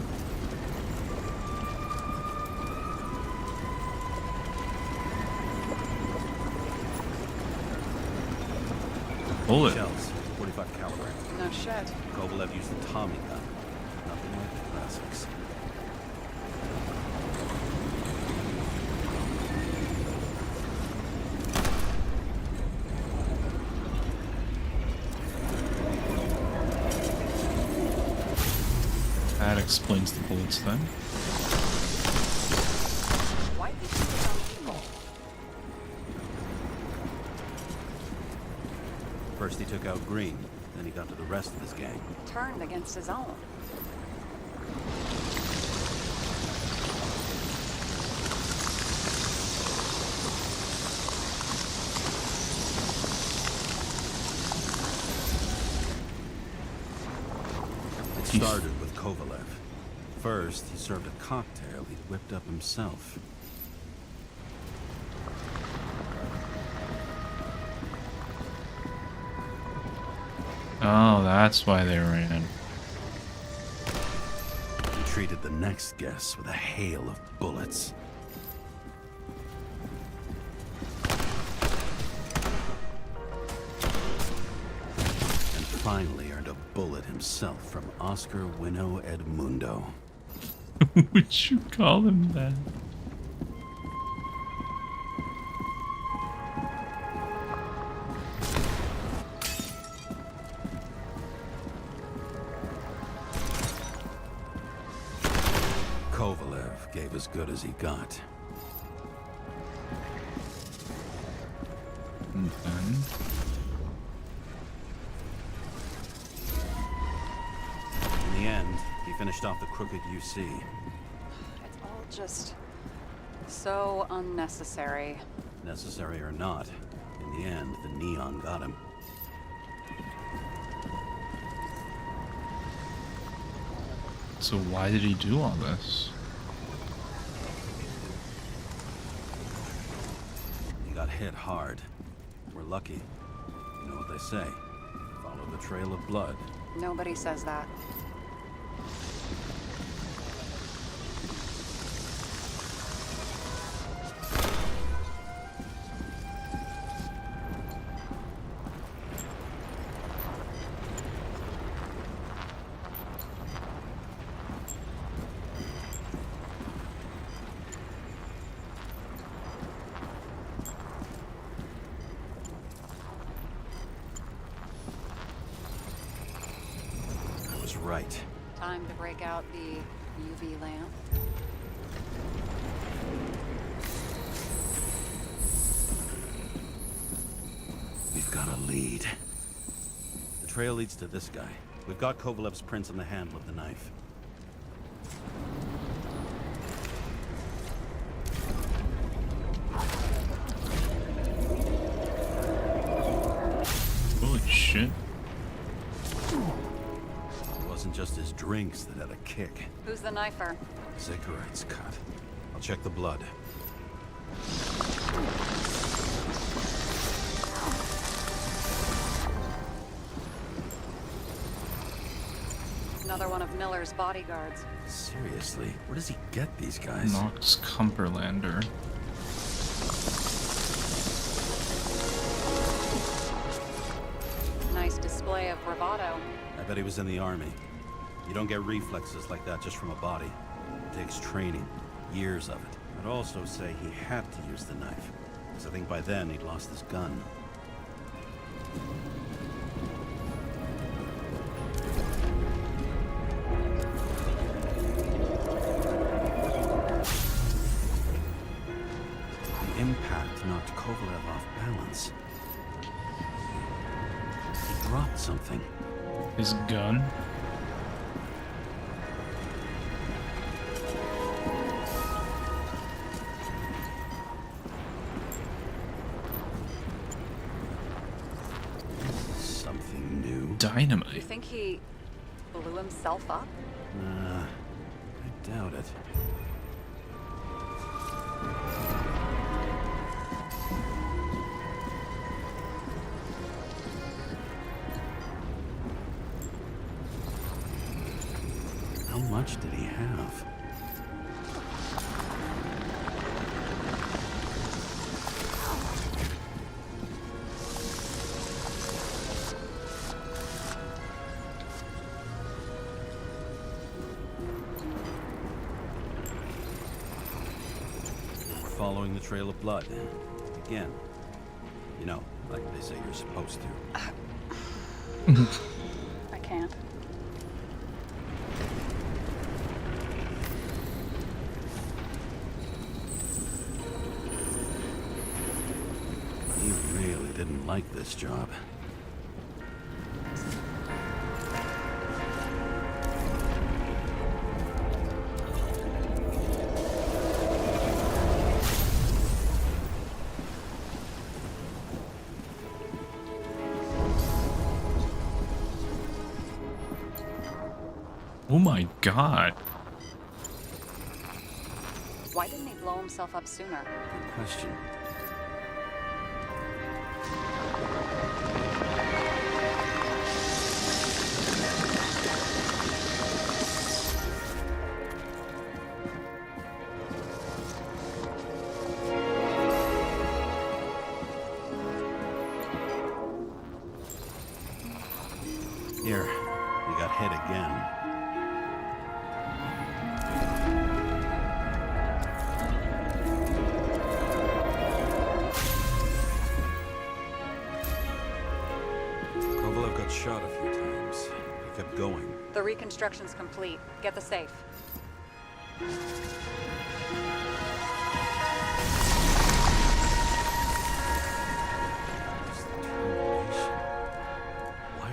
[SPEAKER 1] Bullet.
[SPEAKER 4] Shells, 45 caliber.
[SPEAKER 3] No shit.
[SPEAKER 4] Kovalev used the Tommy gun. Nothing like the classics.
[SPEAKER 1] That explains the bullets then.
[SPEAKER 3] Why did you put on people?
[SPEAKER 4] First he took out Green, then he got to the rest of his gang.
[SPEAKER 3] Turned against his own.
[SPEAKER 4] It started with Kovalev. First, he served a cocktail he'd whipped up himself.
[SPEAKER 1] Oh, that's why they ran.
[SPEAKER 4] He treated the next guest with a hail of bullets. And finally earned a bullet himself from Oscar Winnow Edmundo.
[SPEAKER 1] Would you call him that?
[SPEAKER 4] gave as good as he got.
[SPEAKER 1] And then...
[SPEAKER 4] In the end, he finished off the crooked UC.
[SPEAKER 3] It's all just so unnecessary.
[SPEAKER 4] Necessary or not, in the end, the neon got him.
[SPEAKER 1] So why did he do all this?
[SPEAKER 4] He got hit hard. We're lucky. You know what they say. Follow the trail of blood.
[SPEAKER 3] Nobody says that.
[SPEAKER 4] Right.
[SPEAKER 3] Time to break out the UV lamp.
[SPEAKER 4] We've got a lead. The trail leads to this guy. We've got Kovalev's prints on the handle of the knife.
[SPEAKER 1] Holy shit.
[SPEAKER 4] It wasn't just his drinks that had a kick.
[SPEAKER 3] Who's the knifer?
[SPEAKER 4] Cigarettes cut. I'll check the blood.
[SPEAKER 3] Another one of Miller's bodyguards.
[SPEAKER 4] Seriously, where does he get these guys?
[SPEAKER 1] Knox Cumberlander.
[SPEAKER 3] Nice display of bravado.
[SPEAKER 4] I bet he was in the army. You don't get reflexes like that just from a body. It takes training, years of it. I'd also say he had to use the knife, because I think by then he'd lost his gun. The impact knocked Kovalev off balance. He dropped something.
[SPEAKER 1] His gun?
[SPEAKER 4] Something new.
[SPEAKER 1] Dynamite.
[SPEAKER 3] You think he blew himself up?
[SPEAKER 4] Nah, I doubt it. How much did he have? We're following the trail of blood. Again. You know, like they say you're supposed to.
[SPEAKER 3] I can't.
[SPEAKER 4] He really didn't like this job.
[SPEAKER 1] Oh my god.
[SPEAKER 3] Why didn't he blow himself up sooner?
[SPEAKER 4] Good question. Here, you got hit again. Kovalev got shot a few times. He kept going.
[SPEAKER 3] The reconstruction's complete. Get the safe.
[SPEAKER 8] Why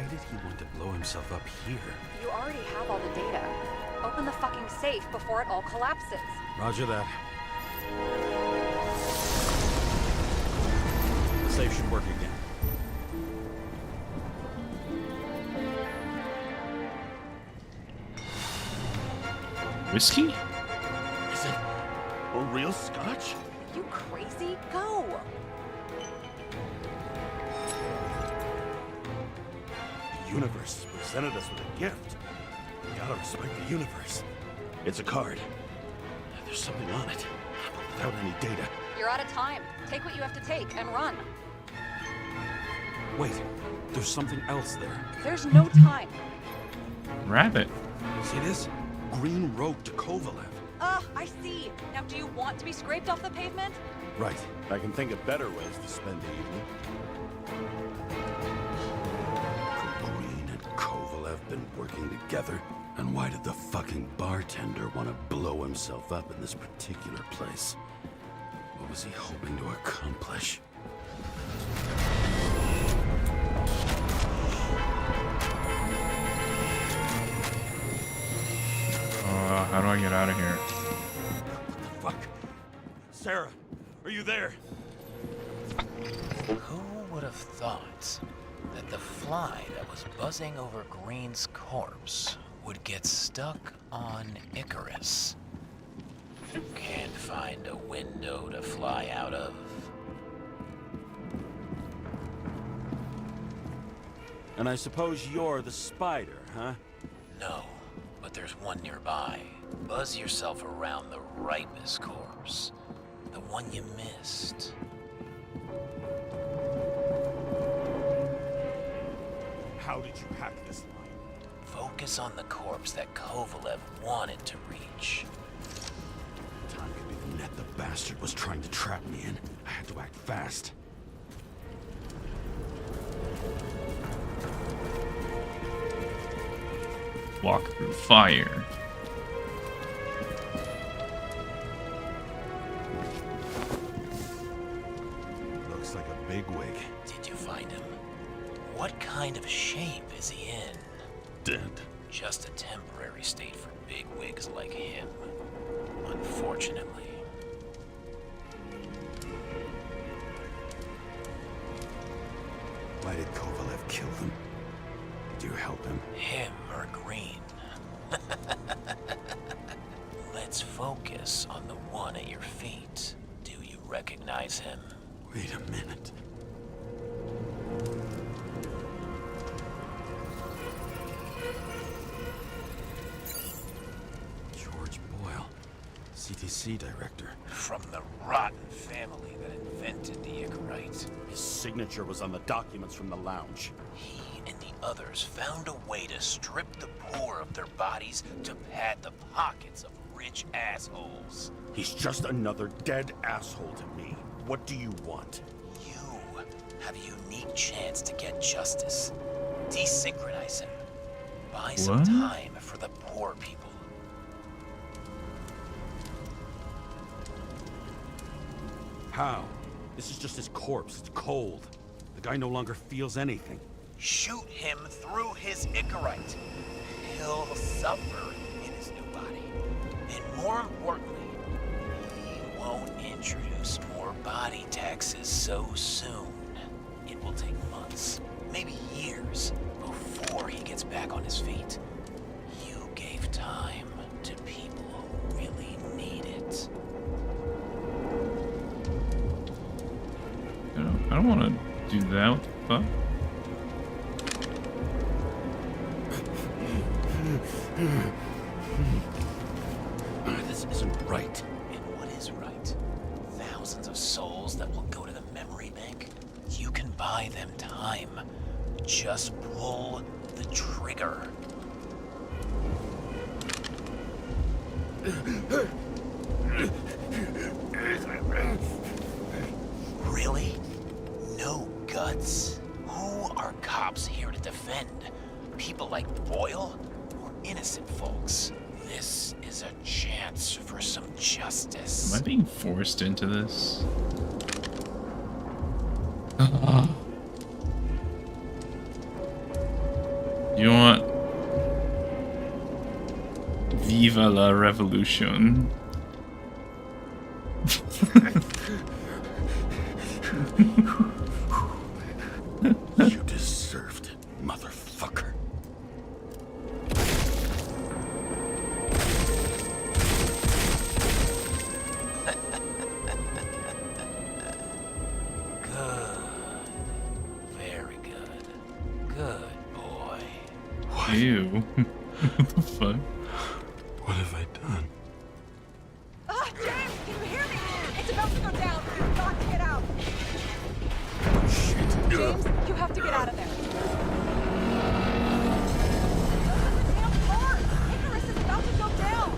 [SPEAKER 8] did he want to blow himself up here?
[SPEAKER 3] You already have all the data. Open the fucking safe before it all collapses.
[SPEAKER 8] Roger that. The safe should work again.
[SPEAKER 1] Whiskey?
[SPEAKER 12] Is it a real scotch?
[SPEAKER 3] You crazy? Go!
[SPEAKER 12] The universe has presented us with a gift. We gotta respect the universe. It's a card. There's something on it, but without any data.
[SPEAKER 3] You're out of time. Take what you have to take and run.
[SPEAKER 8] Wait, there's something else there.
[SPEAKER 3] There's no time.
[SPEAKER 1] Rabbit.
[SPEAKER 8] See this? Green rope to Kovalev.
[SPEAKER 3] I see. Now, do you want to be scraped off the pavement?
[SPEAKER 12] Right. I can think of better ways to spend the evening.
[SPEAKER 8] Could Green and Kovalev been working together? And why did the fucking bartender want to blow himself up in this particular place? What was he hoping to accomplish?
[SPEAKER 1] How do I get out of here?
[SPEAKER 12] Fuck. Sarah, are you there?
[SPEAKER 10] Who would have thought that the fly that was buzzing over Green's corpse would get stuck on Icarus? Can't find a window to fly out of.
[SPEAKER 12] And I suppose you're the spider, huh?
[SPEAKER 10] No, but there's one nearby. Buzz yourself around the Ripus corpse. The one you missed.
[SPEAKER 12] How did you hack this line?
[SPEAKER 10] Focus on the corpse that Kovalev wanted to reach.
[SPEAKER 8] Time could be the net the bastard was trying to trap me in. I had to act fast.
[SPEAKER 1] Walk through fire.
[SPEAKER 8] Looks like a bigwig.
[SPEAKER 10] Did you find him? What kind of shape is he in?
[SPEAKER 8] Dead.
[SPEAKER 10] Just a temporary state for bigwigs like him. Unfortunately.
[SPEAKER 8] Why did Kovalev kill them? Did you help him?
[SPEAKER 10] Him or Green? Let's focus on the one at your feet. Do you recognize him?
[SPEAKER 8] Wait a minute. George Boyle, CTC director.
[SPEAKER 10] From the rotten family that invented the Icarite.
[SPEAKER 12] His signature was on the documents from the lounge.
[SPEAKER 10] He and the others found a way to strip the poor of their bodies to pad the pockets of rich assholes.
[SPEAKER 12] He's just another dead asshole to me. What do you want?
[SPEAKER 10] You have a unique chance to get justice. Desynchronize him. Buy some
[SPEAKER 1] What?
[SPEAKER 10] time for the poor people.
[SPEAKER 8] How? This is just his corpse. It's cold. The guy no longer feels anything.
[SPEAKER 10] Shoot him through his Icarite. He'll suffer in his new body. And more importantly, he won't introduce more body taxes so soon. It will take months, maybe years, before he gets back on his feet. You gave time to people who really need it.
[SPEAKER 1] I don't want to do that. What the fuck?
[SPEAKER 8] This isn't right.
[SPEAKER 10] And what is right? Thousands of souls that will go to the memory bank? You can buy them time. Just pull the trigger. Really? No guts? Who are cops here to defend? People like Boyle? Or innocent folks? This
[SPEAKER 7] is a chance for some justice.
[SPEAKER 1] Am I being forced into this? You want Viva la Revolution?
[SPEAKER 12] You deserved it, motherfucker.
[SPEAKER 7] Good. Very good. Good boy.
[SPEAKER 1] Ew. What the fuck?
[SPEAKER 12] What have I done?
[SPEAKER 6] Ah, James, can you hear me? It's about to go down. You've got to get out.
[SPEAKER 12] Shit.
[SPEAKER 6] James, you have to get out of there. The damn car! Icarus is about to go down.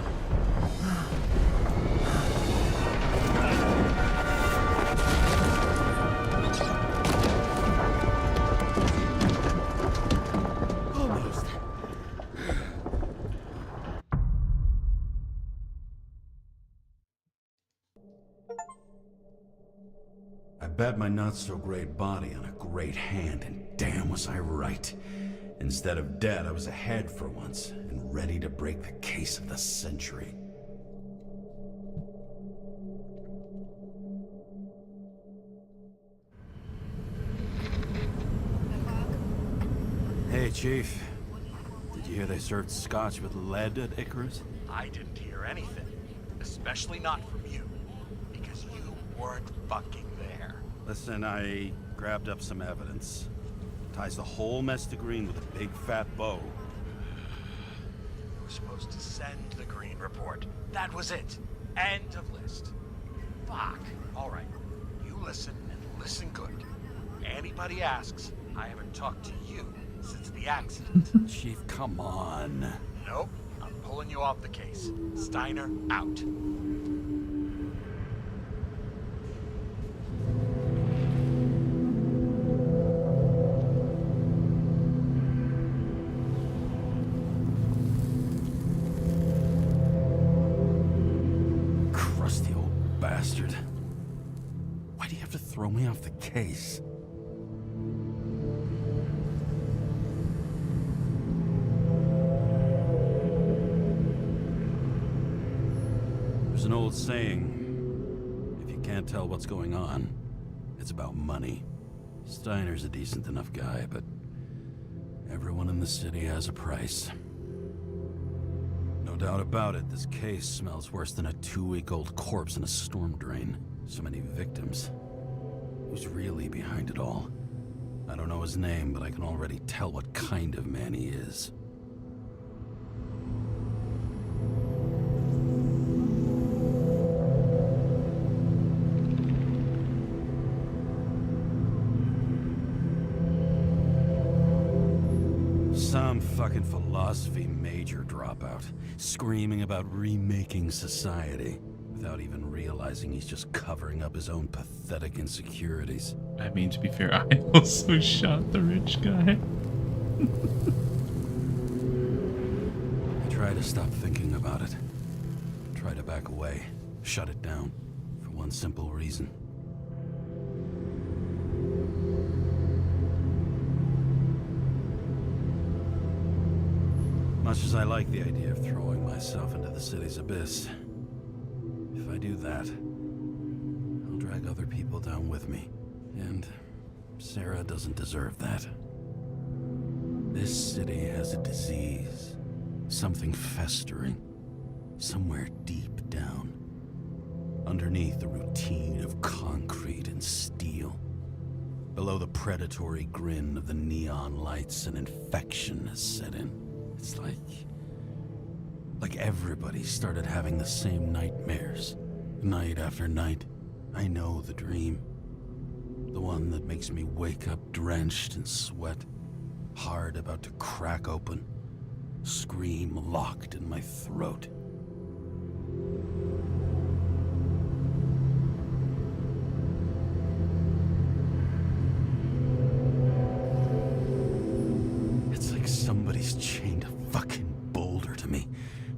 [SPEAKER 12] Almost. I bet my not-so-great body on a great hand, and damn was I right. Instead of dead, I was ahead for once, and ready to break the case of the century. Hey, Chief. Did you hear they served scotch with lead at Icarus?
[SPEAKER 7] I didn't hear anything. Especially not from you. Because you weren't fucking there.
[SPEAKER 12] Listen, I grabbed up some evidence. Ties the whole mess to green with a big fat bow.
[SPEAKER 7] You were supposed to send the green report. That was it. End of list. Fuck. Alright. You listen and listen good. Anybody asks, I haven't talked to you since the accident.
[SPEAKER 12] Chief, come on.
[SPEAKER 7] Nope. I'm pulling you off the case. Steiner out.
[SPEAKER 12] Crusty old bastard. Why do you have to throw me off the case? There's an old saying, if you can't tell what's going on, it's about money. Steiner's a decent enough guy, but everyone in the city has a price. No doubt about it, this case smells worse than a 2-week-old corpse in a storm drain. So many victims. Who's really behind it all? I don't know his name, but I can already tell what kind of man he is. Some fucking philosophy major dropout, screaming about remaking society, without even realizing he's just covering up his own pathetic insecurities.
[SPEAKER 1] I mean, to be fair, I also shot the rich guy.
[SPEAKER 12] I try to stop thinking about it. Try to back away, shut it down, for one simple reason. Much as I like the idea of throwing myself into the city's abyss, if I do that, I'll drag other people down with me. And Sarah doesn't deserve that. This city has a disease, something festering, somewhere deep down, underneath the routine of concrete and steel. Below the predatory grin of the neon lights, an infection has set in. It's like everybody started having the same nightmares, night after night. I know the dream. The one that makes me wake up drenched in sweat, heart about to crack open, scream locked in my throat. It's like somebody's chained a fucking boulder to me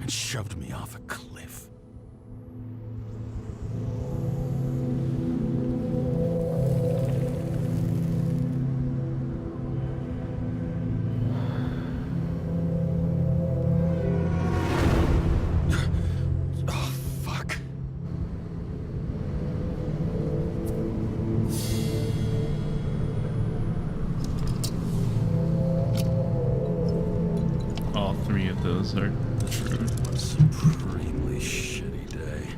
[SPEAKER 12] and shoved me off a cliff. Oh, fuck.
[SPEAKER 1] All three of those are true.
[SPEAKER 12] A supremely shitty day.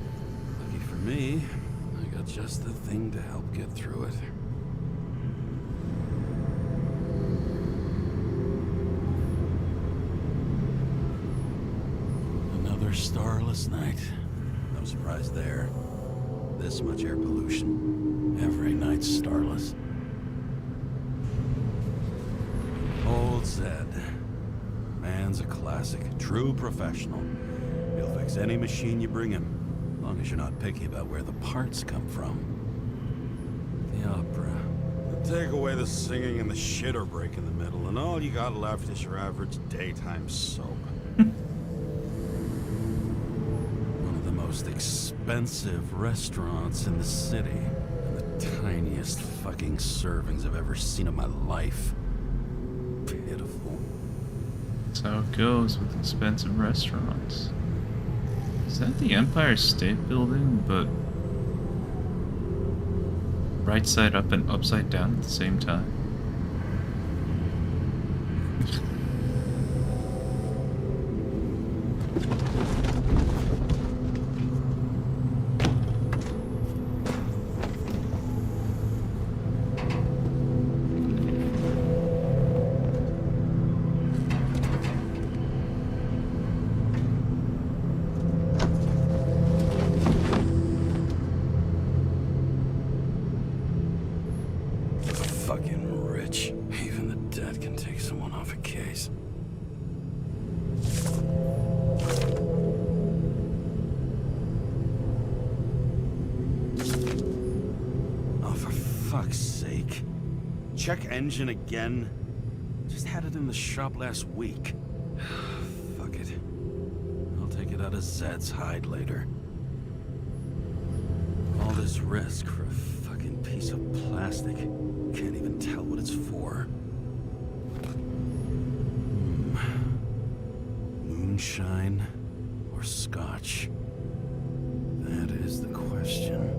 [SPEAKER 12] Lucky for me, I got just the thing to help get through it. Another starless night. No surprise there. This much air pollution. Every night's starless. Old Zed. Man's a classic. True professional. He'll fix any machine you bring him. As long as you're not picky about where the parts come from. The opera. Take away the singing and the shitter break in the middle, and all you got left is your average daytime soap. One of the most expensive restaurants in the city. And the tiniest fucking servings I've ever seen in my life. Pitiful.
[SPEAKER 1] That's how it goes with expensive restaurants. Is that the Empire State Building, but right side up and upside down at the same time?
[SPEAKER 12] Fucking rich. Even the dead can take someone off a case. Oh, for fuck's sake. Check engine again. Just had it in the shop last week. Fuck it. I'll take it out of Zed's hide later. All this risk for a fucking piece of plastic. Can't even tell what it's for. Moonshine or scotch? That is the question.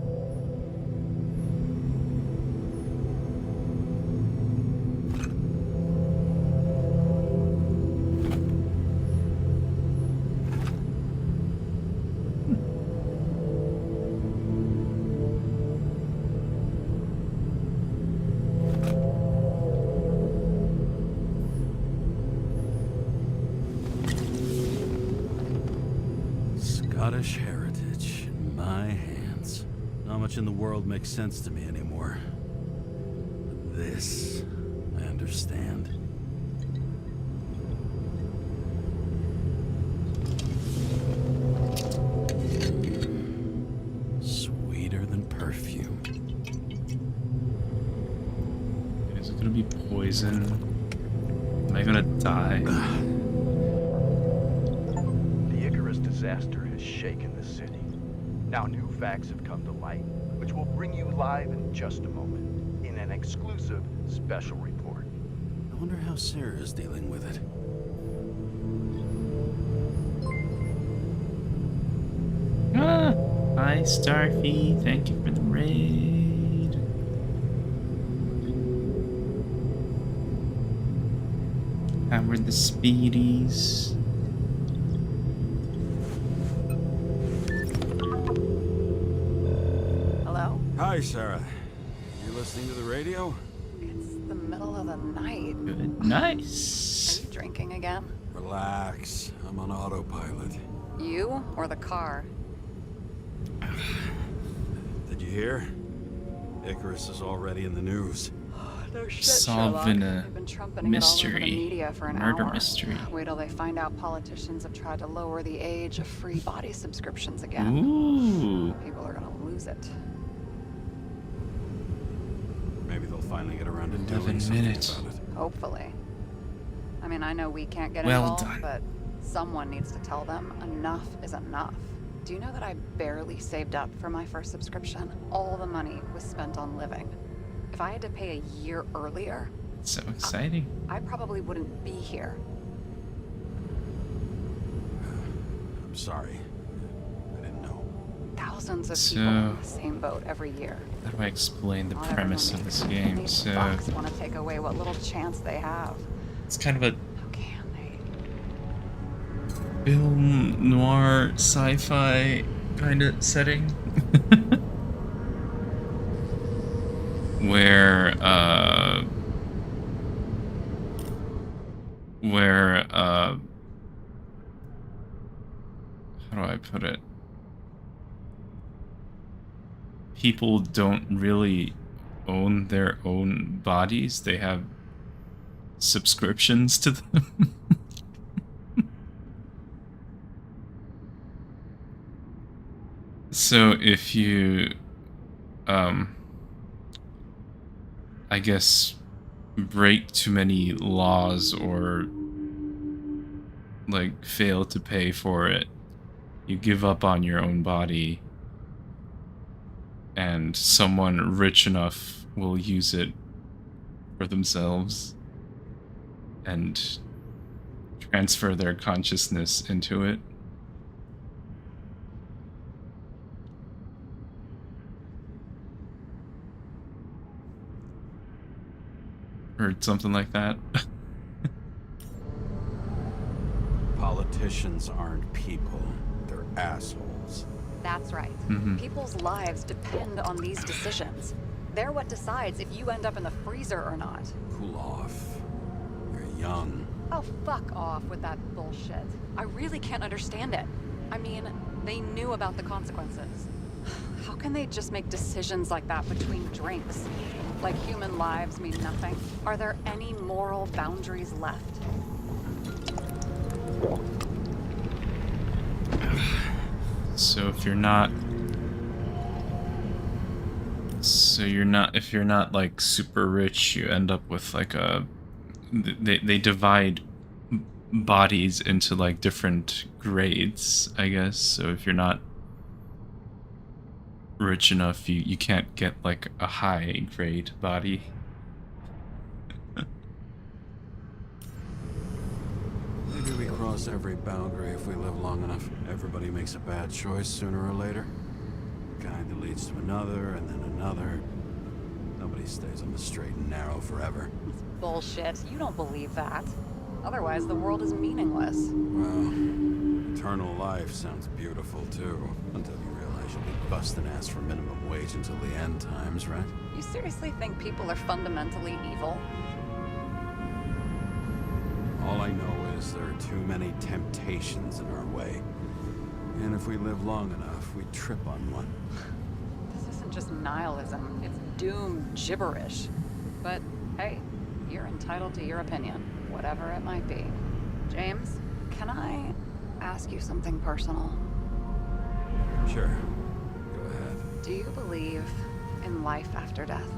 [SPEAKER 12] Scottish heritage in my hands. Not much in the world makes sense to me anymore. But this, I understand. Sweeter than perfume.
[SPEAKER 1] Is it gonna be poison? Am I gonna die?
[SPEAKER 5] Disaster has shaken the city. Now new facts have come to light, which will bring you live in just a moment, in an exclusive special report.
[SPEAKER 12] I wonder how Sarah's dealing with it.
[SPEAKER 1] Ah, hi Starfy, thank you for the raid. How were the speedies?
[SPEAKER 12] Hi, Sarah. You listening to the radio?
[SPEAKER 3] It's the middle of the night.
[SPEAKER 1] Good. Nice.
[SPEAKER 3] Are you drinking again?
[SPEAKER 12] Relax. I'm on autopilot.
[SPEAKER 3] You or the car?
[SPEAKER 12] Did you hear? Icarus is already in the news.
[SPEAKER 3] No shit,
[SPEAKER 1] Solving
[SPEAKER 3] Sherlock.
[SPEAKER 1] a
[SPEAKER 3] They've been trumpeting
[SPEAKER 1] mystery.
[SPEAKER 3] it all over the media for an
[SPEAKER 1] Murder
[SPEAKER 3] hour.
[SPEAKER 1] mystery.
[SPEAKER 3] Wait till they find out politicians have tried to lower the age of free body subscriptions again.
[SPEAKER 1] Ooh.
[SPEAKER 3] People are gonna lose it.
[SPEAKER 12] Maybe they'll finally get around to
[SPEAKER 1] 11
[SPEAKER 12] doing something
[SPEAKER 1] minutes.
[SPEAKER 12] about it.
[SPEAKER 3] Hopefully. I mean, I know we can't get
[SPEAKER 1] Well
[SPEAKER 3] involved,
[SPEAKER 1] done.
[SPEAKER 3] but Someone needs to tell them enough is enough. Do you know that I barely saved up for my first subscription? All the money was spent on living. If I had to pay a year earlier...
[SPEAKER 1] So exciting.
[SPEAKER 3] I probably wouldn't be here.
[SPEAKER 12] I'm sorry. I didn't know.
[SPEAKER 3] Thousands of people in the same boat every year.
[SPEAKER 1] How do I explain the
[SPEAKER 3] Not
[SPEAKER 1] premise of this game?
[SPEAKER 3] These
[SPEAKER 1] So
[SPEAKER 3] fucks want to take away what little chance they have.
[SPEAKER 1] it's kind of a
[SPEAKER 3] How can they?
[SPEAKER 1] film noir sci-fi kind of setting. where how do I put it? People don't really own their own bodies. They have subscriptions to them. So if you I guess break too many laws or like fail to pay for it, you give up on your own body, and someone rich enough will use it for themselves and transfer their consciousness into it. Or something like that.
[SPEAKER 12] Politicians aren't people, they're assholes.
[SPEAKER 3] That's right. People's lives depend on these decisions. They're what decides if you end up in the freezer or not.
[SPEAKER 12] Cool off. You're young.
[SPEAKER 3] Oh, fuck off with that bullshit. I really can't understand it. I mean, they knew about the consequences. How can they just make decisions like that between drinks? Like human lives mean nothing? Are there any moral boundaries left?
[SPEAKER 1] So if you're not like super rich, you end up with like they divide bodies into like different grades, I guess. So if you're not rich enough, you can't get like a high grade body.
[SPEAKER 12] Maybe we cross every boundary if we live long enough. Everybody makes a bad choice sooner or later. A kind that leads to another, and then another. Nobody stays on the straight and narrow forever.
[SPEAKER 3] It's bullshit. You don't believe that. Otherwise, the world is meaningless.
[SPEAKER 12] Well, eternal life sounds beautiful, too. Until you realize you'll be busting ass for minimum wage until the end times, right?
[SPEAKER 3] You seriously think people are fundamentally evil?
[SPEAKER 12] All I know is there are too many temptations in our way. And if we live long enough, we trip on one.
[SPEAKER 3] This isn't just nihilism. It's doom gibberish. But hey, you're entitled to your opinion, whatever it might be. James, can I ask you something personal?
[SPEAKER 12] Sure. Go ahead.
[SPEAKER 3] Do you believe in life after death?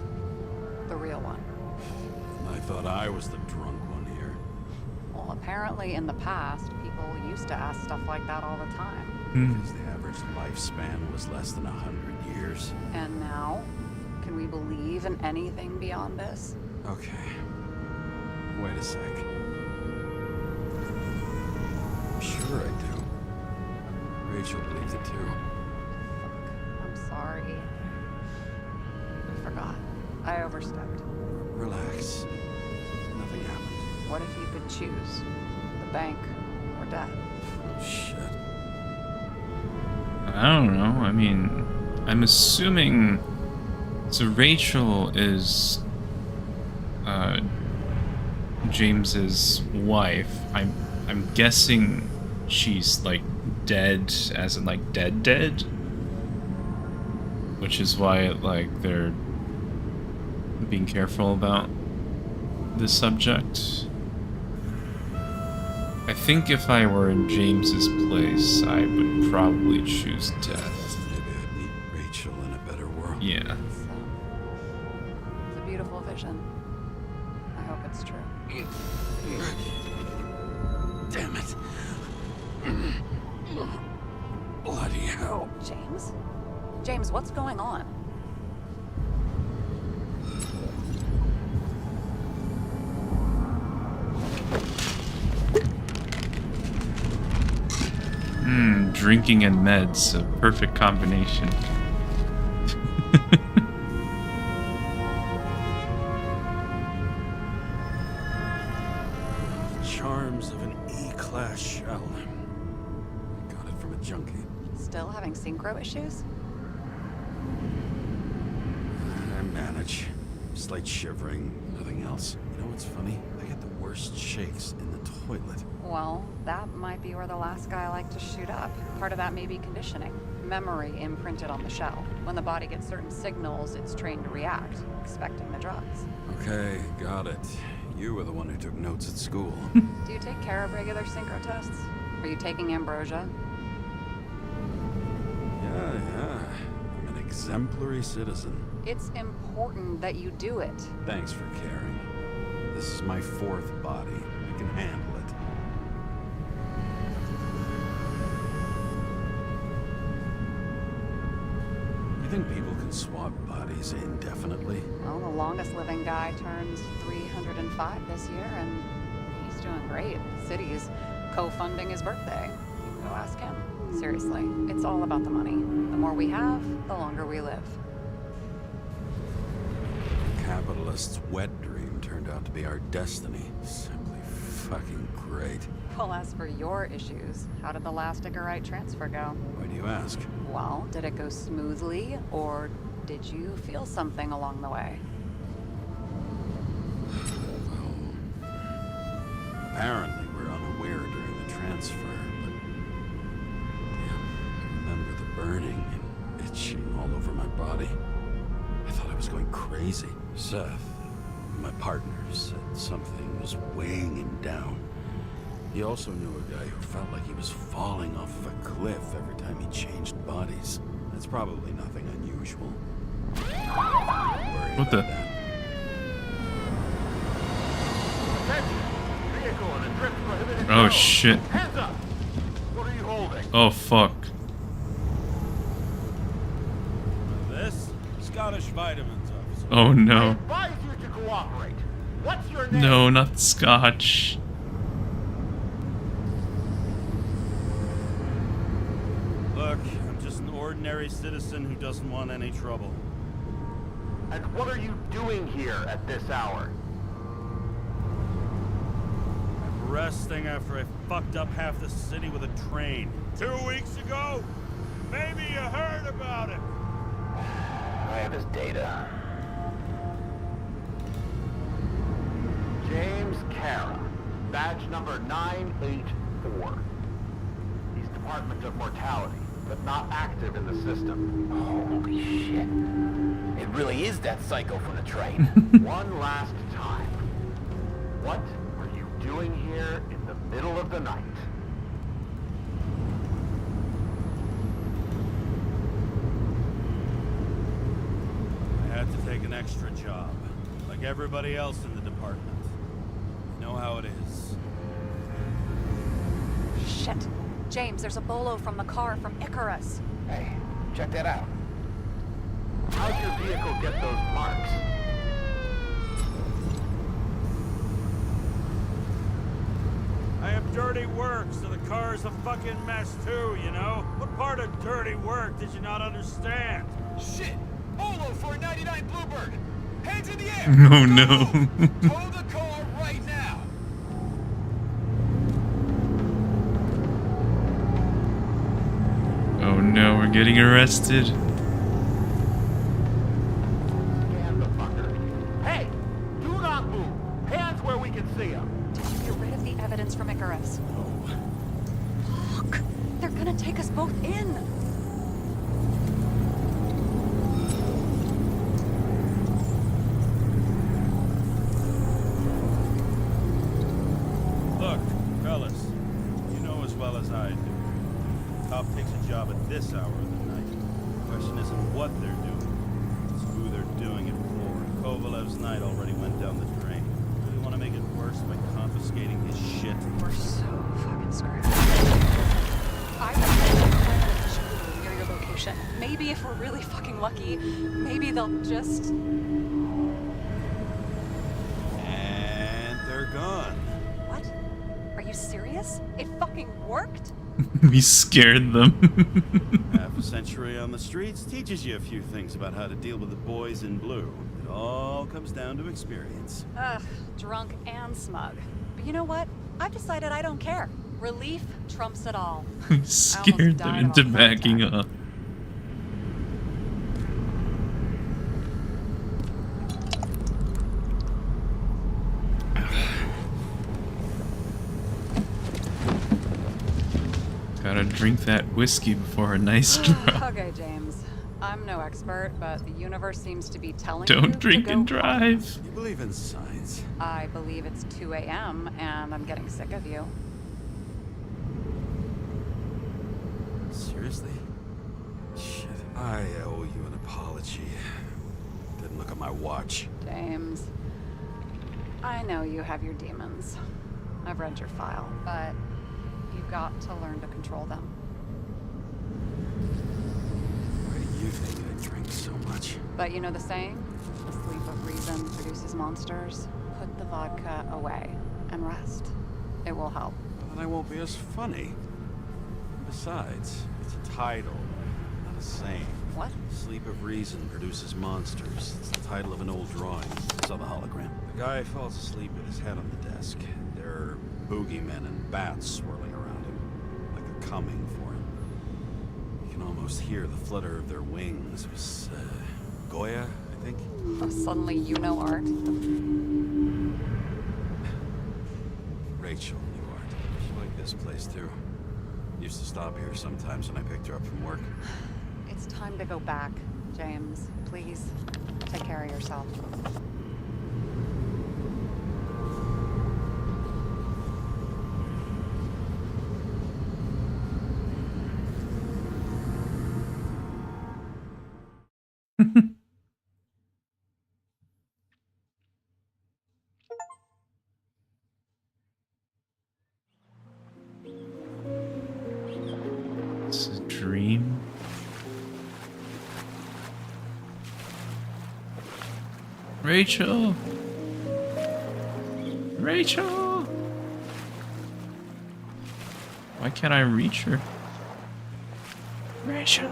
[SPEAKER 3] The real one?
[SPEAKER 12] I thought I was the drunk one here.
[SPEAKER 3] Well, apparently in the past, people used to ask stuff like that all the time.
[SPEAKER 12] Because the average lifespan was less than 100 years.
[SPEAKER 3] And now? Can we believe in anything beyond this?
[SPEAKER 12] Okay. Wait a sec. Sure I do. Rachel believes it too.
[SPEAKER 3] Fuck. I'm sorry. I forgot. I overstepped.
[SPEAKER 12] Relax. Nothing happened.
[SPEAKER 3] What if you could choose? The bank or death?
[SPEAKER 12] Oh, shit.
[SPEAKER 1] I don't know. I mean, I'm assuming. So Rachel is James's wife. I'm guessing she's like dead, as in like dead, which is why like they're being careful about this subject. I think if I were in James's place, I would probably choose death.
[SPEAKER 12] Maybe I'd meet Rachel in a better world.
[SPEAKER 1] Yeah.
[SPEAKER 3] It's a beautiful vision. I hope it's true.
[SPEAKER 12] Damn it. Bloody hell.
[SPEAKER 3] James? James, what's going on?
[SPEAKER 1] Drinking and meds, a perfect combination.
[SPEAKER 12] Charms of an E-class shell. Got it from a junkie.
[SPEAKER 3] Still having synchro issues?
[SPEAKER 12] I manage. Slight shivering, nothing else. You know what's funny? I get the worst shakes in the toilet.
[SPEAKER 3] Well, that might be where the last guy liked to shoot up. Part of that may be conditioning. Memory imprinted on the shell. When the body gets certain signals, it's trained to react, expecting the drugs.
[SPEAKER 12] Okay, got it. You were the one who took notes at school.
[SPEAKER 3] Do you take care of regular synchro tests? Are you taking ambrosia?
[SPEAKER 12] Yeah. I'm an exemplary citizen.
[SPEAKER 3] It's important that you do it.
[SPEAKER 12] Thanks for caring. This is my fourth body. I can handle it. You think people can swap bodies indefinitely?
[SPEAKER 3] Well, the longest living guy turns 305 this year, and he's doing great. City's co-funding his birthday. You can go ask him. Seriously, it's all about the money. The more we have, the longer we live.
[SPEAKER 12] Capitalist's wet dream turned out to be our destiny. Simply fucking great.
[SPEAKER 3] Well, as for your issues, how did the last Icarite transfer go?
[SPEAKER 12] Why do you ask?
[SPEAKER 3] Well, did it go smoothly, or did you feel something along the way?
[SPEAKER 12] Well, apparently we're unaware during the transfer, but damn, I remember the burning and itching all over my body. I thought I was going crazy. Seth, my partner, said something was weighing him down. He also knew a guy who felt like he was falling off a cliff every time he changed bodies. That's probably nothing unusual.
[SPEAKER 1] What the? Oh shit.
[SPEAKER 11] Hands up! What are you holding?
[SPEAKER 1] Oh fuck.
[SPEAKER 12] This? Scottish vitamins, officer.
[SPEAKER 1] Oh
[SPEAKER 11] I
[SPEAKER 1] no.
[SPEAKER 11] advise you to cooperate. What's your name?
[SPEAKER 1] No, not scotch.
[SPEAKER 12] Look, I'm just an ordinary citizen who doesn't want any trouble.
[SPEAKER 11] And what are you doing here at this hour?
[SPEAKER 12] I'm resting after I fucked up half the city with a train. 2 weeks ago? Maybe you heard about it.
[SPEAKER 11] I have his data. James Kara, badge number 984. He's Department of Mortality, but not active in the system.
[SPEAKER 10] Holy shit. It really is that psycho from the train.
[SPEAKER 11] One last time. What are you doing here in the middle of the night?
[SPEAKER 12] I had to take an extra job, like everybody else in the department. You know how it is.
[SPEAKER 3] Shit. James, there's a bolo from the car from Icarus.
[SPEAKER 10] Hey, check that out.
[SPEAKER 11] How'd your vehicle get those marks?
[SPEAKER 12] I have dirty work, so the car's a fucking mess too, you know? What part of dirty work did you not understand?
[SPEAKER 10] Shit! Bolo for a 99 Bluebird! Hands in the air!
[SPEAKER 1] Oh no.
[SPEAKER 10] Tow the car right now!
[SPEAKER 1] Oh no, we're getting arrested.
[SPEAKER 11] Scan the fucker. Hey! Do not move! Hands where we can see him!
[SPEAKER 3] Did you get rid of the evidence from Icarus? Look, they're gonna take us both in.
[SPEAKER 12] Look, fellas, you know as well as I do. Cop takes a job at this hour of the night. The question isn't what they're doing, it's who they're doing it for. Kovalev's night already went down the drain. Really want to make it worse by confiscating his shit?
[SPEAKER 3] We're so fucking screwed. maybe if we're really fucking lucky, maybe they'll just...
[SPEAKER 12] And they're gone.
[SPEAKER 3] What? Are you serious? It fucking worked?
[SPEAKER 1] We scared them.
[SPEAKER 12] Half a century on the streets teaches you a few things about how to deal with the boys in blue. It all comes down to experience.
[SPEAKER 3] Ugh, drunk and smug. But you know what? I've decided I don't care. Relief trumps it all.
[SPEAKER 1] We scared them into backing up. Gotta drink that whiskey before a nice drop.
[SPEAKER 3] Okay, James. I'm no expert, but the universe seems to be telling
[SPEAKER 1] Don't
[SPEAKER 3] you
[SPEAKER 1] drink
[SPEAKER 3] to
[SPEAKER 1] and
[SPEAKER 3] go
[SPEAKER 1] drive.
[SPEAKER 12] You believe in science?
[SPEAKER 3] I believe it's 2 a.m. and I'm getting sick of you.
[SPEAKER 12] Seriously? Shit. I owe you an apology. Didn't look at my watch.
[SPEAKER 3] James, I know you have your demons. I've read your file, but you've got to learn to control them.
[SPEAKER 12] Why do you think I drink so much?
[SPEAKER 3] But you know the saying? The sleep of reason produces monsters. Put the vodka away and rest. It will help.
[SPEAKER 12] Well, then I won't be as funny. Besides, it's a title, not a saying.
[SPEAKER 3] What?
[SPEAKER 12] Sleep of Reason Produces Monsters. It's the title of an old drawing. It's on the hologram. The guy falls asleep with his head on the desk. There are boogeymen and bats swirling around him, like they're coming for him. You can almost hear the flutter of their wings. It was, Goya, I think?
[SPEAKER 3] Oh, suddenly you know art.
[SPEAKER 12] Rachel knew art. She liked this place, too. Used to stop here sometimes when I picked her up from work.
[SPEAKER 3] It's time to go back, James. Please, take care of yourself.
[SPEAKER 1] It's a dream. Rachel! Rachel! Why can't I reach her? Rachel!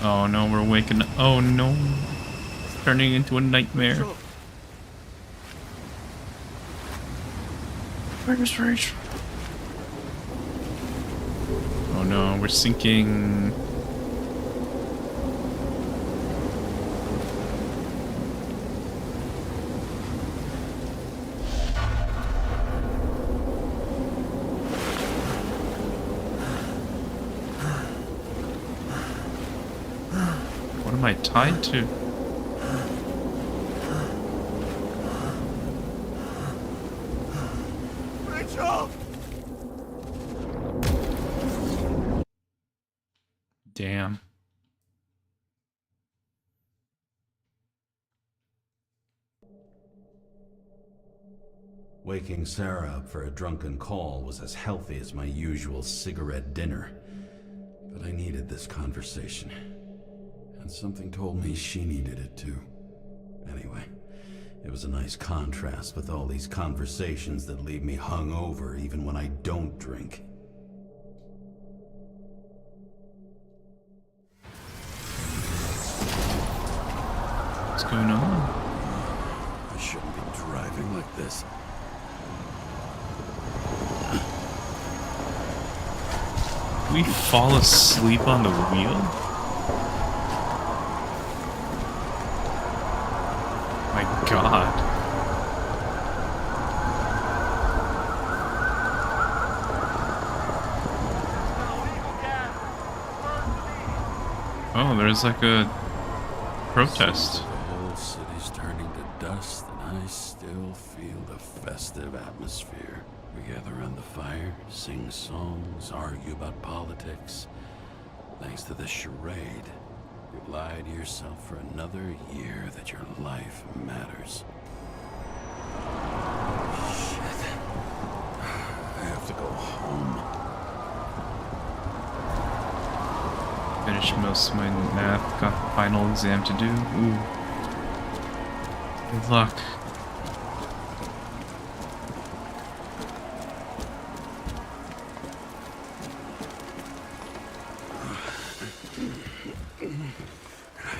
[SPEAKER 1] Oh no, we're waking up. Oh no. It's turning into a nightmare.
[SPEAKER 12] Rachel.
[SPEAKER 1] Where's Rachel? Oh no, we're sinking. What am I tied to?
[SPEAKER 12] Rachel!
[SPEAKER 1] Damn.
[SPEAKER 12] Waking Sarah up for a drunken call was as healthy as my usual cigarette dinner. But I needed this conversation. And something told me she needed it too. Anyway, it was a nice contrast with all these conversations that leave me hungover even when I don't drink.
[SPEAKER 1] What's going on?
[SPEAKER 12] I shouldn't be driving like this.
[SPEAKER 1] We fall asleep on the wheel? My God. Oh, there's like a protest.
[SPEAKER 12] The whole city's turning to dust, and I still feel the festive atmosphere. We gather around the fire, sing songs, argue about politics. Thanks to this charade, you've lied to yourself for another year that your life matters. Shit. I have to go home.
[SPEAKER 1] Finished most of my math, got the final exam to do. Ooh. Good luck.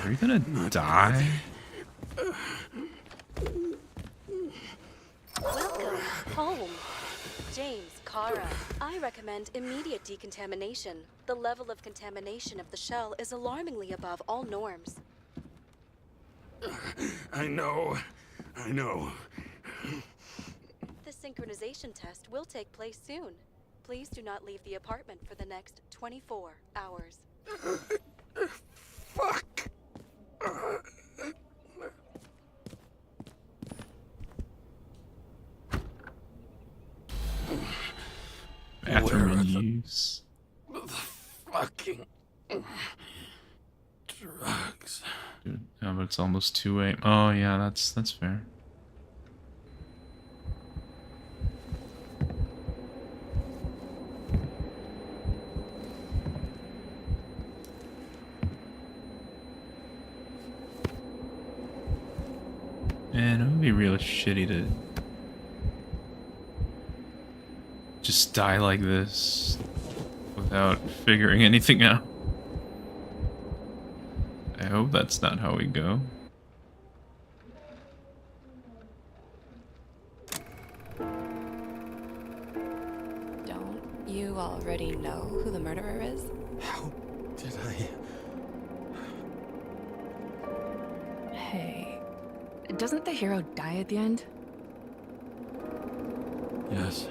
[SPEAKER 1] Are you gonna die?
[SPEAKER 2] Welcome home. James, Kara, I recommend immediate decontamination. The level of contamination of the shell is alarmingly above all norms.
[SPEAKER 12] I know.
[SPEAKER 2] The synchronization test will take place soon. Please do not leave the apartment for the next 24 hours.
[SPEAKER 12] Fuck!
[SPEAKER 1] Bathroom in use.
[SPEAKER 12] The fucking drugs.
[SPEAKER 1] Dude, yeah, but it's almost 2 a.m. Oh yeah, that's fair. Man, it would be real shitty to just die like this without figuring anything out. I hope that's not how we go.
[SPEAKER 13] Don't you already know who the murderer is?
[SPEAKER 12] How did I...
[SPEAKER 13] Hey, doesn't the hero die at the end?
[SPEAKER 12] Yes.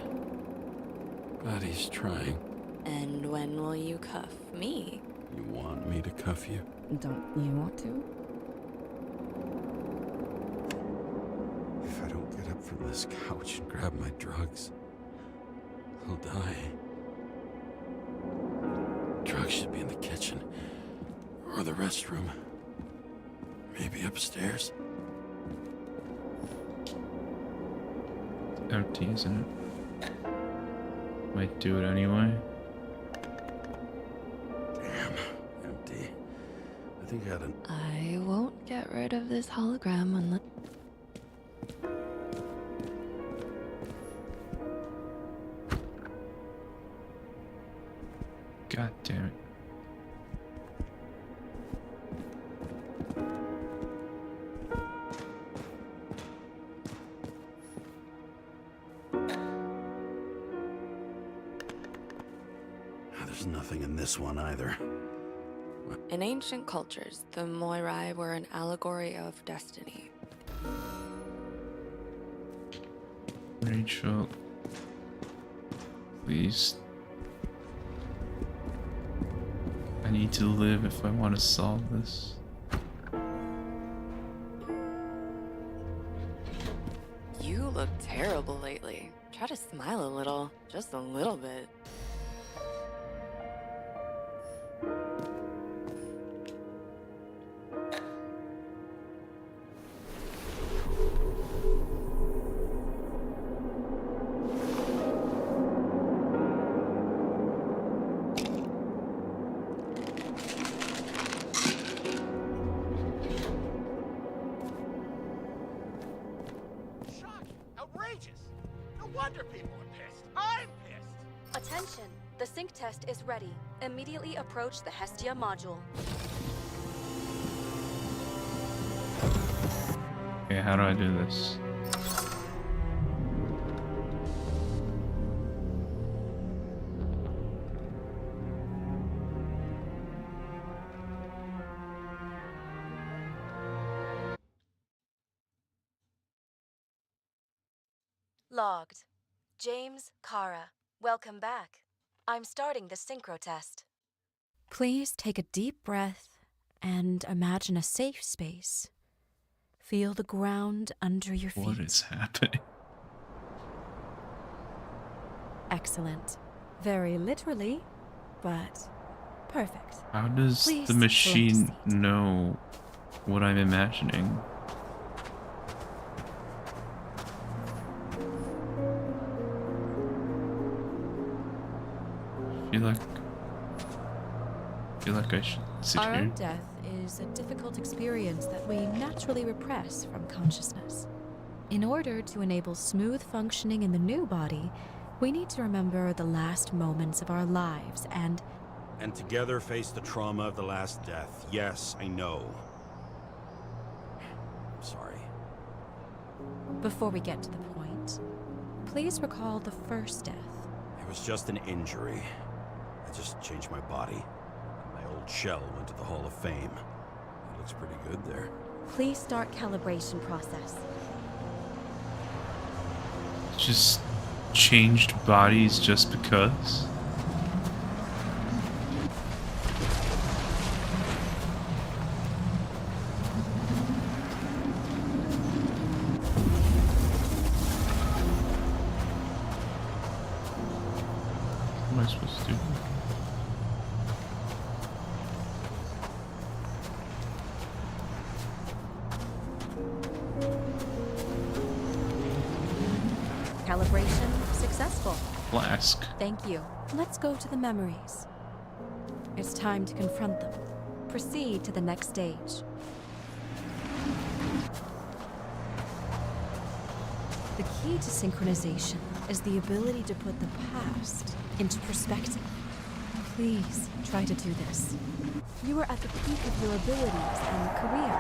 [SPEAKER 12] Glad he's trying.
[SPEAKER 13] And when will you cuff me?
[SPEAKER 12] You want me to cuff you?
[SPEAKER 13] Don't you want to?
[SPEAKER 12] If I don't get up from this couch and grab my drugs, I'll die. Drugs should be in the kitchen. Or the restroom. Maybe upstairs.
[SPEAKER 1] Empty, isn't it? Might do it anyway.
[SPEAKER 12] Damn, empty. I think I had an...
[SPEAKER 13] I won't get rid of this hologram unless...
[SPEAKER 1] God damn it.
[SPEAKER 12] There's nothing in this one either.
[SPEAKER 13] In ancient cultures, the Moirai were an allegory of destiny.
[SPEAKER 1] Rachel, please. I need to live if I want to solve this.
[SPEAKER 13] You look terrible lately. Try to smile a little, just a little bit.
[SPEAKER 2] Attention! The sync test is ready. Immediately approach the Hestia module.
[SPEAKER 1] Okay, how do I do this?
[SPEAKER 2] Logged. James, Kara, welcome back. I'm starting the synchro test. Please take a deep breath and imagine a safe space. Feel the ground under your feet.
[SPEAKER 1] What is happening?
[SPEAKER 2] Excellent. Very literally, but perfect.
[SPEAKER 1] How does
[SPEAKER 2] Please
[SPEAKER 1] the machine know what I'm imagining? I feel like I should Sit
[SPEAKER 14] Our
[SPEAKER 1] here.
[SPEAKER 14] own death is a difficult experience that we naturally repress from consciousness. In order to enable smooth functioning in the new body, we need to remember the last moments of our lives and
[SPEAKER 12] together face the trauma of the last death. Yes, I know. I'm sorry.
[SPEAKER 14] before we get to the point, please recall the first death.
[SPEAKER 12] It was just an injury. I just changed my body. My old shell went to the Hall of Fame. It looks pretty good there.
[SPEAKER 2] Please start calibration process.
[SPEAKER 1] Just changed bodies just because? What am I supposed to do?
[SPEAKER 2] Calibration successful.
[SPEAKER 1] Flask.
[SPEAKER 2] Thank you.
[SPEAKER 14] Let's go to the memories. It's time to confront them.
[SPEAKER 2] Proceed to the next stage.
[SPEAKER 14] The key to synchronization is the ability to put the past into perspective. Please try to do this.
[SPEAKER 2] You are at the peak of your abilities and career.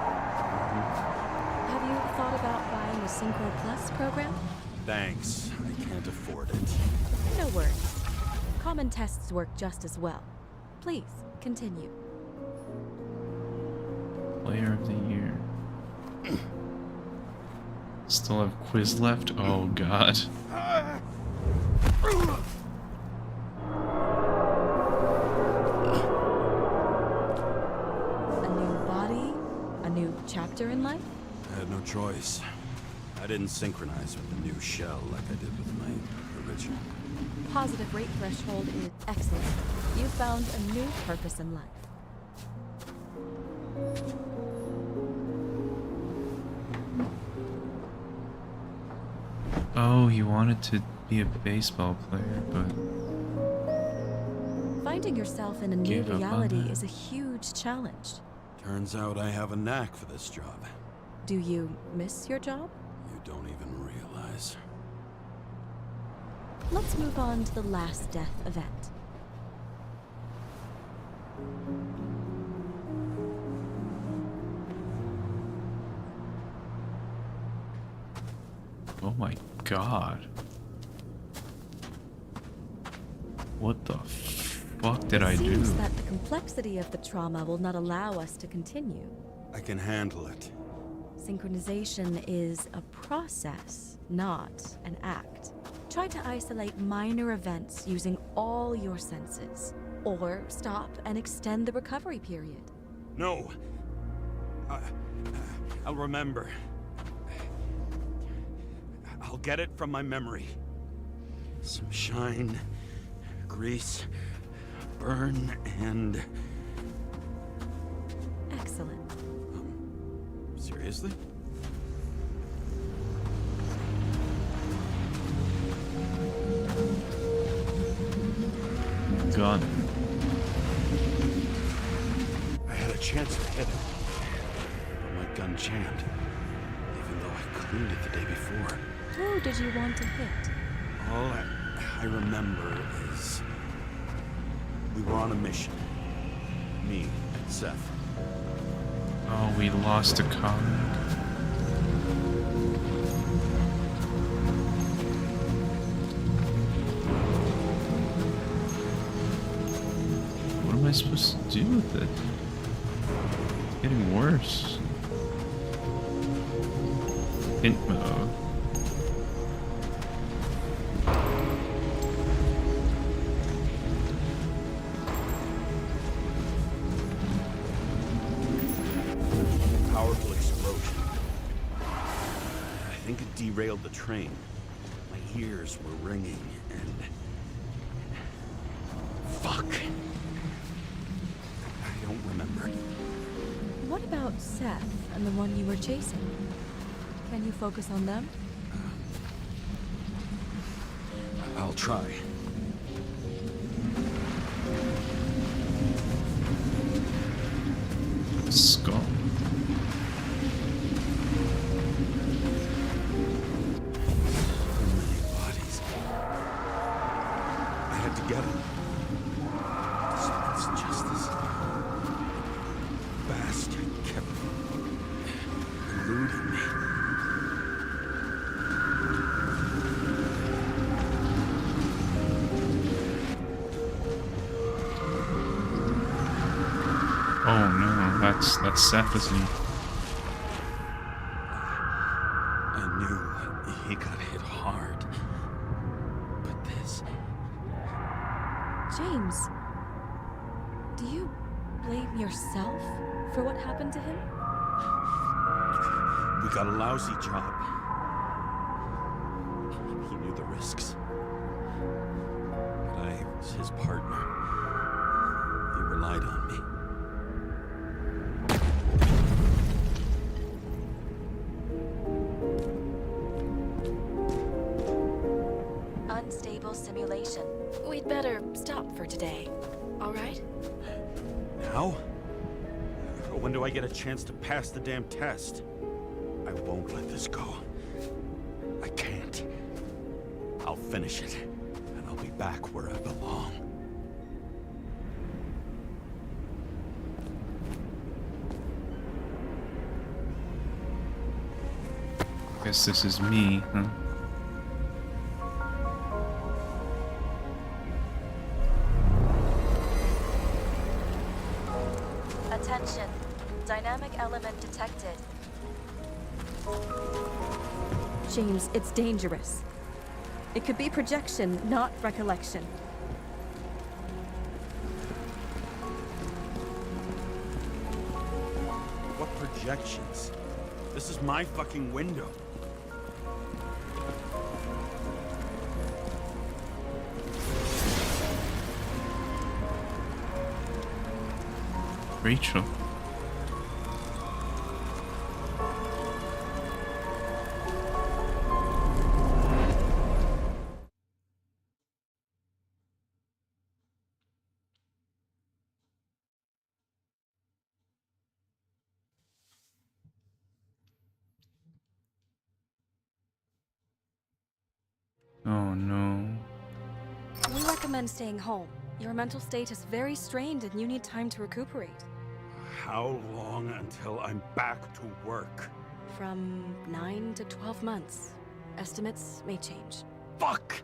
[SPEAKER 2] Have you thought about buying a Synchro Plus program?
[SPEAKER 12] Thanks. I can't afford it.
[SPEAKER 2] No worries. Common tests work just as well. Please, continue.
[SPEAKER 1] Player of the year. Still have quiz left? Oh god.
[SPEAKER 2] A new body? A new chapter in life?
[SPEAKER 12] I had no choice. I didn't synchronize with the new shell like I did with my original.
[SPEAKER 2] Positive rate threshold is excellent. You found a new purpose in life.
[SPEAKER 1] Oh, he wanted to be a baseball player, but
[SPEAKER 2] Finding yourself in a new
[SPEAKER 1] Gave up on
[SPEAKER 2] reality
[SPEAKER 1] that.
[SPEAKER 2] is a huge challenge.
[SPEAKER 12] Turns out I have a knack for this job.
[SPEAKER 2] Do you miss your job?
[SPEAKER 12] You don't even realize.
[SPEAKER 2] Let's move on to the last death event.
[SPEAKER 1] oh my god. What the fuck did I do?
[SPEAKER 2] Seems that the complexity of the trauma will not allow us to continue.
[SPEAKER 12] I can handle it.
[SPEAKER 2] Synchronization is a process, not an act. Try to isolate minor events using all your senses, or stop and extend the recovery period.
[SPEAKER 12] No. I'll remember. I'll get it from my memory. Some shine, grease, burn, and...
[SPEAKER 2] Excellent.
[SPEAKER 12] Seriously?
[SPEAKER 1] Gun.
[SPEAKER 12] I had a chance to hit him. But my gun jammed. Even though I cleaned it the day before.
[SPEAKER 2] Who did you want to hit?
[SPEAKER 12] All I remember is... we were on a mission. Me and Seth.
[SPEAKER 1] Oh, we lost a colleague. What am I supposed to do with it? Getting worse. Hint mode.
[SPEAKER 12] Powerful explosion. I think it derailed the train. My ears were ringing and... fuck. I don't remember.
[SPEAKER 2] What about Seth and the one you were chasing? Can you focus on them?
[SPEAKER 12] I'll try.
[SPEAKER 1] skull.
[SPEAKER 12] Many bodies. I had to get him. It's justice. Bastard kept eluding me.
[SPEAKER 1] Oh no, that's Seth, isn't he?
[SPEAKER 12] I knew he got hit hard. But this...
[SPEAKER 14] James, do you blame yourself for what happened to him?
[SPEAKER 12] We got a lousy job. He knew the risks. But I was his partner. He relied on me.
[SPEAKER 2] Unstable simulation. We'd better stop for today, all right?
[SPEAKER 12] Now? When do I get a chance to pass the damn test? I won't let this go. I can't. I'll finish it, and I'll be back where I belong.
[SPEAKER 1] Guess this is me, huh?
[SPEAKER 2] Attention. Dynamic element detected.
[SPEAKER 14] James, it's dangerous. It could be projection, not recollection.
[SPEAKER 12] What projections? This is my fucking window.
[SPEAKER 1] Rachel. Oh no.
[SPEAKER 2] We recommend staying home. Your mental state is very strained and you need time to recuperate.
[SPEAKER 12] How long until I'm back to work?
[SPEAKER 2] From 9 to 12 months. Estimates may change.
[SPEAKER 12] Fuck!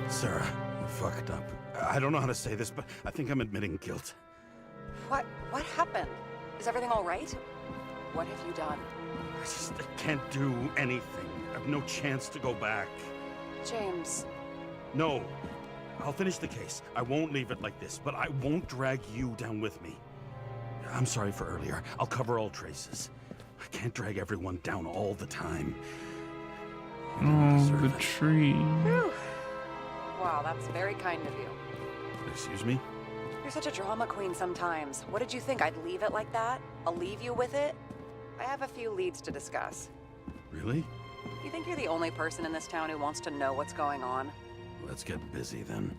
[SPEAKER 12] Sarah, you fucked up. I don't know how to say this, but I think I'm admitting guilt.
[SPEAKER 3] What happened? Is everything all right? What have you done?
[SPEAKER 12] I can't do anything. I have no chance to go back.
[SPEAKER 3] James.
[SPEAKER 12] No. I'll finish the case. I won't leave it like this, but I won't drag you down with me. I'm sorry for earlier. I'll cover all traces. I can't drag everyone down all the time.
[SPEAKER 1] Oh, the tree.
[SPEAKER 3] Whew. Wow, that's very kind of you.
[SPEAKER 12] Excuse me?
[SPEAKER 3] You're such a drama queen sometimes. What did you think, I'd leave it like that? I'll leave you with it? I have a few leads to discuss.
[SPEAKER 12] Really?
[SPEAKER 3] You think you're the only person in this town who wants to know what's going on?
[SPEAKER 12] Let's get busy then.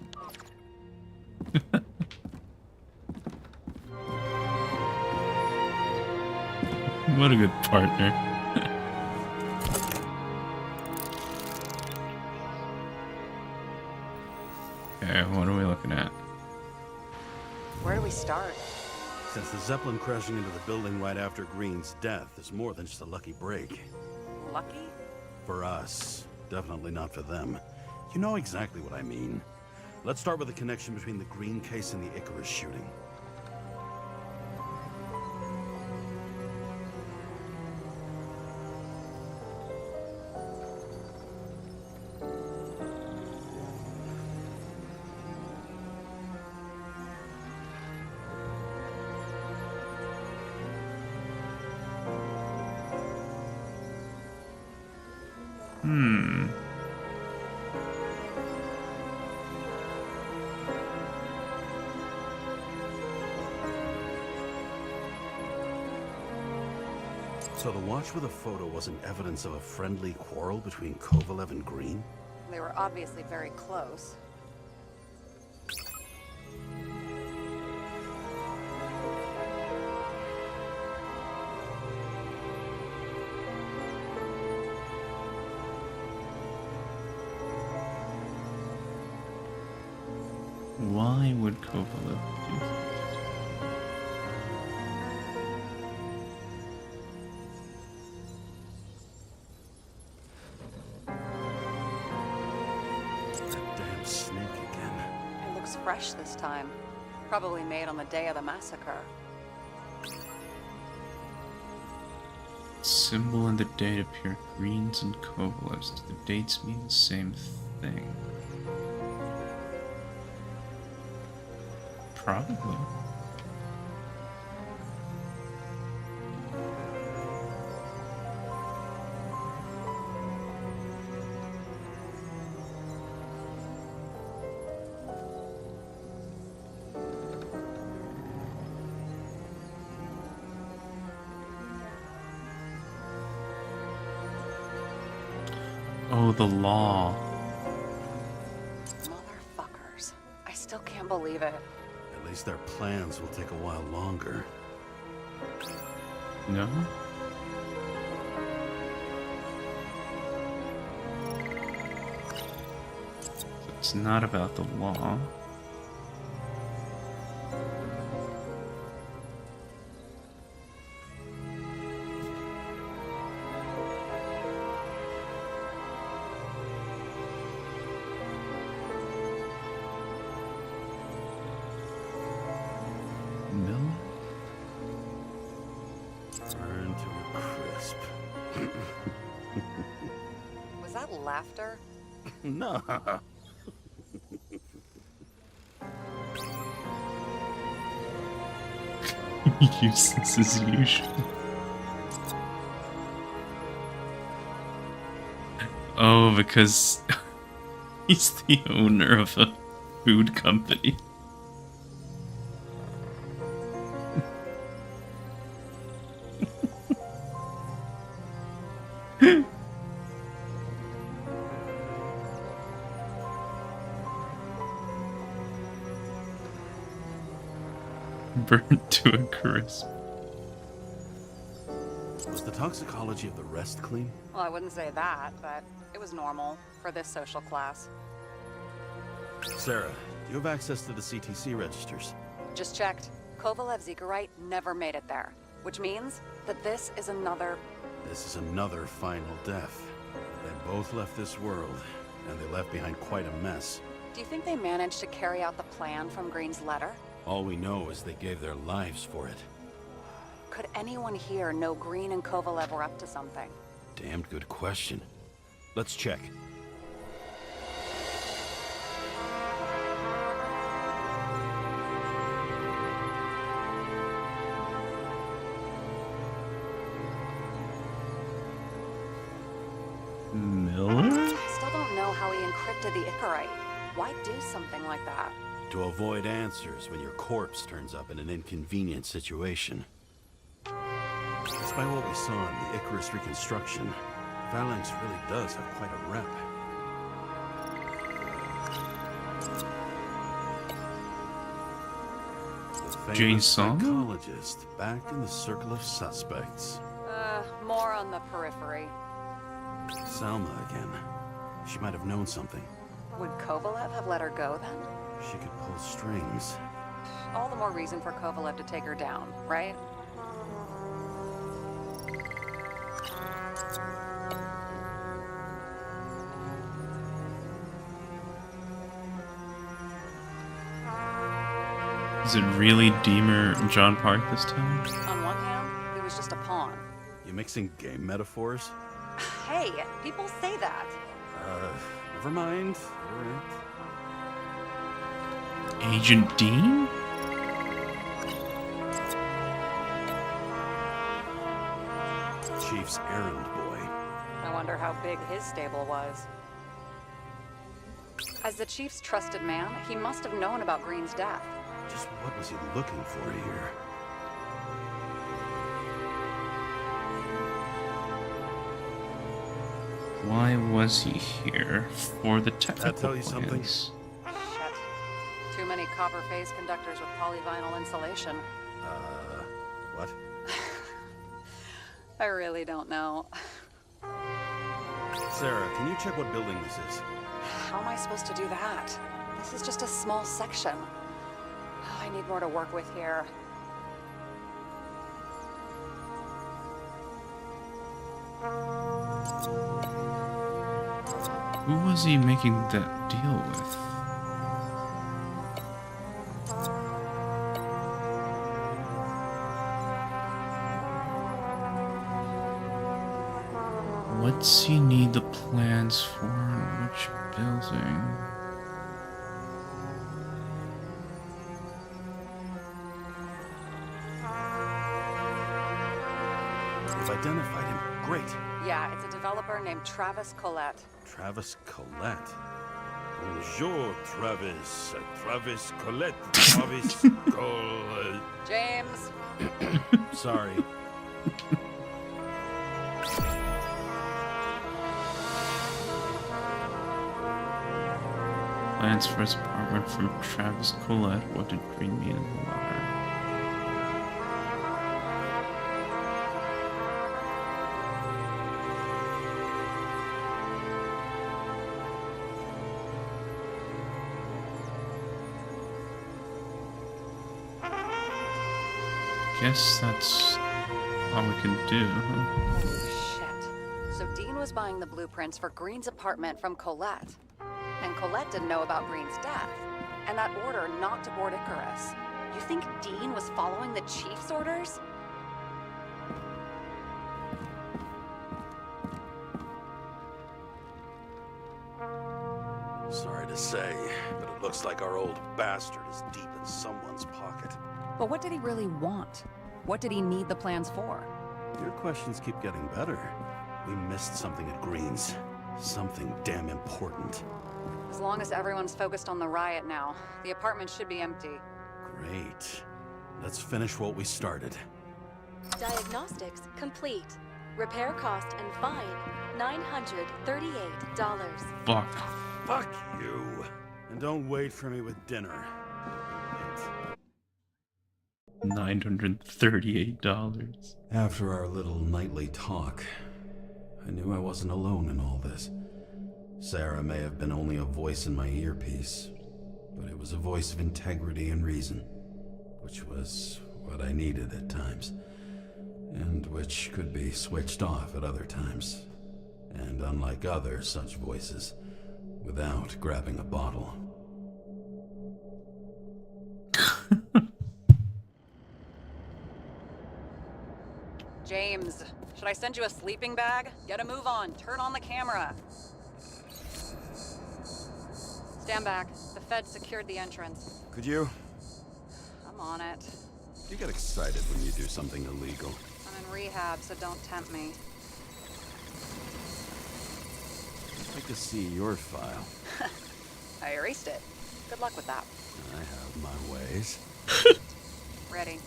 [SPEAKER 1] What a good partner. Okay, what are we looking at?
[SPEAKER 3] Where do we start?
[SPEAKER 12] Since the Zeppelin crashing into the building right after Green's death is more than just a lucky break.
[SPEAKER 3] Lucky?
[SPEAKER 12] For us. Definitely not for them. You know exactly what I mean. Let's start with the connection between the Green case and the Icarus shooting. So the watch with a photo wasn't evidence of a friendly quarrel between Kovalev and Green?
[SPEAKER 3] They were obviously very close.
[SPEAKER 1] Why would Kovalev do that?
[SPEAKER 12] That damn snake again.
[SPEAKER 3] It looks fresh this time. Probably made on the day of the massacre.
[SPEAKER 1] Symbol and the date appear Greens and Kovalev's. Do the dates mean the same thing? Probably. Oh, the law.
[SPEAKER 3] Motherfuckers. I still can't believe it.
[SPEAKER 12] At least their plans will take a while longer.
[SPEAKER 1] No? It's not about the law.
[SPEAKER 12] Burn to a crisp.
[SPEAKER 3] Was that laughter?
[SPEAKER 12] No.
[SPEAKER 1] Useless as usual. Oh, because he's the owner of a food company. Burnt to a crisp.
[SPEAKER 12] Was the toxicology of the rest clean?
[SPEAKER 3] Well, I wouldn't say that, but it was normal for this social class.
[SPEAKER 12] Sarah, do you have access to the CTC registers?
[SPEAKER 3] Just checked. Kovalev's Zegarite never made it there, which means that this is another...
[SPEAKER 12] This is another final death. They both left this world, and they left behind quite a mess.
[SPEAKER 3] Do you think they managed to carry out the plan from Green's letter?
[SPEAKER 12] All we know is they gave their lives for it.
[SPEAKER 3] Could anyone here know Green and Kovalev were up to something?
[SPEAKER 12] Damned good question. Let's check.
[SPEAKER 1] Miller?
[SPEAKER 3] I still don't know how he encrypted the Icarite. Why do something like that?
[SPEAKER 12] To avoid answers when your corpse turns up in an inconvenient situation. Despite what we saw in the Icarus reconstruction, Phalanx really does have quite a rep. The
[SPEAKER 1] Jane
[SPEAKER 12] famous
[SPEAKER 1] Song?
[SPEAKER 12] psychologist back in the circle of suspects.
[SPEAKER 3] More on the periphery.
[SPEAKER 12] Salma again. She might have known something.
[SPEAKER 3] Would Kovalev have let her go then?
[SPEAKER 12] She could pull strings.
[SPEAKER 3] All the more reason for Kovalev to take her down, right?
[SPEAKER 1] Is it really Deemer John Park this time?
[SPEAKER 3] On one hand, he was just a pawn.
[SPEAKER 12] You mixing game metaphors?
[SPEAKER 3] Hey, people say that.
[SPEAKER 12] Never mind. You're right.
[SPEAKER 1] Agent Dean?
[SPEAKER 12] Chief's errand boy.
[SPEAKER 3] I wonder how big his stable was. As the Chief's trusted man, he must have known about Green's death.
[SPEAKER 12] Just what was he looking for here?
[SPEAKER 1] Why was he here? For the technical
[SPEAKER 12] That tell you something?
[SPEAKER 1] plans.
[SPEAKER 3] Shit. Too many copper phase conductors with polyvinyl insulation.
[SPEAKER 12] What?
[SPEAKER 3] I really don't know.
[SPEAKER 12] Sarah, can you check what building this is?
[SPEAKER 3] How am I supposed to do that? This is just a small section. Oh, I need more to work with here.
[SPEAKER 1] Who was he making that deal with? What's he need the plans for and which building?
[SPEAKER 12] We've identified him. Great.
[SPEAKER 3] Yeah, it's a developer named Travis Collette.
[SPEAKER 12] Travis Collette. Bonjour, Travis. Travis Collette. Travis Collette.
[SPEAKER 3] James!
[SPEAKER 12] Sorry.
[SPEAKER 1] Plans for his apartment from Travis Collette. What did Green mean in the letter? Guess that's all we can do, huh?
[SPEAKER 3] Shit. So Dean was buying the blueprints for Green's apartment from Colette. And Colette didn't know about Green's death. And that order not to board Icarus. You think Dean was following the chief's orders?
[SPEAKER 12] Sorry to say, but it looks like our old bastard is deep in someone's pocket.
[SPEAKER 3] But what did he really want? What did he need the plans for?
[SPEAKER 12] Your questions keep getting better. We missed something at Green's. Something damn important.
[SPEAKER 3] As long as everyone's focused on the riot now, the apartment should be empty.
[SPEAKER 12] Great. Let's finish what we started.
[SPEAKER 2] Diagnostics complete. Repair cost and fine $938.
[SPEAKER 1] Fuck.
[SPEAKER 12] Fuck you. And don't wait for me with dinner.
[SPEAKER 1] $938.
[SPEAKER 8] After our little nightly talk, I knew I wasn't alone in all this. Sarah may have been only a voice in my earpiece, but it was a voice of integrity and reason, which was what I needed at times, and which could be switched off at other times, and unlike other such voices, without grabbing a bottle.
[SPEAKER 3] James, should I send you a sleeping bag? Get a move on. Turn on the camera. Stand back. The Fed secured the entrance.
[SPEAKER 12] Could you?
[SPEAKER 3] I'm on it.
[SPEAKER 12] You get excited when you do something illegal.
[SPEAKER 3] I'm in rehab, so don't tempt me.
[SPEAKER 12] I'd like to see your file.
[SPEAKER 3] I erased it. Good luck with that.
[SPEAKER 12] I have my ways.
[SPEAKER 3] Ready.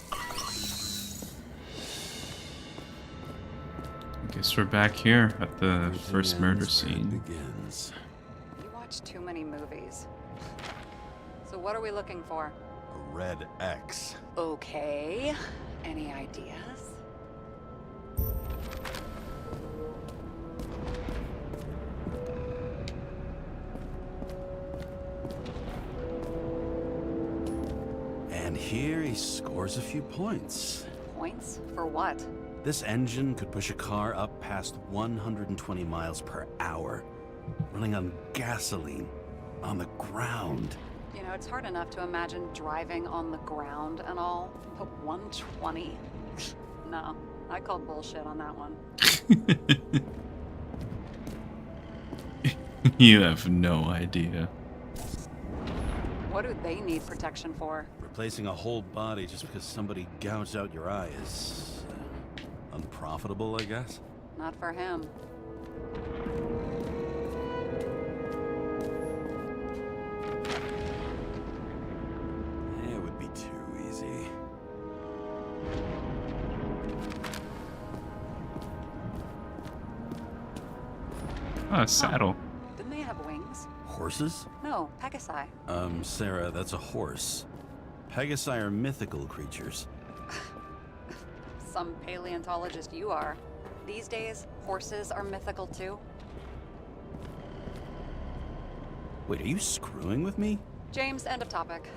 [SPEAKER 1] Guess we're back here at the
[SPEAKER 12] Everything
[SPEAKER 1] first murder
[SPEAKER 12] ends where it
[SPEAKER 1] scene.
[SPEAKER 12] begins.
[SPEAKER 3] You watch too many movies. So what are we looking for?
[SPEAKER 12] A red X.
[SPEAKER 3] Okay. Any ideas?
[SPEAKER 12] And here he scores a few points.
[SPEAKER 3] Points? For what?
[SPEAKER 12] This engine could push a car up past 120 miles per hour, running on gasoline, on the ground.
[SPEAKER 3] You know, it's hard enough to imagine driving on the ground and all, but 120? No, I call bullshit on that one.
[SPEAKER 1] You have no idea.
[SPEAKER 3] What do they need protection for?
[SPEAKER 12] Replacing a whole body just because somebody gouged out your eye is unprofitable, I guess.
[SPEAKER 3] Not for him.
[SPEAKER 12] It would be too easy.
[SPEAKER 1] Oh, a saddle.
[SPEAKER 3] Didn't they have wings?
[SPEAKER 12] Horses?
[SPEAKER 3] No, Pegasi.
[SPEAKER 12] Sarah, that's a horse. Pegasi are mythical creatures.
[SPEAKER 3] Some paleontologist you are. These days, horses are mythical too.
[SPEAKER 12] Wait, are you screwing with me?
[SPEAKER 3] James, end of topic.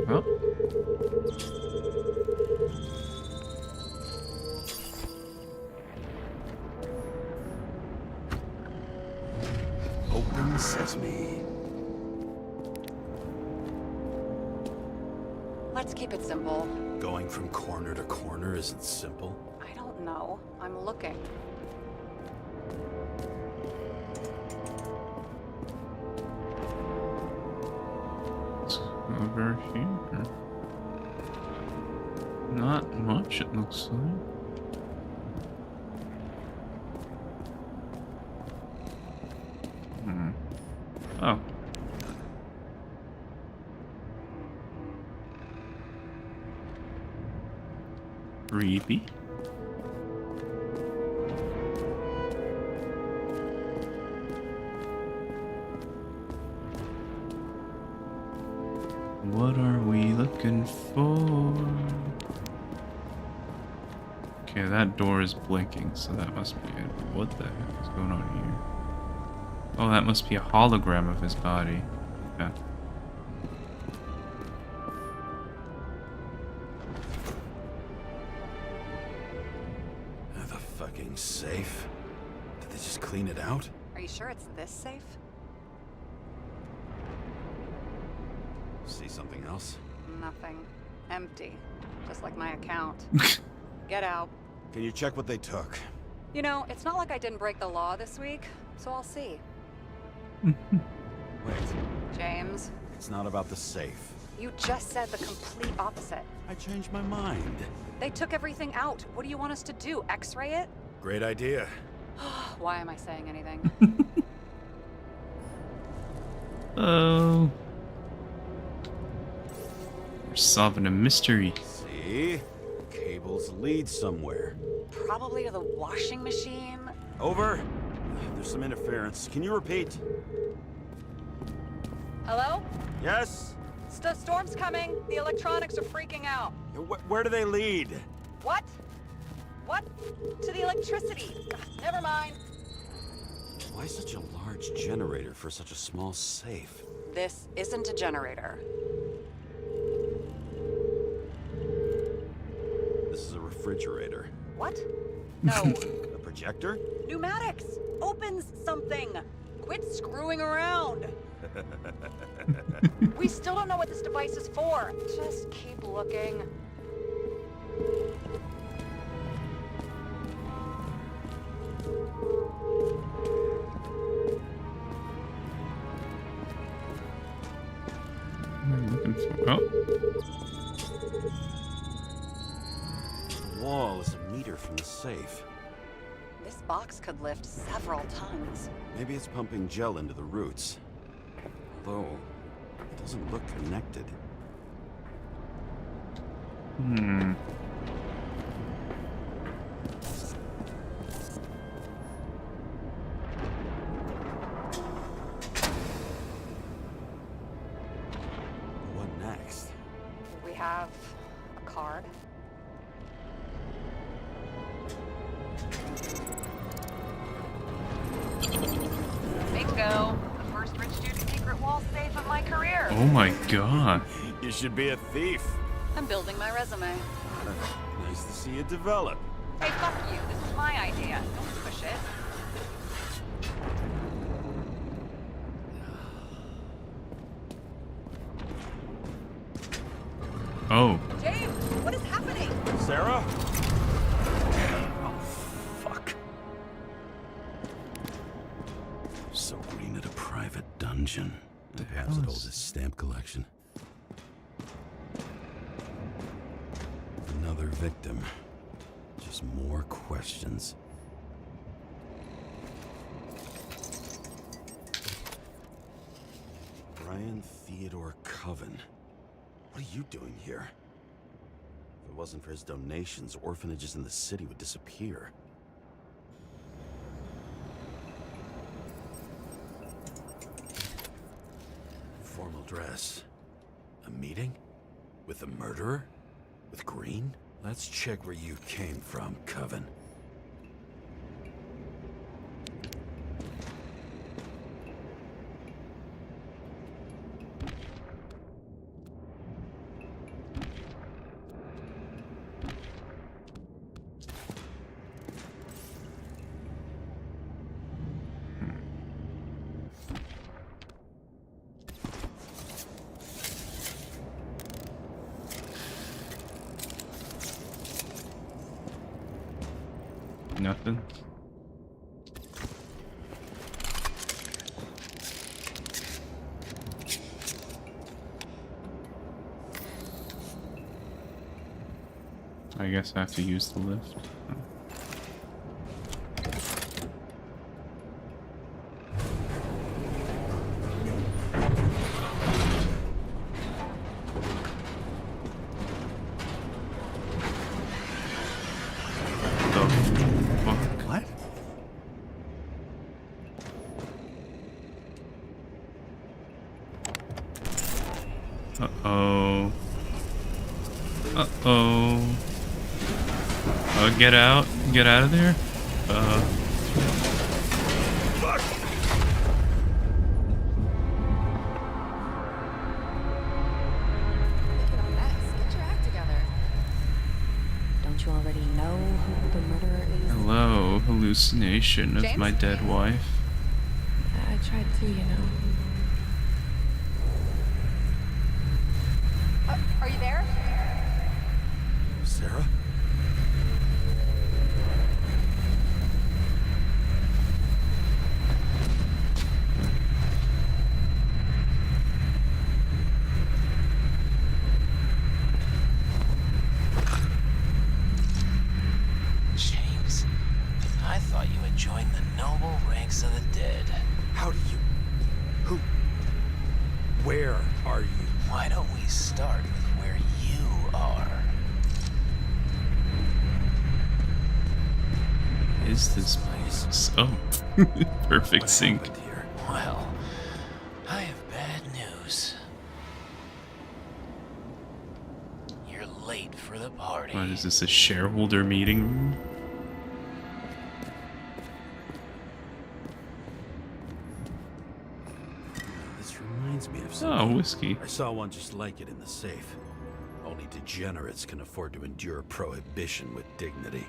[SPEAKER 1] Oh.
[SPEAKER 12] Open sesame.
[SPEAKER 3] Let's keep it simple.
[SPEAKER 12] Going from corner to corner isn't simple.
[SPEAKER 3] I don't know. I'm looking.
[SPEAKER 1] Over here. Not much, it looks like. Oh. Creepy. What are we looking for? Okay, that door is blinking, so that must be it. What the heck is going on here? Oh, that must be a hologram of his body. Yeah.
[SPEAKER 12] The fucking safe? Did they just clean it out?
[SPEAKER 3] Are you sure it's this safe?
[SPEAKER 12] See something else?
[SPEAKER 3] Nothing. Empty. Just like my account. Get out.
[SPEAKER 12] Can you check what they took?
[SPEAKER 3] You know, it's not like I didn't break the law this week, so I'll see.
[SPEAKER 12] Wait.
[SPEAKER 3] James.
[SPEAKER 12] It's not about the safe.
[SPEAKER 3] You just said the complete opposite.
[SPEAKER 12] I changed my mind.
[SPEAKER 3] They took everything out. What do you want us to do? X-ray it?
[SPEAKER 12] Great idea.
[SPEAKER 3] Why am I saying anything?
[SPEAKER 1] Oh. We're solving a mystery.
[SPEAKER 12] See? Cables lead somewhere.
[SPEAKER 3] Probably to the washing machine.
[SPEAKER 12] Over. There's some interference. Can you repeat?
[SPEAKER 3] Hello?
[SPEAKER 12] Yes?
[SPEAKER 3] Storm's coming. The electronics are freaking out.
[SPEAKER 12] Where do they lead?
[SPEAKER 3] What? What? To the electricity. Never mind.
[SPEAKER 12] Why such a large generator for such a small safe?
[SPEAKER 3] This isn't a generator.
[SPEAKER 12] This is a refrigerator.
[SPEAKER 3] What? No.
[SPEAKER 12] A projector?
[SPEAKER 3] Pneumatics! Opens something! Quit screwing around! We still don't know what this device is for. Just keep looking.
[SPEAKER 1] Oh.
[SPEAKER 12] The wall is a meter from the safe.
[SPEAKER 3] This box could lift several tons.
[SPEAKER 12] Maybe it's pumping gel into the roots. Although, it doesn't look connected.
[SPEAKER 1] Hmm.
[SPEAKER 12] What next?
[SPEAKER 3] We have a card. Bingo! The first rich dude's secret wall safe of my career.
[SPEAKER 1] Oh my god.
[SPEAKER 12] You should be a thief.
[SPEAKER 3] I'm building my resume.
[SPEAKER 12] Nice to see it develop.
[SPEAKER 3] Hey, fuck you. This is my idea. Don't push it.
[SPEAKER 1] Oh.
[SPEAKER 6] James, what is happening?
[SPEAKER 12] Sarah? Oh, fuck. So green at a private dungeon. Perhaps it holds his stamp collection.
[SPEAKER 4] Another victim. Just more questions. Brian Theodore Coven. What are you doing here? If it wasn't for his donations, orphanages in the city would disappear. Formal dress. A meeting? With the murderer? With Green? Let's check where you came from, Coven.
[SPEAKER 1] Nothing. I guess I have to use the lift. Uh-oh. Uh-oh. Get out. Get out of there.
[SPEAKER 13] Get your act together. Don't you already know who the murderer is?
[SPEAKER 1] Hello, hallucination of
[SPEAKER 3] James?
[SPEAKER 1] my dead wife.
[SPEAKER 13] I tried to, you know.
[SPEAKER 3] Are you there?
[SPEAKER 4] Sarah?
[SPEAKER 10] James, I thought you had joined the noble ranks of the dead.
[SPEAKER 4] How do you... Who... Where are you?
[SPEAKER 10] Why don't we start with where you are?
[SPEAKER 1] Is this place? Oh, perfect sync.
[SPEAKER 4] Here?
[SPEAKER 10] Well, I have bad news. You're late for the party.
[SPEAKER 1] What is this, a shareholder meeting room?
[SPEAKER 4] This reminds me of
[SPEAKER 1] Oh,
[SPEAKER 4] something.
[SPEAKER 1] whiskey.
[SPEAKER 4] I saw one just like it in the safe. Only degenerates can afford to endure prohibition with dignity.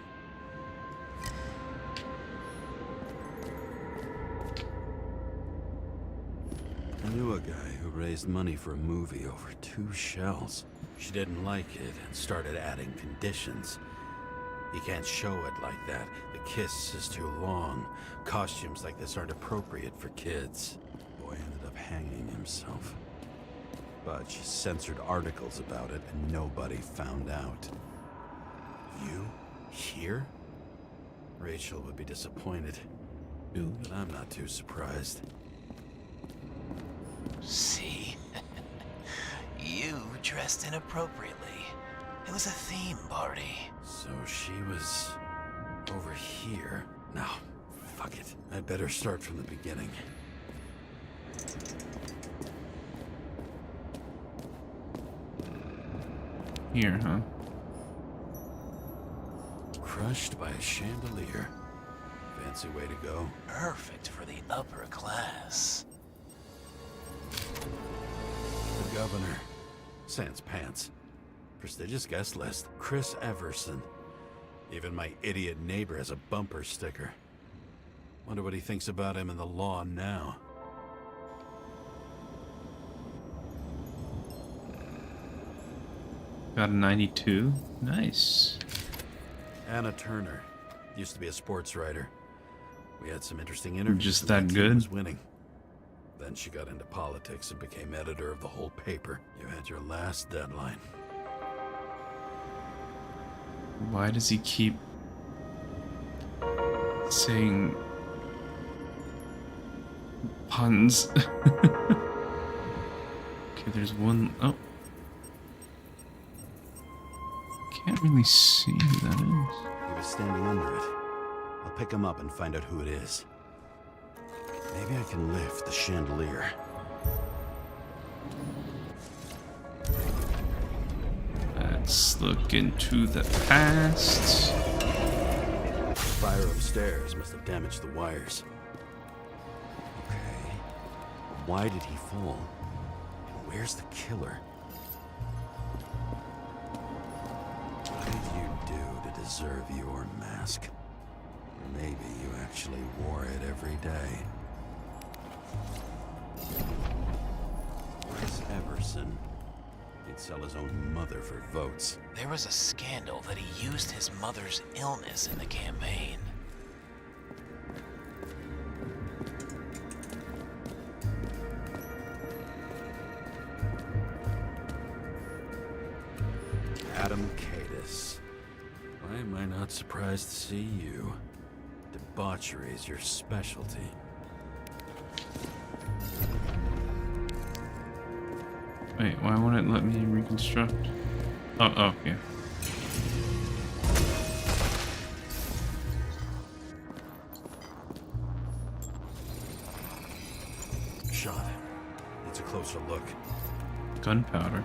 [SPEAKER 4] I knew a guy who raised money for a movie over 2 shells. She didn't like it and started adding conditions. You can't show it like that. The kiss is too long. Costumes like this aren't appropriate for kids. The boy ended up hanging himself. But she censored articles about it and nobody found out. You? Here? Rachel would be disappointed. But I'm not too surprised.
[SPEAKER 10] See? You dressed inappropriately. It was a theme party.
[SPEAKER 4] So she was over here. No, fuck it. I'd better start from the beginning.
[SPEAKER 1] Here, huh?
[SPEAKER 4] Crushed by a chandelier. Fancy way to go.
[SPEAKER 10] Perfect for the upper class.
[SPEAKER 4] The governor. Sans pants. Prestigious guest list. Chris Everson. Even my idiot neighbor has a bumper sticker. Wonder what he thinks about him and the law now.
[SPEAKER 1] Got a 92. Nice.
[SPEAKER 4] Anna Turner. Used to be a sports writer. We had some interesting interviews.
[SPEAKER 1] Just
[SPEAKER 4] when
[SPEAKER 1] that
[SPEAKER 4] my team
[SPEAKER 1] good?
[SPEAKER 4] was winning. Then she got into politics and became editor of the whole paper. You had your last deadline.
[SPEAKER 1] Why does he keep saying puns? Okay, there's one. Oh. Can't really see who that is.
[SPEAKER 12] He was standing under it. I'll pick him up and find out who it is. Maybe I can lift the chandelier.
[SPEAKER 1] Let's look into the past.
[SPEAKER 12] The fire upstairs must have damaged the wires. Okay. Why did he fall? And where's the killer? What did you do to deserve your mask? Maybe you actually wore it every day. Where's Everson? He'd sell his own mother for votes.
[SPEAKER 10] There was a scandal that he used his mother's illness in the campaign.
[SPEAKER 12] Adam Cadis. Why am I not surprised to see you? Debauchery is your specialty.
[SPEAKER 1] Wait, why won't it let me reconstruct? Oh, yeah.
[SPEAKER 12] Shot. Needs a closer look.
[SPEAKER 1] Gunpowder.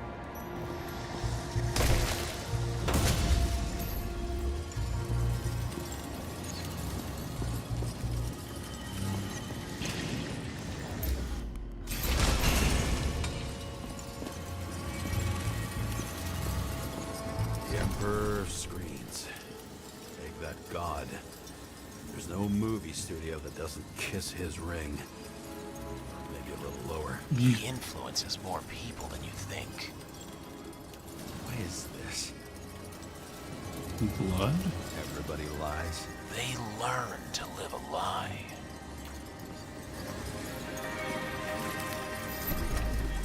[SPEAKER 12] The Emperor screens. Take that god. There's no movie studio that doesn't kiss his ring. Maybe a little lower.
[SPEAKER 10] He influences more people than you think.
[SPEAKER 12] What is this?
[SPEAKER 1] Blood?
[SPEAKER 12] Everybody lies.
[SPEAKER 10] They learn to live a lie.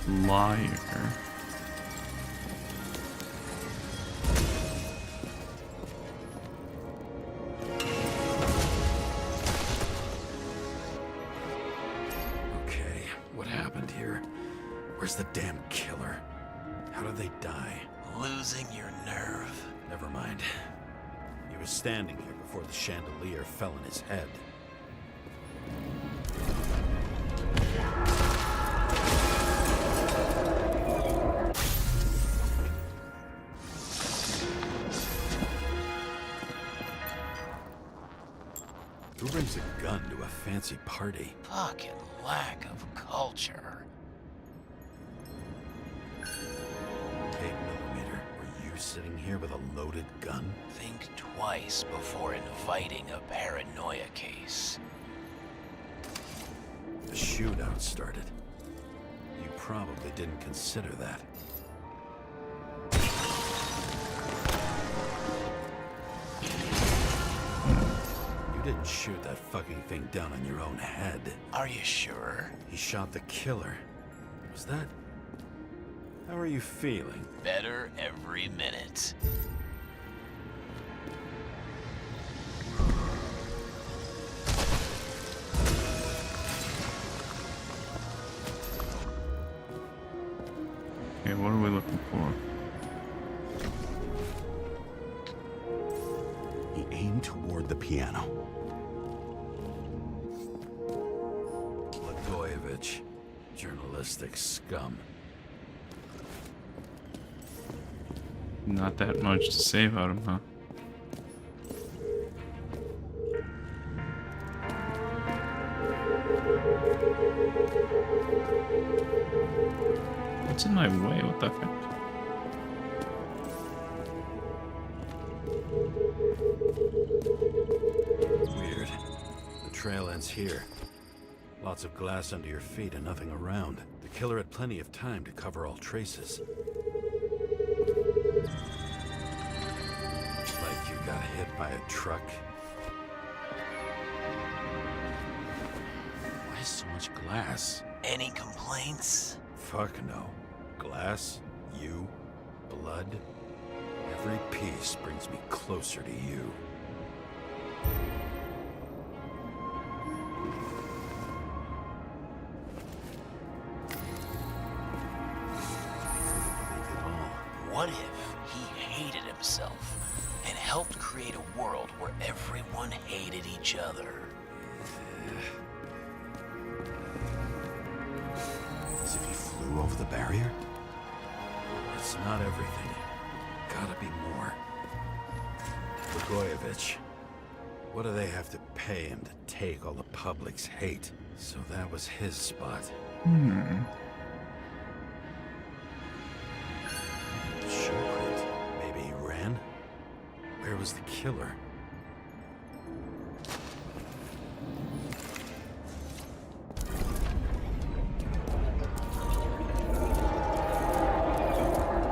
[SPEAKER 1] Liar.
[SPEAKER 12] Okay, what happened here? Where's the damn killer? How did they die?
[SPEAKER 10] Losing your nerve.
[SPEAKER 12] Never mind. He was standing here before the chandelier fell on his head. Who brings a gun to a fancy party?
[SPEAKER 10] Fucking lack of culture.
[SPEAKER 12] 8mm. Were you sitting here with a loaded gun?
[SPEAKER 10] Think twice before inviting a paranoia case.
[SPEAKER 12] The shootout started. You probably didn't consider that. You didn't shoot that fucking thing down on your own head.
[SPEAKER 10] Are you sure?
[SPEAKER 12] He shot the killer. Was that... How are you feeling?
[SPEAKER 10] Better every minute.
[SPEAKER 1] Okay, what are we looking for?
[SPEAKER 12] He aimed toward the piano. Blagojevich, journalistic scum.
[SPEAKER 1] Not that much to say about him, huh? What's in my way? What the fuck?
[SPEAKER 12] Weird. The trail ends here. Lots of glass under your feet and nothing around. The killer had plenty of time to cover all traces. Like you got hit by a truck. Why so much glass?
[SPEAKER 10] Any complaints?
[SPEAKER 12] Fuck no. Glass, you, blood,
[SPEAKER 8] Every piece brings me closer to you.
[SPEAKER 7] What if he hated himself and helped create a world where everyone hated each other?
[SPEAKER 8] As if he flew over the barrier? It's not everything. Gotta be more. Blagojevich. What do they have to pay him to take all the public's hate? So that was his spot. Showprint. Maybe he ran? Where was the killer?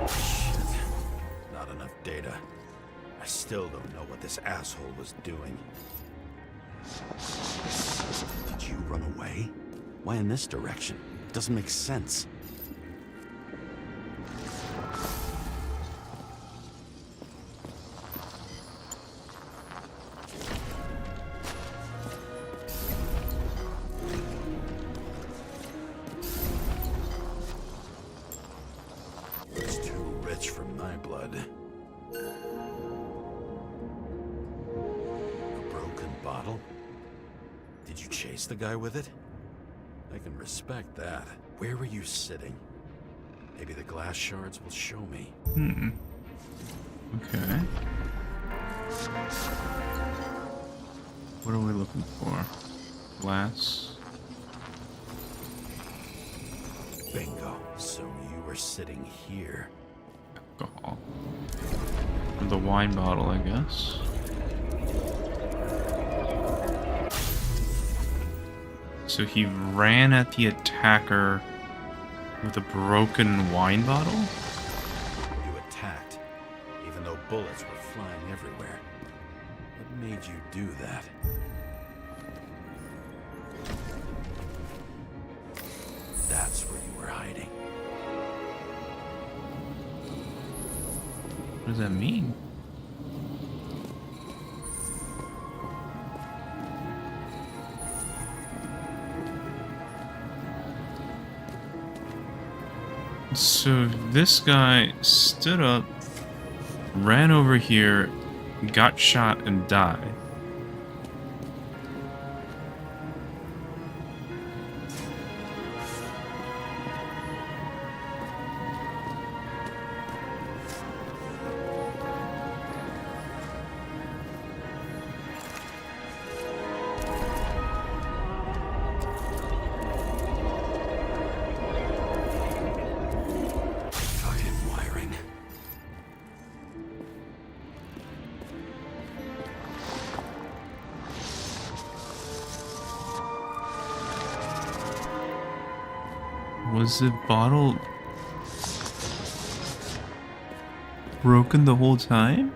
[SPEAKER 8] Shit. Not enough data. I still don't know what this asshole was doing. Did you run away? Why in this direction? It doesn't make sense. It's too rich for my blood. A broken bottle? Did you chase the guy with it? I can respect that. Where were you sitting? Maybe the glass shards will show me.
[SPEAKER 1] Okay. What are we looking for? Glass.
[SPEAKER 8] Bingo. So you were sitting here.
[SPEAKER 1] Alcohol. And the wine bottle, I guess. So he ran at the attacker with a broken wine bottle?
[SPEAKER 8] You attacked, even though bullets were flying everywhere. What made you do that? That's where you were hiding.
[SPEAKER 1] What does that mean? So this guy stood up, ran over here, got shot, and died. Was the bottle broken the whole time?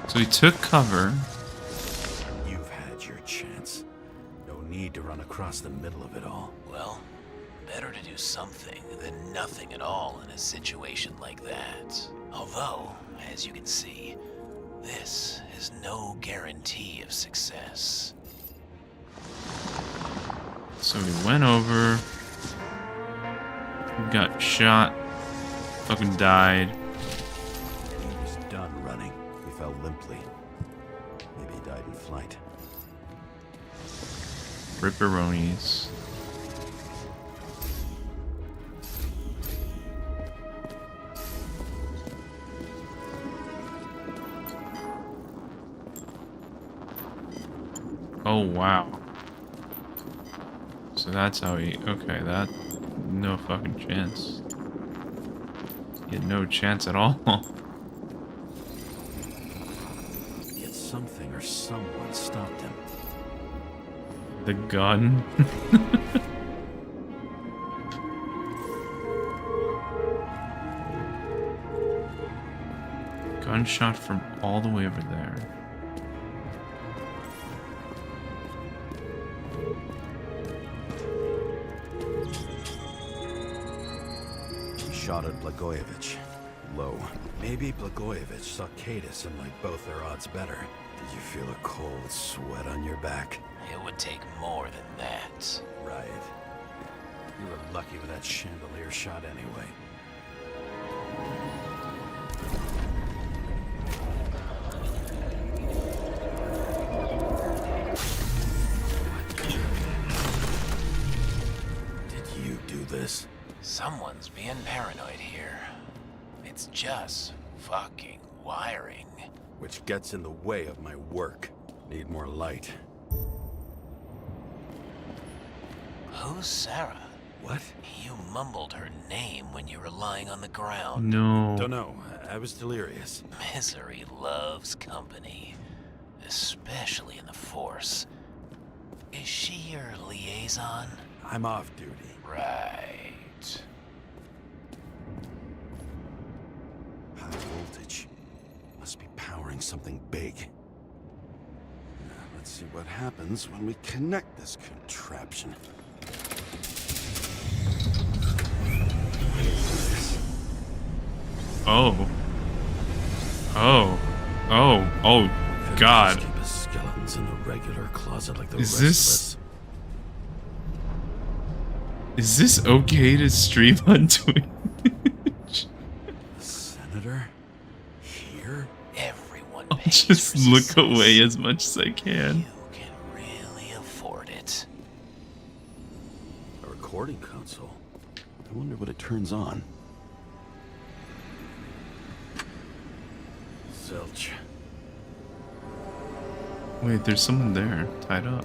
[SPEAKER 1] So he took cover.
[SPEAKER 8] You've had your chance. No need to run across the middle of it all.
[SPEAKER 7] Well, better to do something than nothing at all in a situation like that. Although, as you can see, this is no guarantee of success.
[SPEAKER 1] So he went over, got shot, fucking died.
[SPEAKER 8] He was done running. He fell limply. Maybe he died in flight.
[SPEAKER 1] Ripperonis. Oh, wow. So that's how he... Okay, that... No fucking chance. He had no chance at all.
[SPEAKER 8] Yet something or someone stopped him.
[SPEAKER 1] The gun? Gunshot from all the way over there.
[SPEAKER 12] Shot at Blagojevich. Low. Maybe Blagojevich saw Cadis and liked both their odds better. Did you feel a cold sweat on your back?
[SPEAKER 15] It would take more than that.
[SPEAKER 12] Right. You were lucky with that chandelier shot anyway. Did you do this?
[SPEAKER 15] Someone's being paranoid here. It's just fucking wiring.
[SPEAKER 12] Which gets in the way of my work. Need more light.
[SPEAKER 15] Who's Sarah?
[SPEAKER 12] What?
[SPEAKER 15] You mumbled her name when you were lying on the ground.
[SPEAKER 1] No.
[SPEAKER 12] Don't know. I was delirious.
[SPEAKER 15] Misery loves company, especially in the Force. Is she your liaison?
[SPEAKER 12] I'm off duty.
[SPEAKER 15] Right.
[SPEAKER 12] High voltage. Must be powering something big. Now, let's see what happens when we connect this contraption.
[SPEAKER 1] Oh. Oh. Oh. Oh. God.
[SPEAKER 12] Keep his skeletons in the regular closet like the
[SPEAKER 1] Is
[SPEAKER 12] restless.
[SPEAKER 1] this okay to stream on Twitch?
[SPEAKER 12] Senator? Here?
[SPEAKER 15] Everyone
[SPEAKER 1] I'll
[SPEAKER 15] pays
[SPEAKER 1] just
[SPEAKER 15] for
[SPEAKER 1] look
[SPEAKER 15] success.
[SPEAKER 1] away as much as I can.
[SPEAKER 15] You can really afford it.
[SPEAKER 12] A recording console. I wonder what it turns on. Zilch.
[SPEAKER 1] Wait, there's someone there, tied up.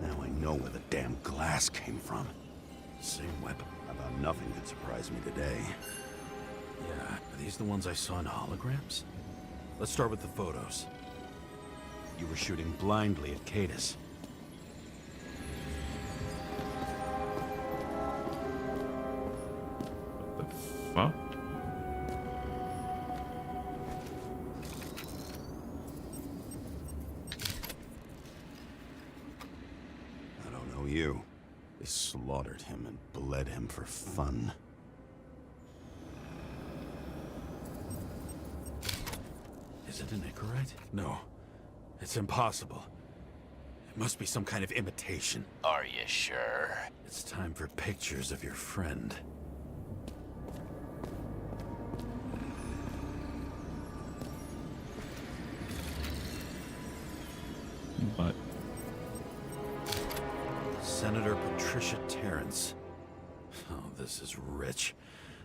[SPEAKER 12] Now I know where the damn glass came from. Same weapon. About nothing could surprise me today. Yeah, are these the ones I saw in holograms? Let's start with the photos. You were shooting blindly at Cadis.
[SPEAKER 1] What the fuck?
[SPEAKER 12] I don't know you. They slaughtered him and bled him for fun. Is it an Icarite? No. It's impossible. It must be some kind of imitation.
[SPEAKER 15] Are you sure?
[SPEAKER 12] It's time for pictures of your friend.
[SPEAKER 1] But
[SPEAKER 12] Senator Patricia Terrence. Oh, this is rich.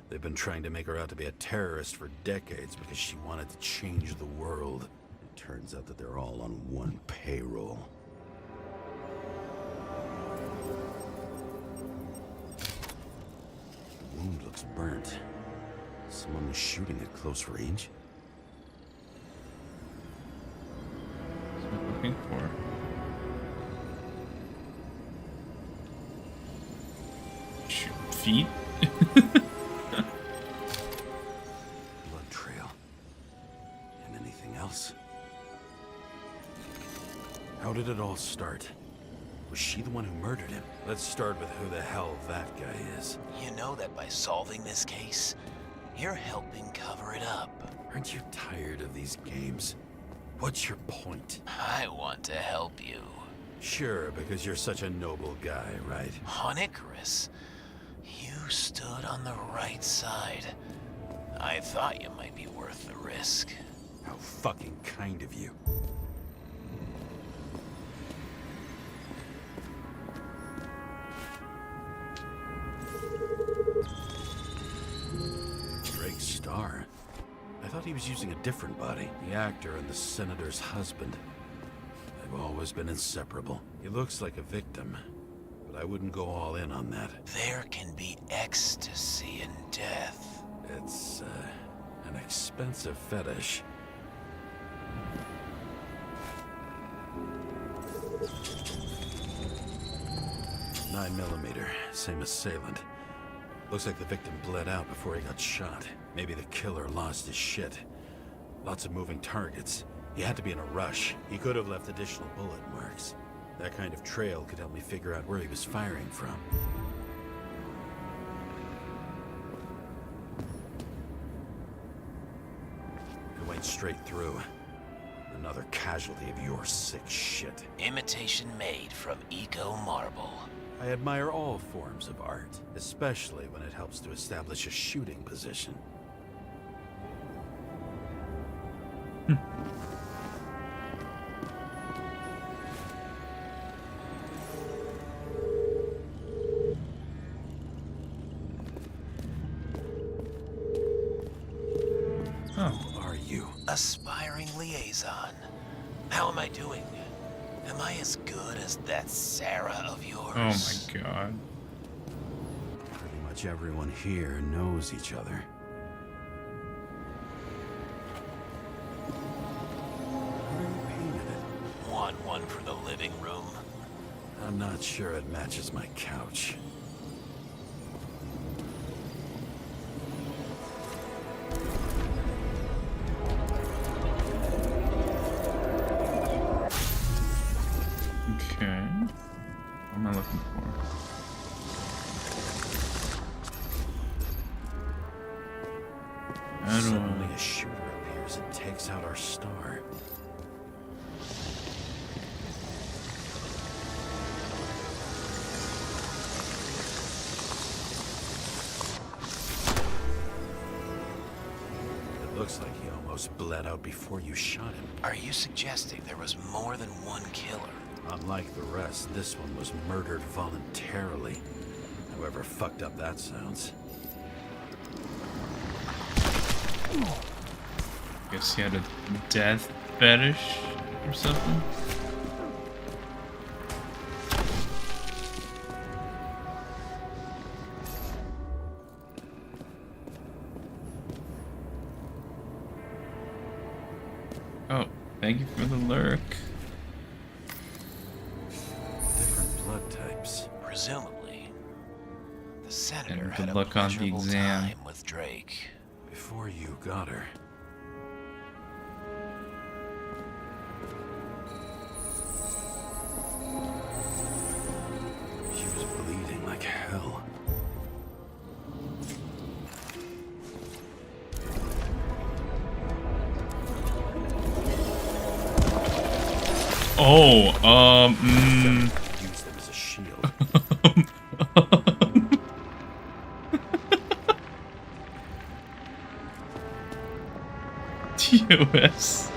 [SPEAKER 12] They've been trying to make her out to be a terrorist for decades because she wanted to change the world. It turns out that they're all on one payroll. The wound looks burnt. Someone was shooting at close range.
[SPEAKER 1] what's I'm looking for? Shoot, feet?
[SPEAKER 12] Blood trail. And anything else? How did it all start? Was she the one who murdered him? Let's start with who the hell that guy is.
[SPEAKER 15] You know that by solving this case, you're helping cover it up.
[SPEAKER 12] Aren't you tired of these games? What's your point?
[SPEAKER 15] I want to help you.
[SPEAKER 12] Sure, because you're such a noble guy, right?
[SPEAKER 15] On Icarus, you stood on the right side. I thought you might be worth the risk.
[SPEAKER 12] How fucking kind of you. Drake Starr? I thought he was using a different body. The actor and the senator's husband. They've always been inseparable. He looks like a victim, but I wouldn't go all in on that.
[SPEAKER 15] There can be ecstasy in death.
[SPEAKER 12] It's, an expensive fetish.
[SPEAKER 8] 9mm, same assailant. Looks like the victim bled out before he got shot. Maybe the killer lost his shit. Lots of moving targets. He had to be in a rush. He could have left additional bullet marks. That kind of trail could help me figure out where he was firing from. It went straight through. Another casualty of your sick shit.
[SPEAKER 15] Imitation made from eco marble.
[SPEAKER 8] I admire all forms of art, especially when it helps to establish a shooting position.
[SPEAKER 15] Who are you? Aspiring liaison. How am I doing? Am I as good as that Sarah of yours?
[SPEAKER 1] Oh my god.
[SPEAKER 8] Pretty much everyone here knows each other. How are you painted it?
[SPEAKER 15] Want one for the living room?
[SPEAKER 8] I'm not sure it matches my couch.
[SPEAKER 1] Okay. What am I looking for? How do
[SPEAKER 8] Suddenly a shooter appears and takes out our star. It looks like he almost bled out before you shot him.
[SPEAKER 15] Are you suggesting there was more than one killer?
[SPEAKER 8] Unlike the rest, this one was murdered voluntarily. However fucked up that sounds.
[SPEAKER 1] Guess he had a death fetish or something? Oh, thank you for the lurk.
[SPEAKER 8] Different blood types.
[SPEAKER 15] Presumably, the senator
[SPEAKER 1] And
[SPEAKER 15] had
[SPEAKER 1] good
[SPEAKER 15] a
[SPEAKER 1] luck on the
[SPEAKER 15] pleasurable
[SPEAKER 1] exam.
[SPEAKER 15] time with Drake.
[SPEAKER 8] Before you got her. She was bleeding like hell.
[SPEAKER 1] Oh,
[SPEAKER 8] Use them as a shield.
[SPEAKER 1] TOS.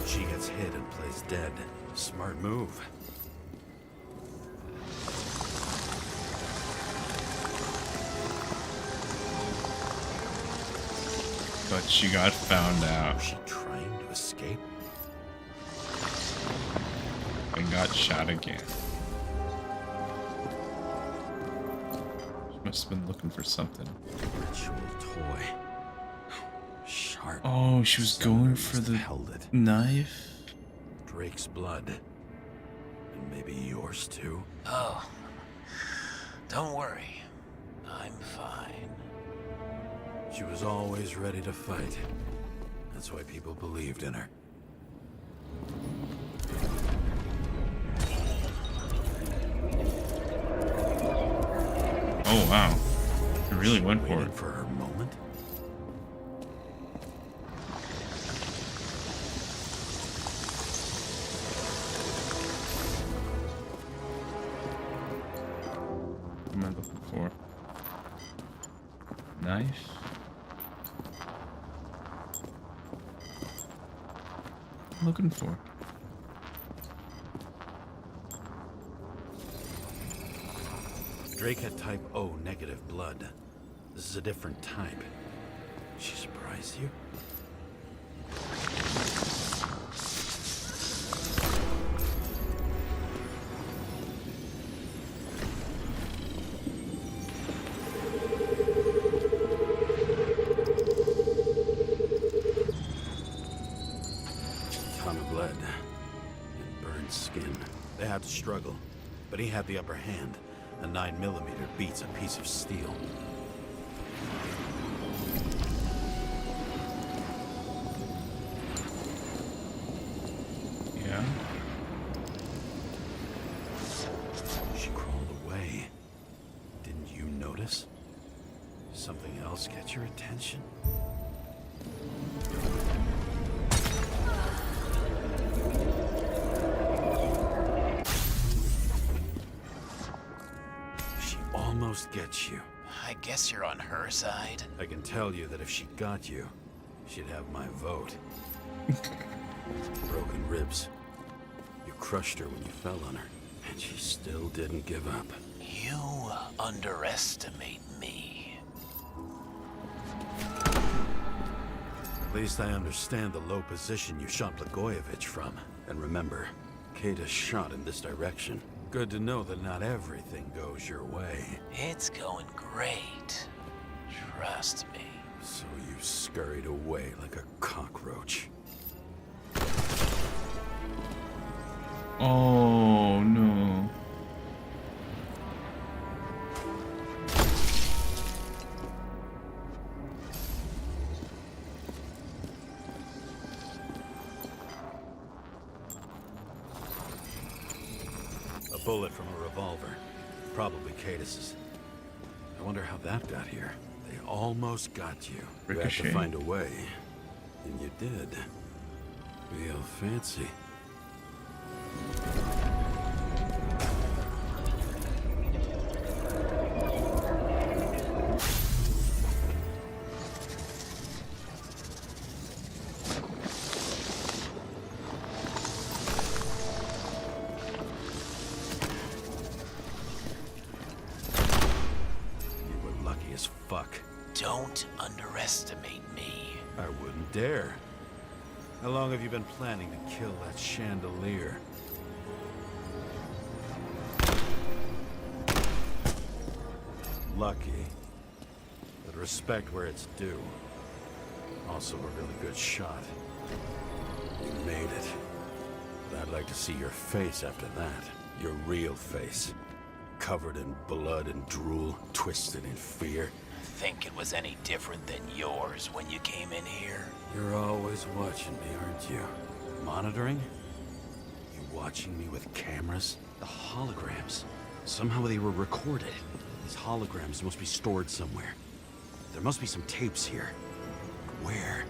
[SPEAKER 8] She gets hit and plays dead. Smart move.
[SPEAKER 1] But she got found out
[SPEAKER 8] Was she trying to escape?
[SPEAKER 1] and got shot again. She must have been looking for something.
[SPEAKER 8] Ritual toy. Sharp.
[SPEAKER 1] Oh, she was going for
[SPEAKER 8] Must have
[SPEAKER 1] the
[SPEAKER 8] held it.
[SPEAKER 1] knife?
[SPEAKER 8] Drake's blood. And maybe yours too.
[SPEAKER 15] Oh, don't worry. I'm fine.
[SPEAKER 8] She was always ready to fight. That's why people believed in her.
[SPEAKER 1] Oh wow. She really went for it.
[SPEAKER 8] Waiting for her moment.
[SPEAKER 1] What am I looking for? Knife? I'm looking for.
[SPEAKER 8] Drake had type O negative blood. This is a different type. She surprised you?
[SPEAKER 12] burned skin. They had to struggle, but he had the upper hand. A 9mm beats a piece of steel.
[SPEAKER 1] Yeah.
[SPEAKER 12] She crawled away. Didn't you notice? Something else get your attention? She almost gets you.
[SPEAKER 15] I guess you're on her side.
[SPEAKER 12] I can tell you that if she got you, she'd have my vote. Broken ribs. You crushed her when you fell on her, and she still didn't give up.
[SPEAKER 15] You underestimate me.
[SPEAKER 12] At least I understand the low position you shot Blagojevich from. And remember, Kate is shot in this direction. Good to know that not everything goes your way.
[SPEAKER 15] It's going great. Trust me.
[SPEAKER 12] So you scurried away like a cockroach.
[SPEAKER 1] Oh no.
[SPEAKER 12] A bullet from a revolver. Probably Cadis's. I wonder how that got here. They almost got you. You had
[SPEAKER 1] Ricochet.
[SPEAKER 12] to find a way. And you did. Real fancy. You were lucky as fuck.
[SPEAKER 15] Don't underestimate me.
[SPEAKER 12] I wouldn't dare. How long have you been planning to kill that chandelier? Lucky. But respect where it's due. Also a really good shot. You made it. But I'd like to see your face after that. Your real face. Covered in blood and drool, twisted in fear.
[SPEAKER 15] Think it was any different than yours when you came in here?
[SPEAKER 12] You're always watching me, aren't you? Monitoring? You watching me with cameras? The holograms. Somehow they were recorded. These holograms must be stored somewhere. There must be some tapes here. Where?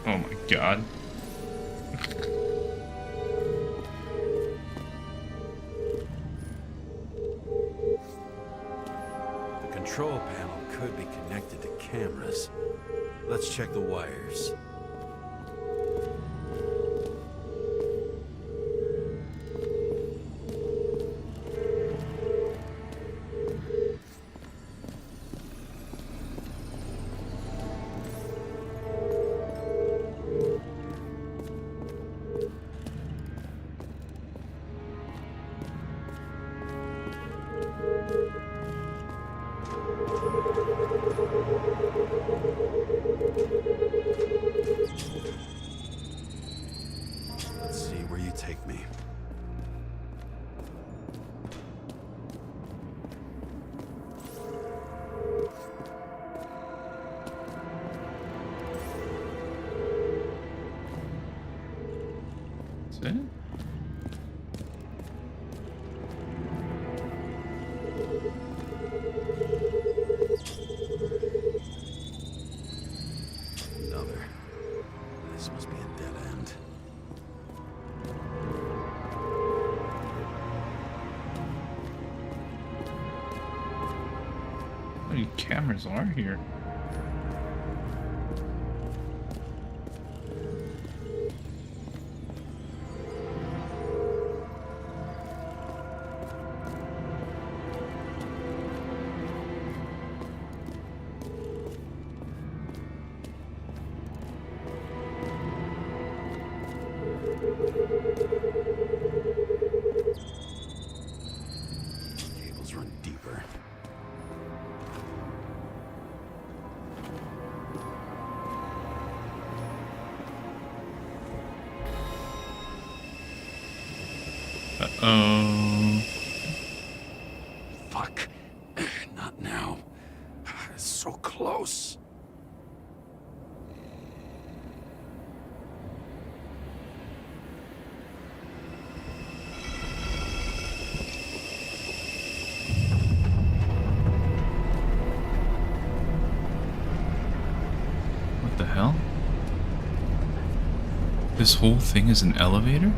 [SPEAKER 1] Oh my god.
[SPEAKER 12] The control panel could be connected to cameras. Let's check the wires. Let's see where you take me.
[SPEAKER 1] That's it?
[SPEAKER 12] Another. This must be a dead end.
[SPEAKER 1] How many cameras are here?
[SPEAKER 12] Cables run deeper.
[SPEAKER 1] Uh-oh.
[SPEAKER 12] Fuck. Not now. It's so close.
[SPEAKER 1] What the hell? This whole thing is an elevator?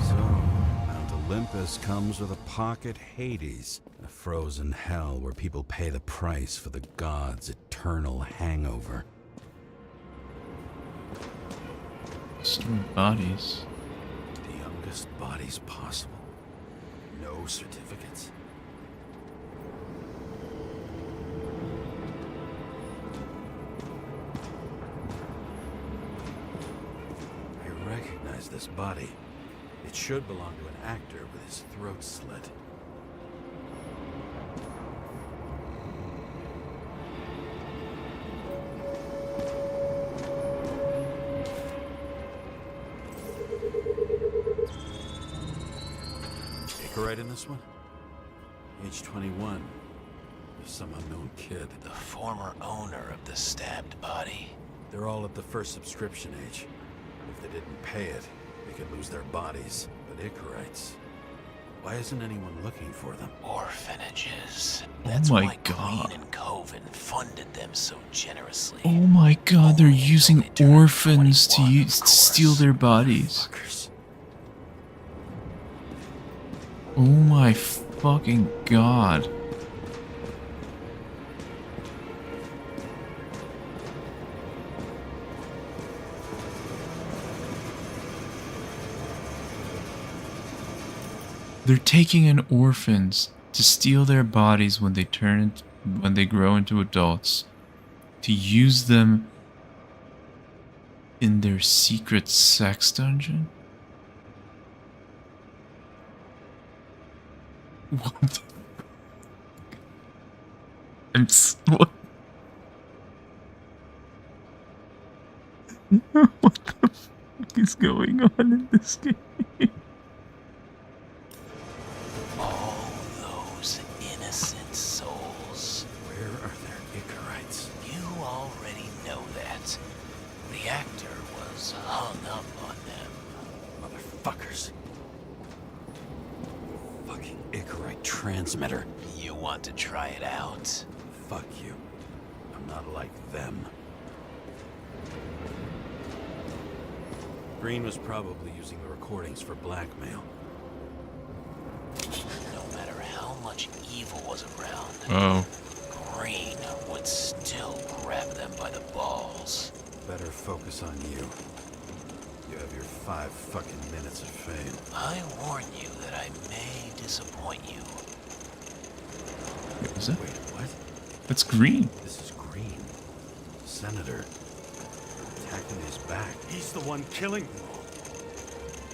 [SPEAKER 12] So, Mount Olympus comes with a pocket Hades, a frozen hell where people pay the price for the gods' eternal hangover.
[SPEAKER 1] Stored bodies.
[SPEAKER 12] The youngest bodies possible. No certificates. I recognize this body. It should belong to an actor with his throat slit. Right in this one? Age 21. Some unknown kid.
[SPEAKER 15] The former owner of the stabbed body.
[SPEAKER 12] They're all at the first subscription age. If they didn't pay it, they could lose their bodies. But Icarites, why isn't anyone looking for them?
[SPEAKER 15] Orphanages.
[SPEAKER 1] Oh
[SPEAKER 15] That's
[SPEAKER 1] my
[SPEAKER 15] why
[SPEAKER 1] God.
[SPEAKER 15] Green and Coven funded them so generously.
[SPEAKER 1] Oh my god, they're using orphans to steal their bodies. Oh my fucking god. They're taking in orphans to steal their bodies when they grow into adults, to use them in their secret sex dungeon? What the what? What the fuck is going on in this game?
[SPEAKER 15] All those innocent souls.
[SPEAKER 12] Where are their Icarites?
[SPEAKER 15] You already know that. The actor was hung up on them.
[SPEAKER 12] Motherfuckers. Fucking Icarite transmitter.
[SPEAKER 15] You want to try it out?
[SPEAKER 12] Fuck you. I'm not like them. Green was probably using the recordings for blackmail.
[SPEAKER 15] No matter how much evil was around, Green would still grab them by the balls.
[SPEAKER 12] Better focus on you. You have your 5 fucking minutes of fame.
[SPEAKER 15] I warn you that I may disappoint you.
[SPEAKER 1] What is it?
[SPEAKER 12] Wait, what?
[SPEAKER 1] That's Green.
[SPEAKER 12] This is Green. Senator. Attacking his back. He's the one killing them all.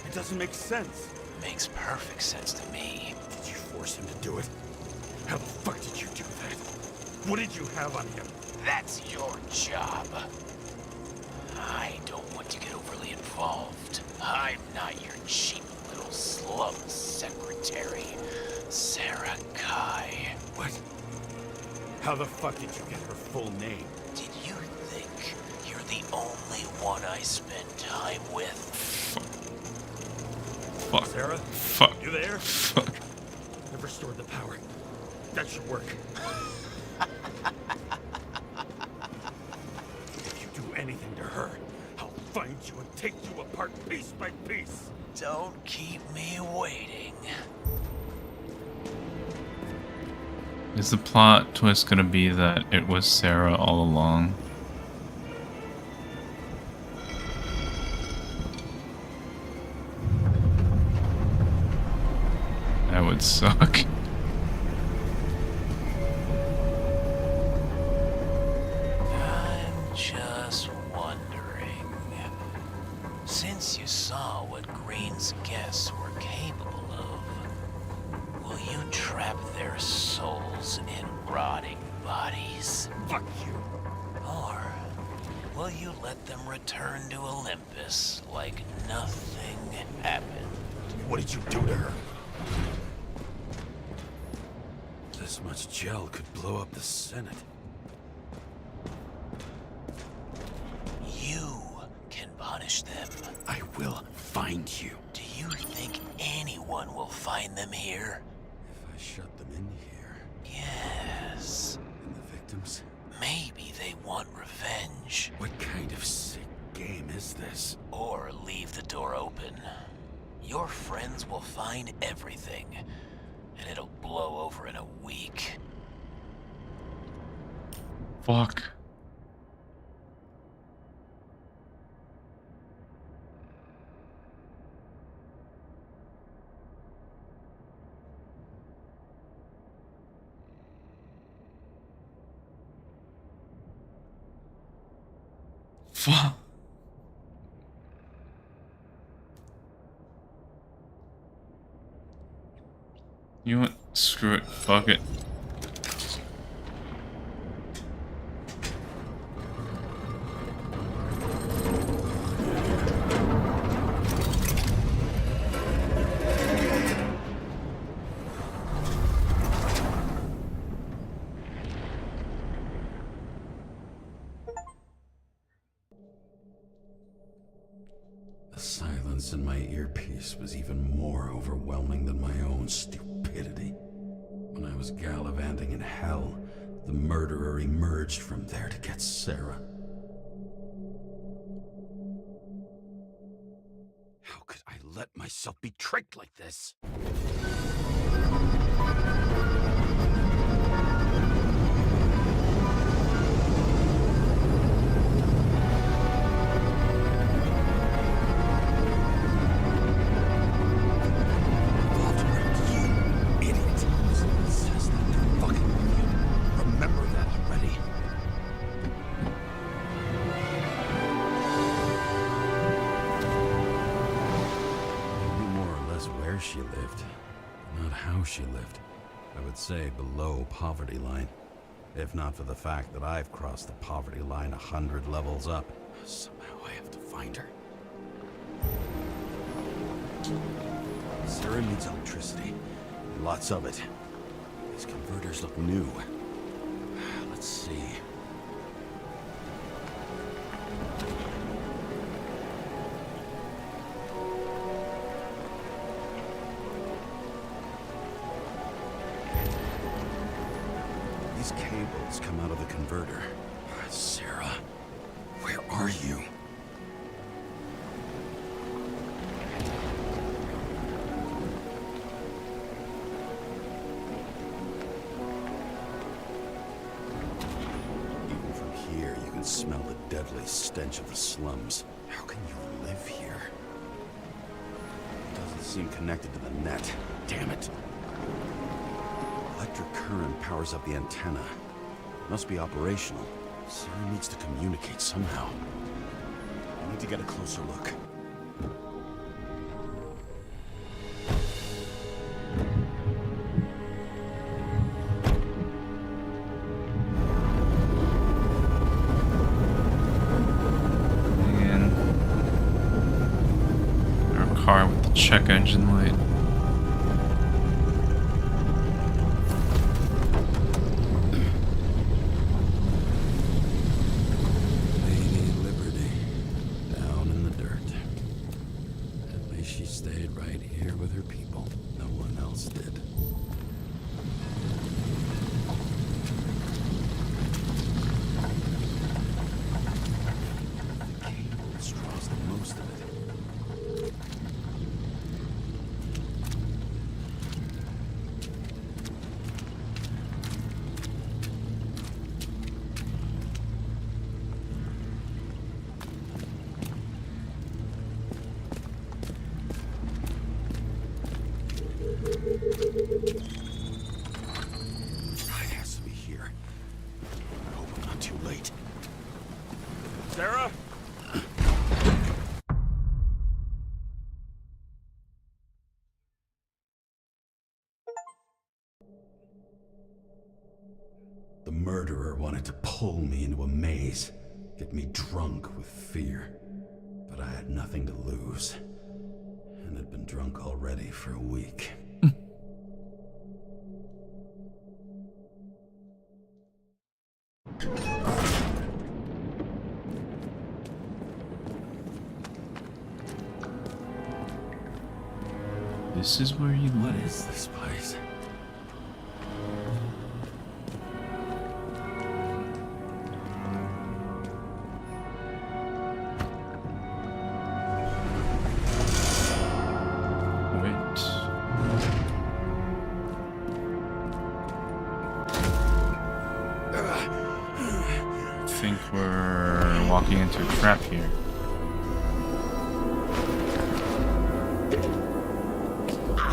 [SPEAKER 12] It doesn't make sense.
[SPEAKER 15] Makes perfect sense to me.
[SPEAKER 12] Did you force him to do it? How the fuck did you do that? What did you have on him?
[SPEAKER 15] That's your job. I don't want to get overly involved. I'm not your cheap little slum secretary, Sarah Kai.
[SPEAKER 12] What? How the fuck did you get her full name?
[SPEAKER 15] Did you think you're the only one I spend time with?
[SPEAKER 1] Fuck.
[SPEAKER 12] Sarah?
[SPEAKER 1] Fuck.
[SPEAKER 12] You there?
[SPEAKER 1] Fuck.
[SPEAKER 12] I've restored the power. That should work. If you do anything to her, I'll find you and take you apart piece by piece.
[SPEAKER 15] Don't keep me waiting.
[SPEAKER 1] Is the plot twist gonna be that it was Sarah all along? That would suck.
[SPEAKER 15] I'm just wondering, since you saw what Green's guests were capable of, will you trap their souls in rotting bodies?
[SPEAKER 12] Fuck you.
[SPEAKER 15] Or will you let them return to Olympus like nothing happened?
[SPEAKER 12] What did you do to her? This much gel could blow up the Senate.
[SPEAKER 15] You can punish them.
[SPEAKER 12] I will find you.
[SPEAKER 15] Do you think anyone will find them here?
[SPEAKER 12] If I shut them in here...
[SPEAKER 15] Yes.
[SPEAKER 12] And the victims?
[SPEAKER 15] Maybe they want revenge.
[SPEAKER 12] What kind of sick game is this?
[SPEAKER 15] Or leave the door open. Your friends will find everything, and it'll blow over in a week.
[SPEAKER 1] Fuck. Fuck. You know what? Screw it. Fuck it.
[SPEAKER 12] The silence in my earpiece was even more overwhelming than my own stupidity. When I was gallivanting in hell, the murderer emerged from there to get Sarah. How could I let myself be tricked like this? She lived, not how she lived. I would say below poverty line, if not for the fact that I've crossed the poverty line 100 levels up. Somehow I have to find her. Sarah needs electricity, lots of it. These converters look new. Let's see. These cables come out of the converter. Sarah, where are you? Even from here, you can smell the deadly stench of the slums. How can you live here? It doesn't seem connected to the net. Damn it. Electric current powers up the antenna. Must be operational. Sarah needs to communicate somehow. I need to get a closer look.
[SPEAKER 1] Man. Our car with the check engine light. It has to be here. I hope I'm not too late.
[SPEAKER 11] Sarah?
[SPEAKER 12] The murderer wanted to pull me into a maze.
[SPEAKER 8] get me drunk with fear. But I had nothing to lose, and had been drunk already for a week.
[SPEAKER 1] This is where you live.
[SPEAKER 8] What is this place?
[SPEAKER 1] I think we're walking into a trap here.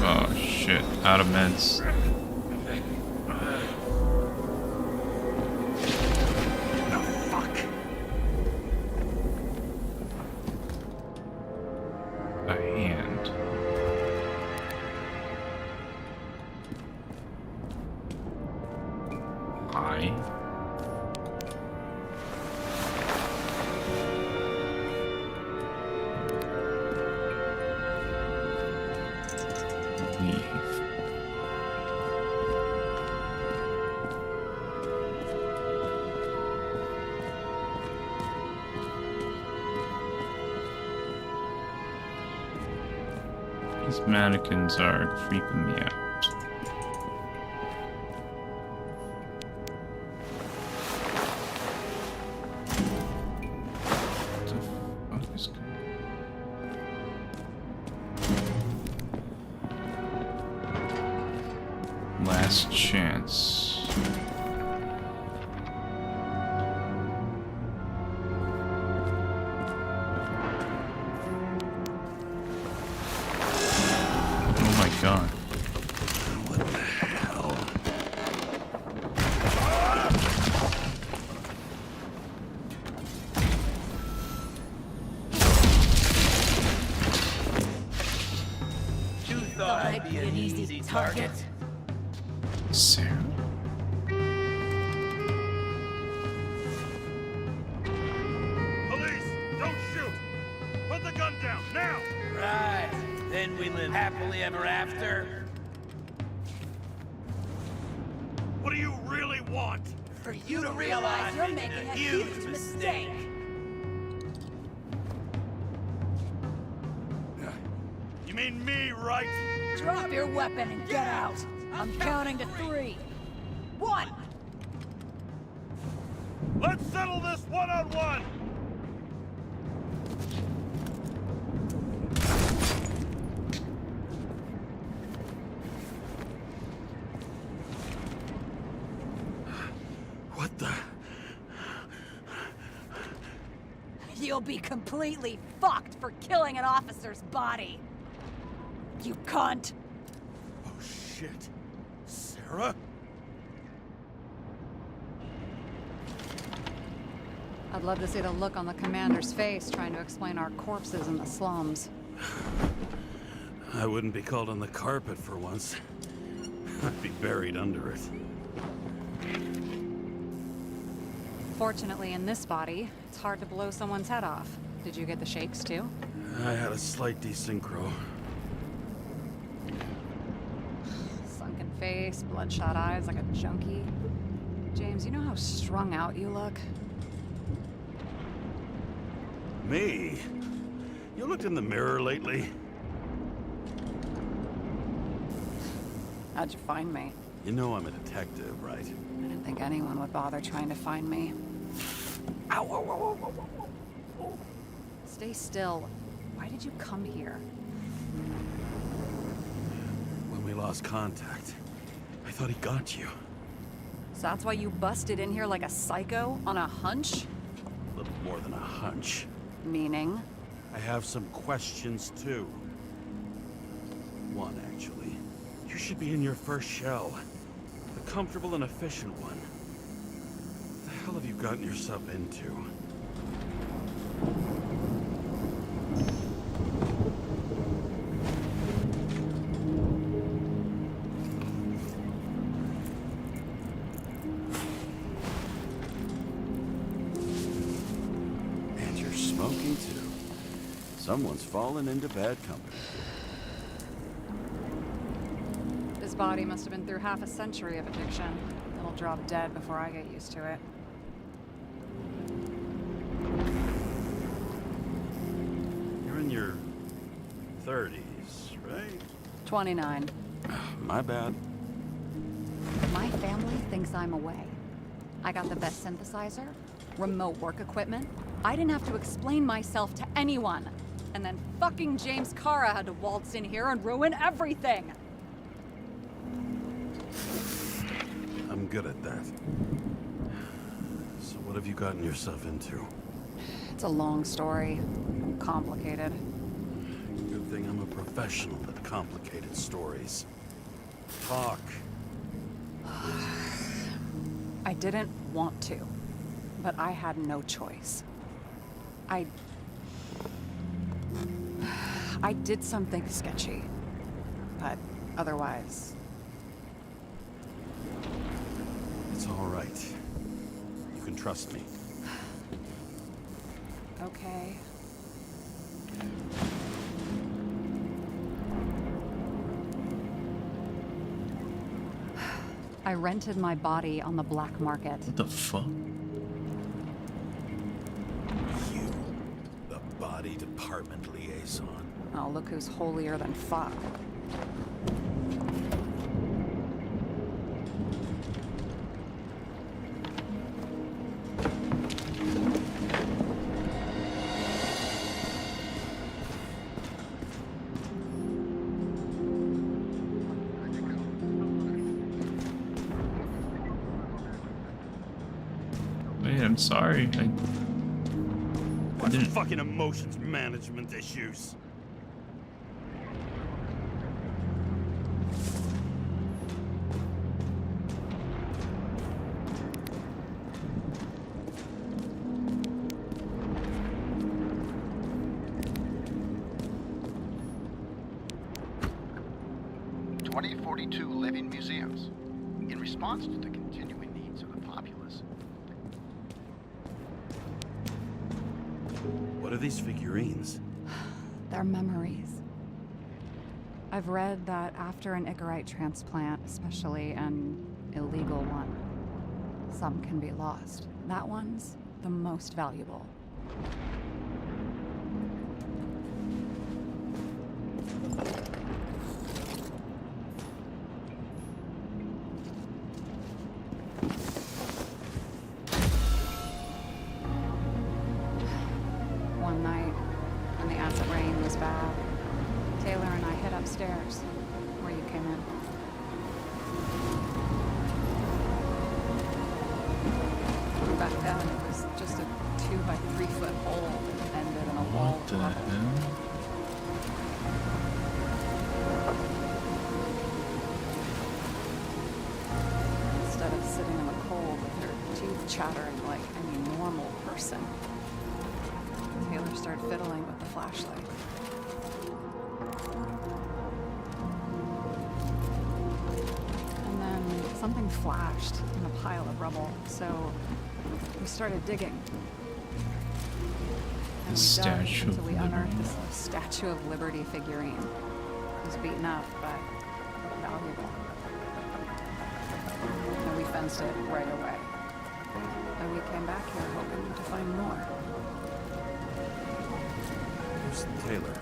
[SPEAKER 1] Oh shit, out of meds. A hand. I. These mannequins are creeping me out. What the fuck is going on? Last chance. God.
[SPEAKER 8] What the hell?
[SPEAKER 10] You thought I'd be an easy target?
[SPEAKER 1] Sarah?
[SPEAKER 11] Police, don't shoot! Put the gun down, now!
[SPEAKER 10] Right. Then we live happily ever after.
[SPEAKER 11] What do you really want?
[SPEAKER 10] For you to realize
[SPEAKER 6] you're making a huge mistake.
[SPEAKER 11] You mean me, right?
[SPEAKER 6] Drop your weapon and get out. I'm counting to 3. 1.
[SPEAKER 11] Let's settle this one-on-one!
[SPEAKER 8] What the?
[SPEAKER 6] You'll be completely fucked for killing an officer's body. You cunt.
[SPEAKER 11] Oh shit. Sarah?
[SPEAKER 3] I'd love to see the look on the commander's face trying to explain our corpses in the slums.
[SPEAKER 8] I wouldn't be called on the carpet for once. I'd be buried under it.
[SPEAKER 3] Fortunately, in this body, it's hard to blow someone's head off. Did you get the shakes, too?
[SPEAKER 8] I had a slight desynchro.
[SPEAKER 3] Sunken face, bloodshot eyes like a junkie. James, you know how strung out you look?
[SPEAKER 8] Me? You looked in the mirror lately?
[SPEAKER 3] How'd you find me?
[SPEAKER 8] You know I'm a detective, right?
[SPEAKER 3] I didn't think anyone would bother trying to find me.
[SPEAKER 8] Ow, ow, ow, ow, ow, ow.
[SPEAKER 3] Stay still. Why did you come here?
[SPEAKER 8] When we lost contact, I thought he got you.
[SPEAKER 3] So that's why you busted in here like a psycho on a hunch?
[SPEAKER 8] A little more than a hunch.
[SPEAKER 3] Meaning?
[SPEAKER 8] I have some questions, too. One, actually. You should be in your first shell. A comfortable and efficient one. What the hell have you gotten yourself into?
[SPEAKER 12] Someone's fallen into bad company.
[SPEAKER 3] This body must have been through half a century of addiction. It'll drop dead before I get used to it.
[SPEAKER 12] You're in your 30s, right?
[SPEAKER 3] 29.
[SPEAKER 12] My bad.
[SPEAKER 3] My family thinks I'm away. I got the best synthesizer, remote work equipment. I didn't have to explain myself to anyone. And then fucking James Kara had to waltz in here and ruin everything.
[SPEAKER 12] I'm good at that. So what have you gotten yourself into?
[SPEAKER 3] It's a long story. Complicated.
[SPEAKER 12] Good thing I'm a professional at complicated stories. Talk.
[SPEAKER 3] I didn't want to, but I had no choice. I did something sketchy, but otherwise...
[SPEAKER 12] It's all right. You can trust me.
[SPEAKER 3] Okay. I rented my body on the black market.
[SPEAKER 1] What the fuck?
[SPEAKER 12] You, the body department liaison.
[SPEAKER 3] Oh, look who's holier than fuck.
[SPEAKER 1] Wait, I'm sorry.
[SPEAKER 12] What's fucking emotions management issues?
[SPEAKER 5] Living museums in response to the continuing needs of the populace.
[SPEAKER 12] What are these figurines?
[SPEAKER 3] They're memories. I've read that after an Icarite transplant, especially an illegal one, some can be lost. That one's the most valuable. One night, when the acid rain was bad, Taylor and I hid upstairs, where you came in. Back then, it was just a 2 by 3 foot hole that ended in a wall.
[SPEAKER 1] What the hell?
[SPEAKER 3] Instead of sitting in the cold with her teeth chattering like any normal person, Taylor started fiddling with the flashlight. And then something flashed in a pile of rubble, so we started digging. And we dug until we unearthed this Statue of Liberty figurine. It was beaten up, but valuable. And we fenced it right away. And we came back here hoping to find more.
[SPEAKER 12] Who's Taylor?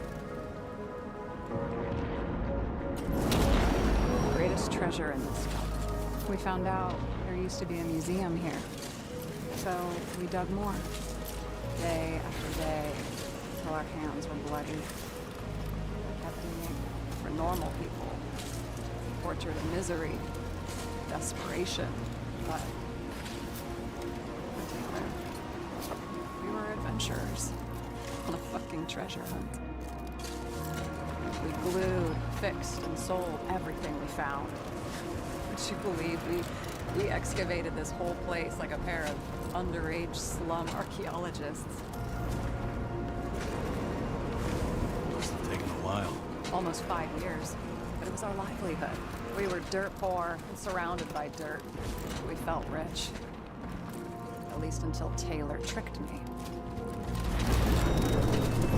[SPEAKER 3] Greatest treasure in this stuff. We found out there used to be a museum here. So we dug more. Day after day, till our hands were bloody. We kept digging for normal people. Tortured of misery, desperation, but for Taylor, we were adventurers on a fucking treasure hunt. We glued, fixed, and sold everything we found. Would you believe we excavated this whole place like a pair of underage slum archaeologists?
[SPEAKER 12] Must have taken a while.
[SPEAKER 3] Almost 5 years, but it was our livelihood. We were dirt poor and surrounded by dirt. We felt rich. At least until Taylor tricked me.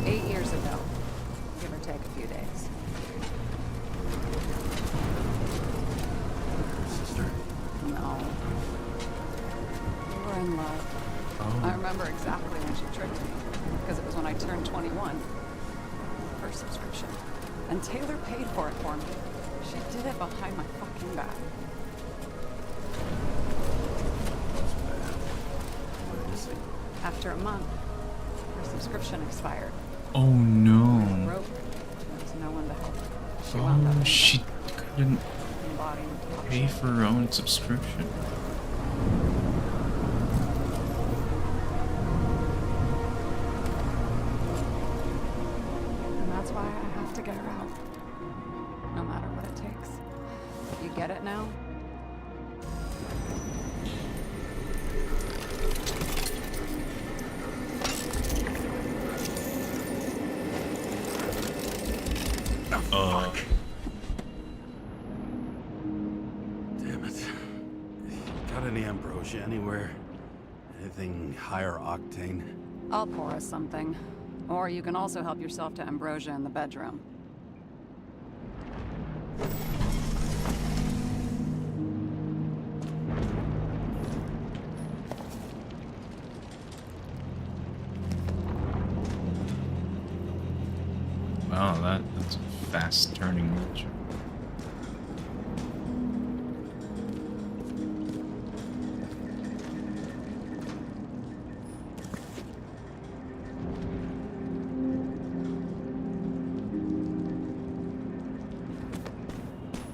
[SPEAKER 3] 8 years ago, give or take a few days.
[SPEAKER 12] Sister?
[SPEAKER 3] No. We were in love.
[SPEAKER 12] Oh.
[SPEAKER 3] I remember exactly when she tricked me, because it was when I turned 21. First subscription. And Taylor paid for it for me. She did it behind my fucking back.
[SPEAKER 12] That's bad. What did you say?
[SPEAKER 3] After a month, her subscription expired.
[SPEAKER 1] Oh no.
[SPEAKER 3] Broke. There was no one to help her. She wound up
[SPEAKER 1] Oh,
[SPEAKER 3] in
[SPEAKER 1] she couldn't
[SPEAKER 3] body
[SPEAKER 1] pay for her own subscription.
[SPEAKER 3] And that's why I have to get her out. No matter what it takes. You get it now?
[SPEAKER 12] Damn it. Got any ambrosia anywhere? Anything higher octane?
[SPEAKER 3] I'll pour us something. Or you can also help yourself to ambrosia in the bedroom.
[SPEAKER 1] Wow, that's a fast turning match.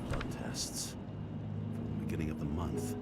[SPEAKER 12] Blood tests. From the beginning of the month.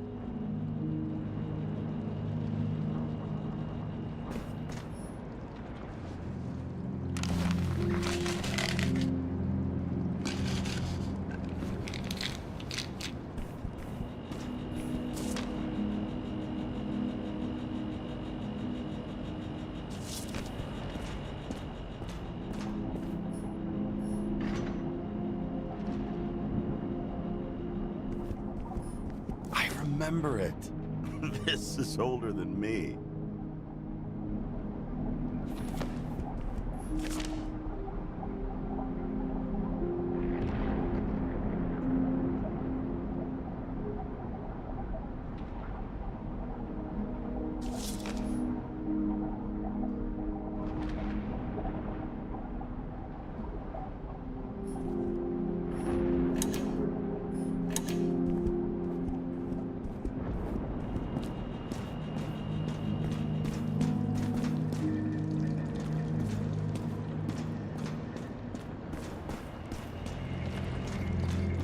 [SPEAKER 12] I remember it. This is older than me.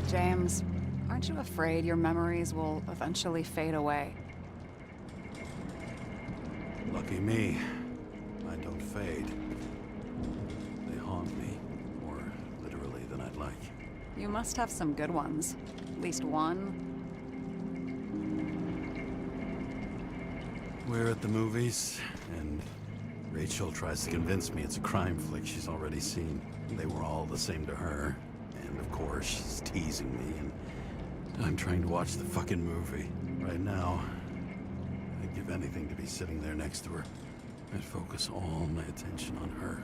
[SPEAKER 3] James, aren't you afraid your memories will eventually fade away?
[SPEAKER 12] Lucky me. I don't fade. They haunt me, more literally than I'd like.
[SPEAKER 3] You must have some good ones. At least one.
[SPEAKER 12] We're at the movies, and Rachel tries to convince me it's a crime flick she's already seen. They were all the same to her. And of course, she's teasing me, and I'm trying to watch the fucking movie. Right now, I'd give anything to be sitting there next to her. I'd focus all my attention on her.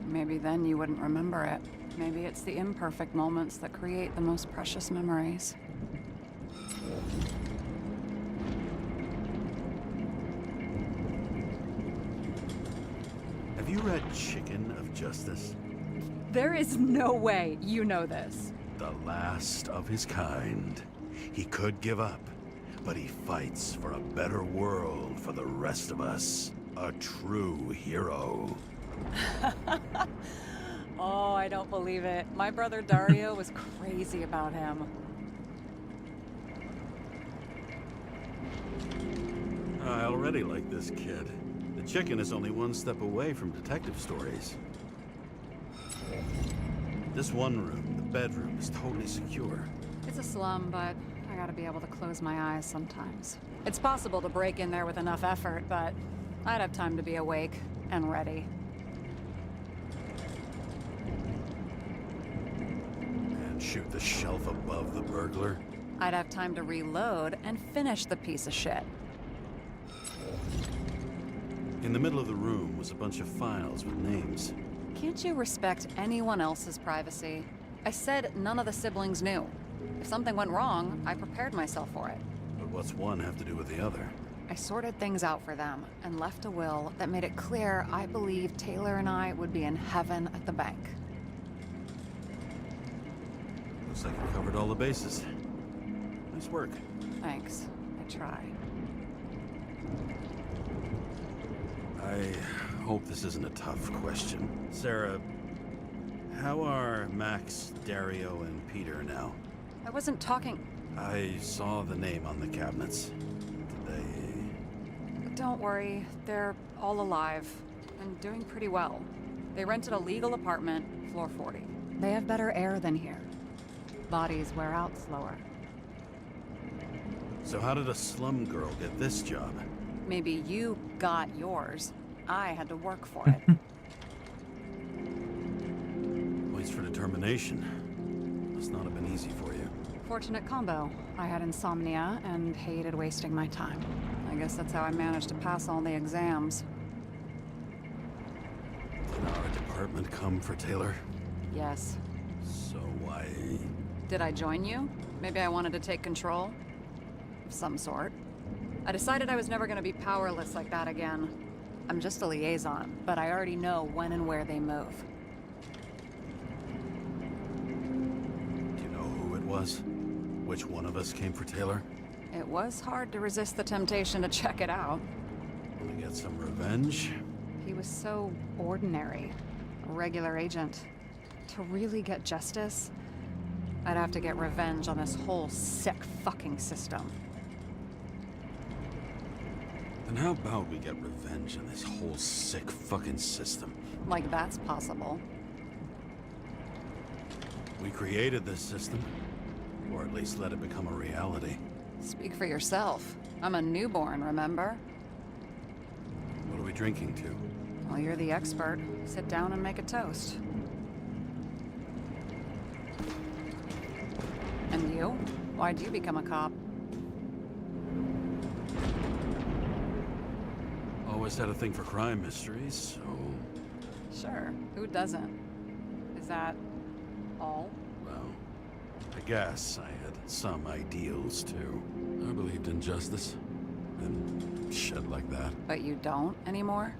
[SPEAKER 3] Maybe then you wouldn't remember it. Maybe it's the imperfect moments that create the most precious memories.
[SPEAKER 12] Have you read Chicken of Justice?
[SPEAKER 3] There is no way you know this.
[SPEAKER 12] The last of his kind. He could give up, but he fights for a better world for the rest of us. A true hero.
[SPEAKER 3] Oh, I don't believe it. My brother Dario was crazy about him.
[SPEAKER 12] I already like this kid. The chicken is only one step away from detective stories. This one room, the bedroom, is totally secure.
[SPEAKER 3] It's a slum, but I gotta be able to close my eyes sometimes. It's possible to break in there with enough effort, but I'd have time to be awake and ready.
[SPEAKER 12] And shoot the shelf above the burglar.
[SPEAKER 3] I'd have time to reload and finish the piece of shit.
[SPEAKER 12] In the middle of the room was a bunch of files with names.
[SPEAKER 3] Can't you respect anyone else's privacy? I said none of the siblings knew. If something went wrong, I prepared myself for it.
[SPEAKER 12] But what's one have to do with the other?
[SPEAKER 3] I sorted things out for them and left a will that made it clear I believed Taylor and I would be in heaven at the bank.
[SPEAKER 12] Looks like you covered all the bases. Nice work.
[SPEAKER 3] Thanks. I try.
[SPEAKER 12] I hope this isn't a tough question. Sarah, how are Max, Dario, and Peter now?
[SPEAKER 3] I wasn't talking.
[SPEAKER 12] I saw the name on the cabinets.
[SPEAKER 3] Don't worry, they're all alive and doing pretty well. They rented a legal apartment, floor 40. They have better air than here. Bodies wear out slower.
[SPEAKER 12] So how did a slum girl get this job?
[SPEAKER 3] Maybe you got yours. I had to work for it.
[SPEAKER 12] Points for determination. Must not have been easy for you.
[SPEAKER 3] Fortunate combo. I had insomnia and hated wasting my time. I guess that's how I managed to pass all the exams.
[SPEAKER 12] Did our department come for Taylor?
[SPEAKER 3] Yes.
[SPEAKER 12] So why...
[SPEAKER 3] Did I join you? Maybe I wanted to take control? Of some sort. I decided I was never going to be powerless like that again. I'm just a liaison, but I already know when and where they move.
[SPEAKER 12] Do you know who it was? Which one of us came for Taylor?
[SPEAKER 3] It was hard to resist the temptation to check it out.
[SPEAKER 12] Want to get some revenge?
[SPEAKER 3] He was so ordinary. A regular agent. To really get justice, I'd have to get revenge on this whole sick fucking system.
[SPEAKER 12] Then how about we get revenge on this whole sick fucking system?
[SPEAKER 3] Like that's possible.
[SPEAKER 12] We created this system. Or at least let it become a reality.
[SPEAKER 3] Speak for yourself. I'm a newborn, remember?
[SPEAKER 12] What are we drinking to?
[SPEAKER 3] Well, you're the expert. Sit down and make a toast. And you? Why'd you become a cop?
[SPEAKER 12] Always had a thing for crime mysteries, so...
[SPEAKER 3] Sure. Who doesn't? Is that all?
[SPEAKER 12] Well, I guess I had some ideals, too. I believed in justice. And shit like that.
[SPEAKER 3] But you don't anymore?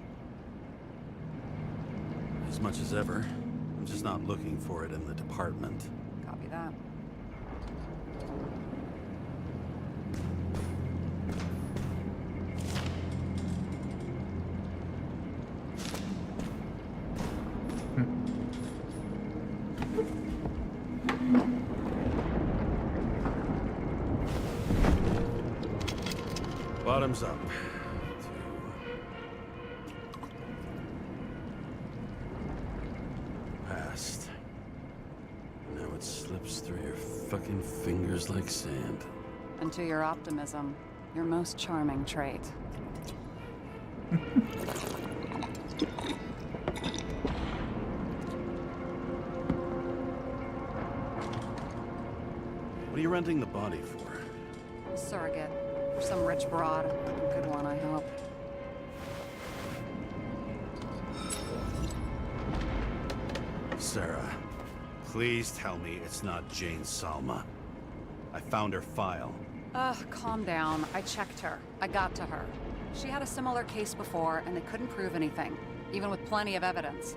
[SPEAKER 12] As much as ever. I'm just not looking for it in the department.
[SPEAKER 3] Copy that.
[SPEAKER 12] Bottoms up. Past. Now it slips through your fucking fingers like sand.
[SPEAKER 3] And to your optimism, your most charming trait.
[SPEAKER 12] What are you renting the body for?
[SPEAKER 3] Surrogate. For some rich broad. A good one, I hope.
[SPEAKER 12] Sarah, please tell me it's not Jane Salma. I found her file.
[SPEAKER 3] Ugh, calm down. I checked her. I got to her. She had a similar case before, and they couldn't prove anything, even with plenty of evidence.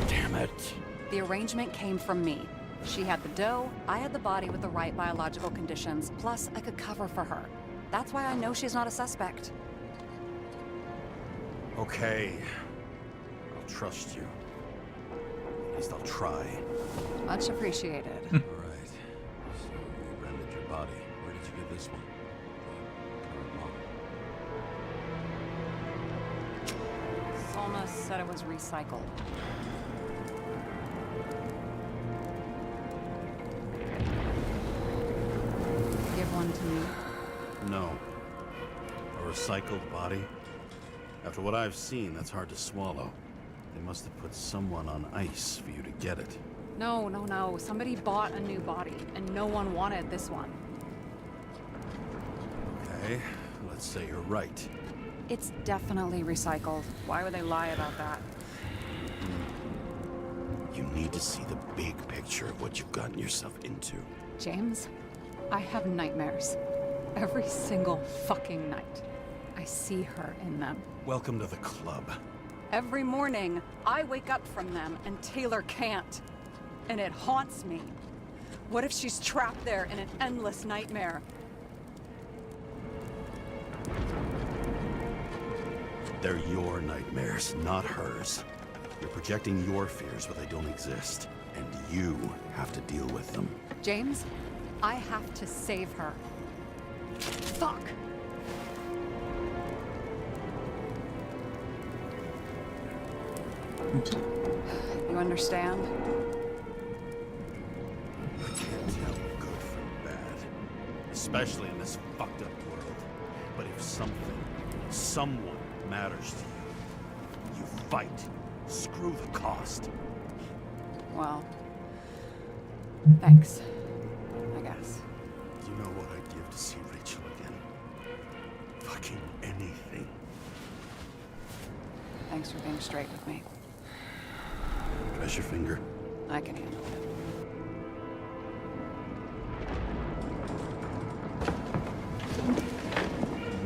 [SPEAKER 12] Damn it.
[SPEAKER 3] The arrangement came from me. She had the dough, I had the body with the right biological conditions, plus I could cover for her. That's why I know she's not a suspect.
[SPEAKER 12] Okay. I'll trust you. At least I'll try.
[SPEAKER 3] Much appreciated.
[SPEAKER 12] All right. So you rented your body. Where did you get this one?
[SPEAKER 3] Salma said it was recycled. Give one to me.
[SPEAKER 12] No. A recycled body? After what I've seen, that's hard to swallow. They must have put someone on ice for you to get it.
[SPEAKER 3] No, no, no. Somebody bought a new body, and no one wanted this one.
[SPEAKER 12] Okay, let's say you're right.
[SPEAKER 3] It's definitely recycled. Why would they lie about that?
[SPEAKER 12] need to see the big picture of what you've gotten yourself into.
[SPEAKER 3] James, I have nightmares. Every single fucking night. I see her in them.
[SPEAKER 12] Welcome to the club.
[SPEAKER 3] Every morning, I wake up from them and Taylor can't. And it haunts me. What if she's trapped there in an endless nightmare?
[SPEAKER 12] They're your nightmares, not hers. You're projecting your fears, but they don't exist. And you have to deal with them.
[SPEAKER 3] James, I have to save her. Fuck! You understand?
[SPEAKER 12] I can't tell good from bad. Especially in this fucked up world. But if something, someone matters to you, you fight. Screw the cost.
[SPEAKER 3] Well, thanks, I guess.
[SPEAKER 12] You know what I'd give to see Rachel again? Fucking anything.
[SPEAKER 3] Thanks for being straight with me.
[SPEAKER 12] Press your finger.
[SPEAKER 3] I can handle it.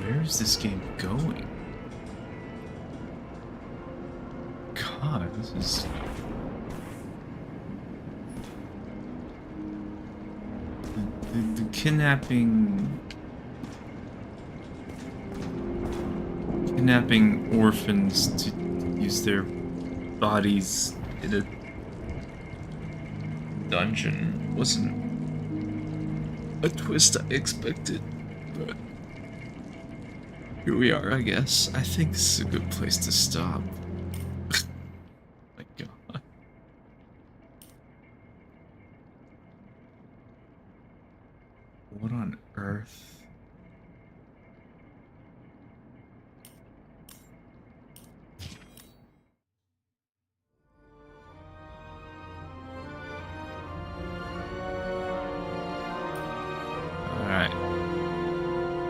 [SPEAKER 1] Where is this game going? God, this is... The kidnapping orphans to use their bodies in a dungeon wasn't a twist I expected, but here we are, I guess. I think this is a good place to stop. My God. What on earth? Alright.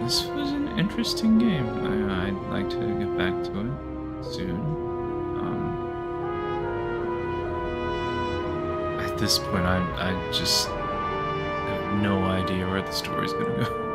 [SPEAKER 1] This was an interesting game. I'd like to get back to it soon. At this point, I just have no idea where the story's gonna go.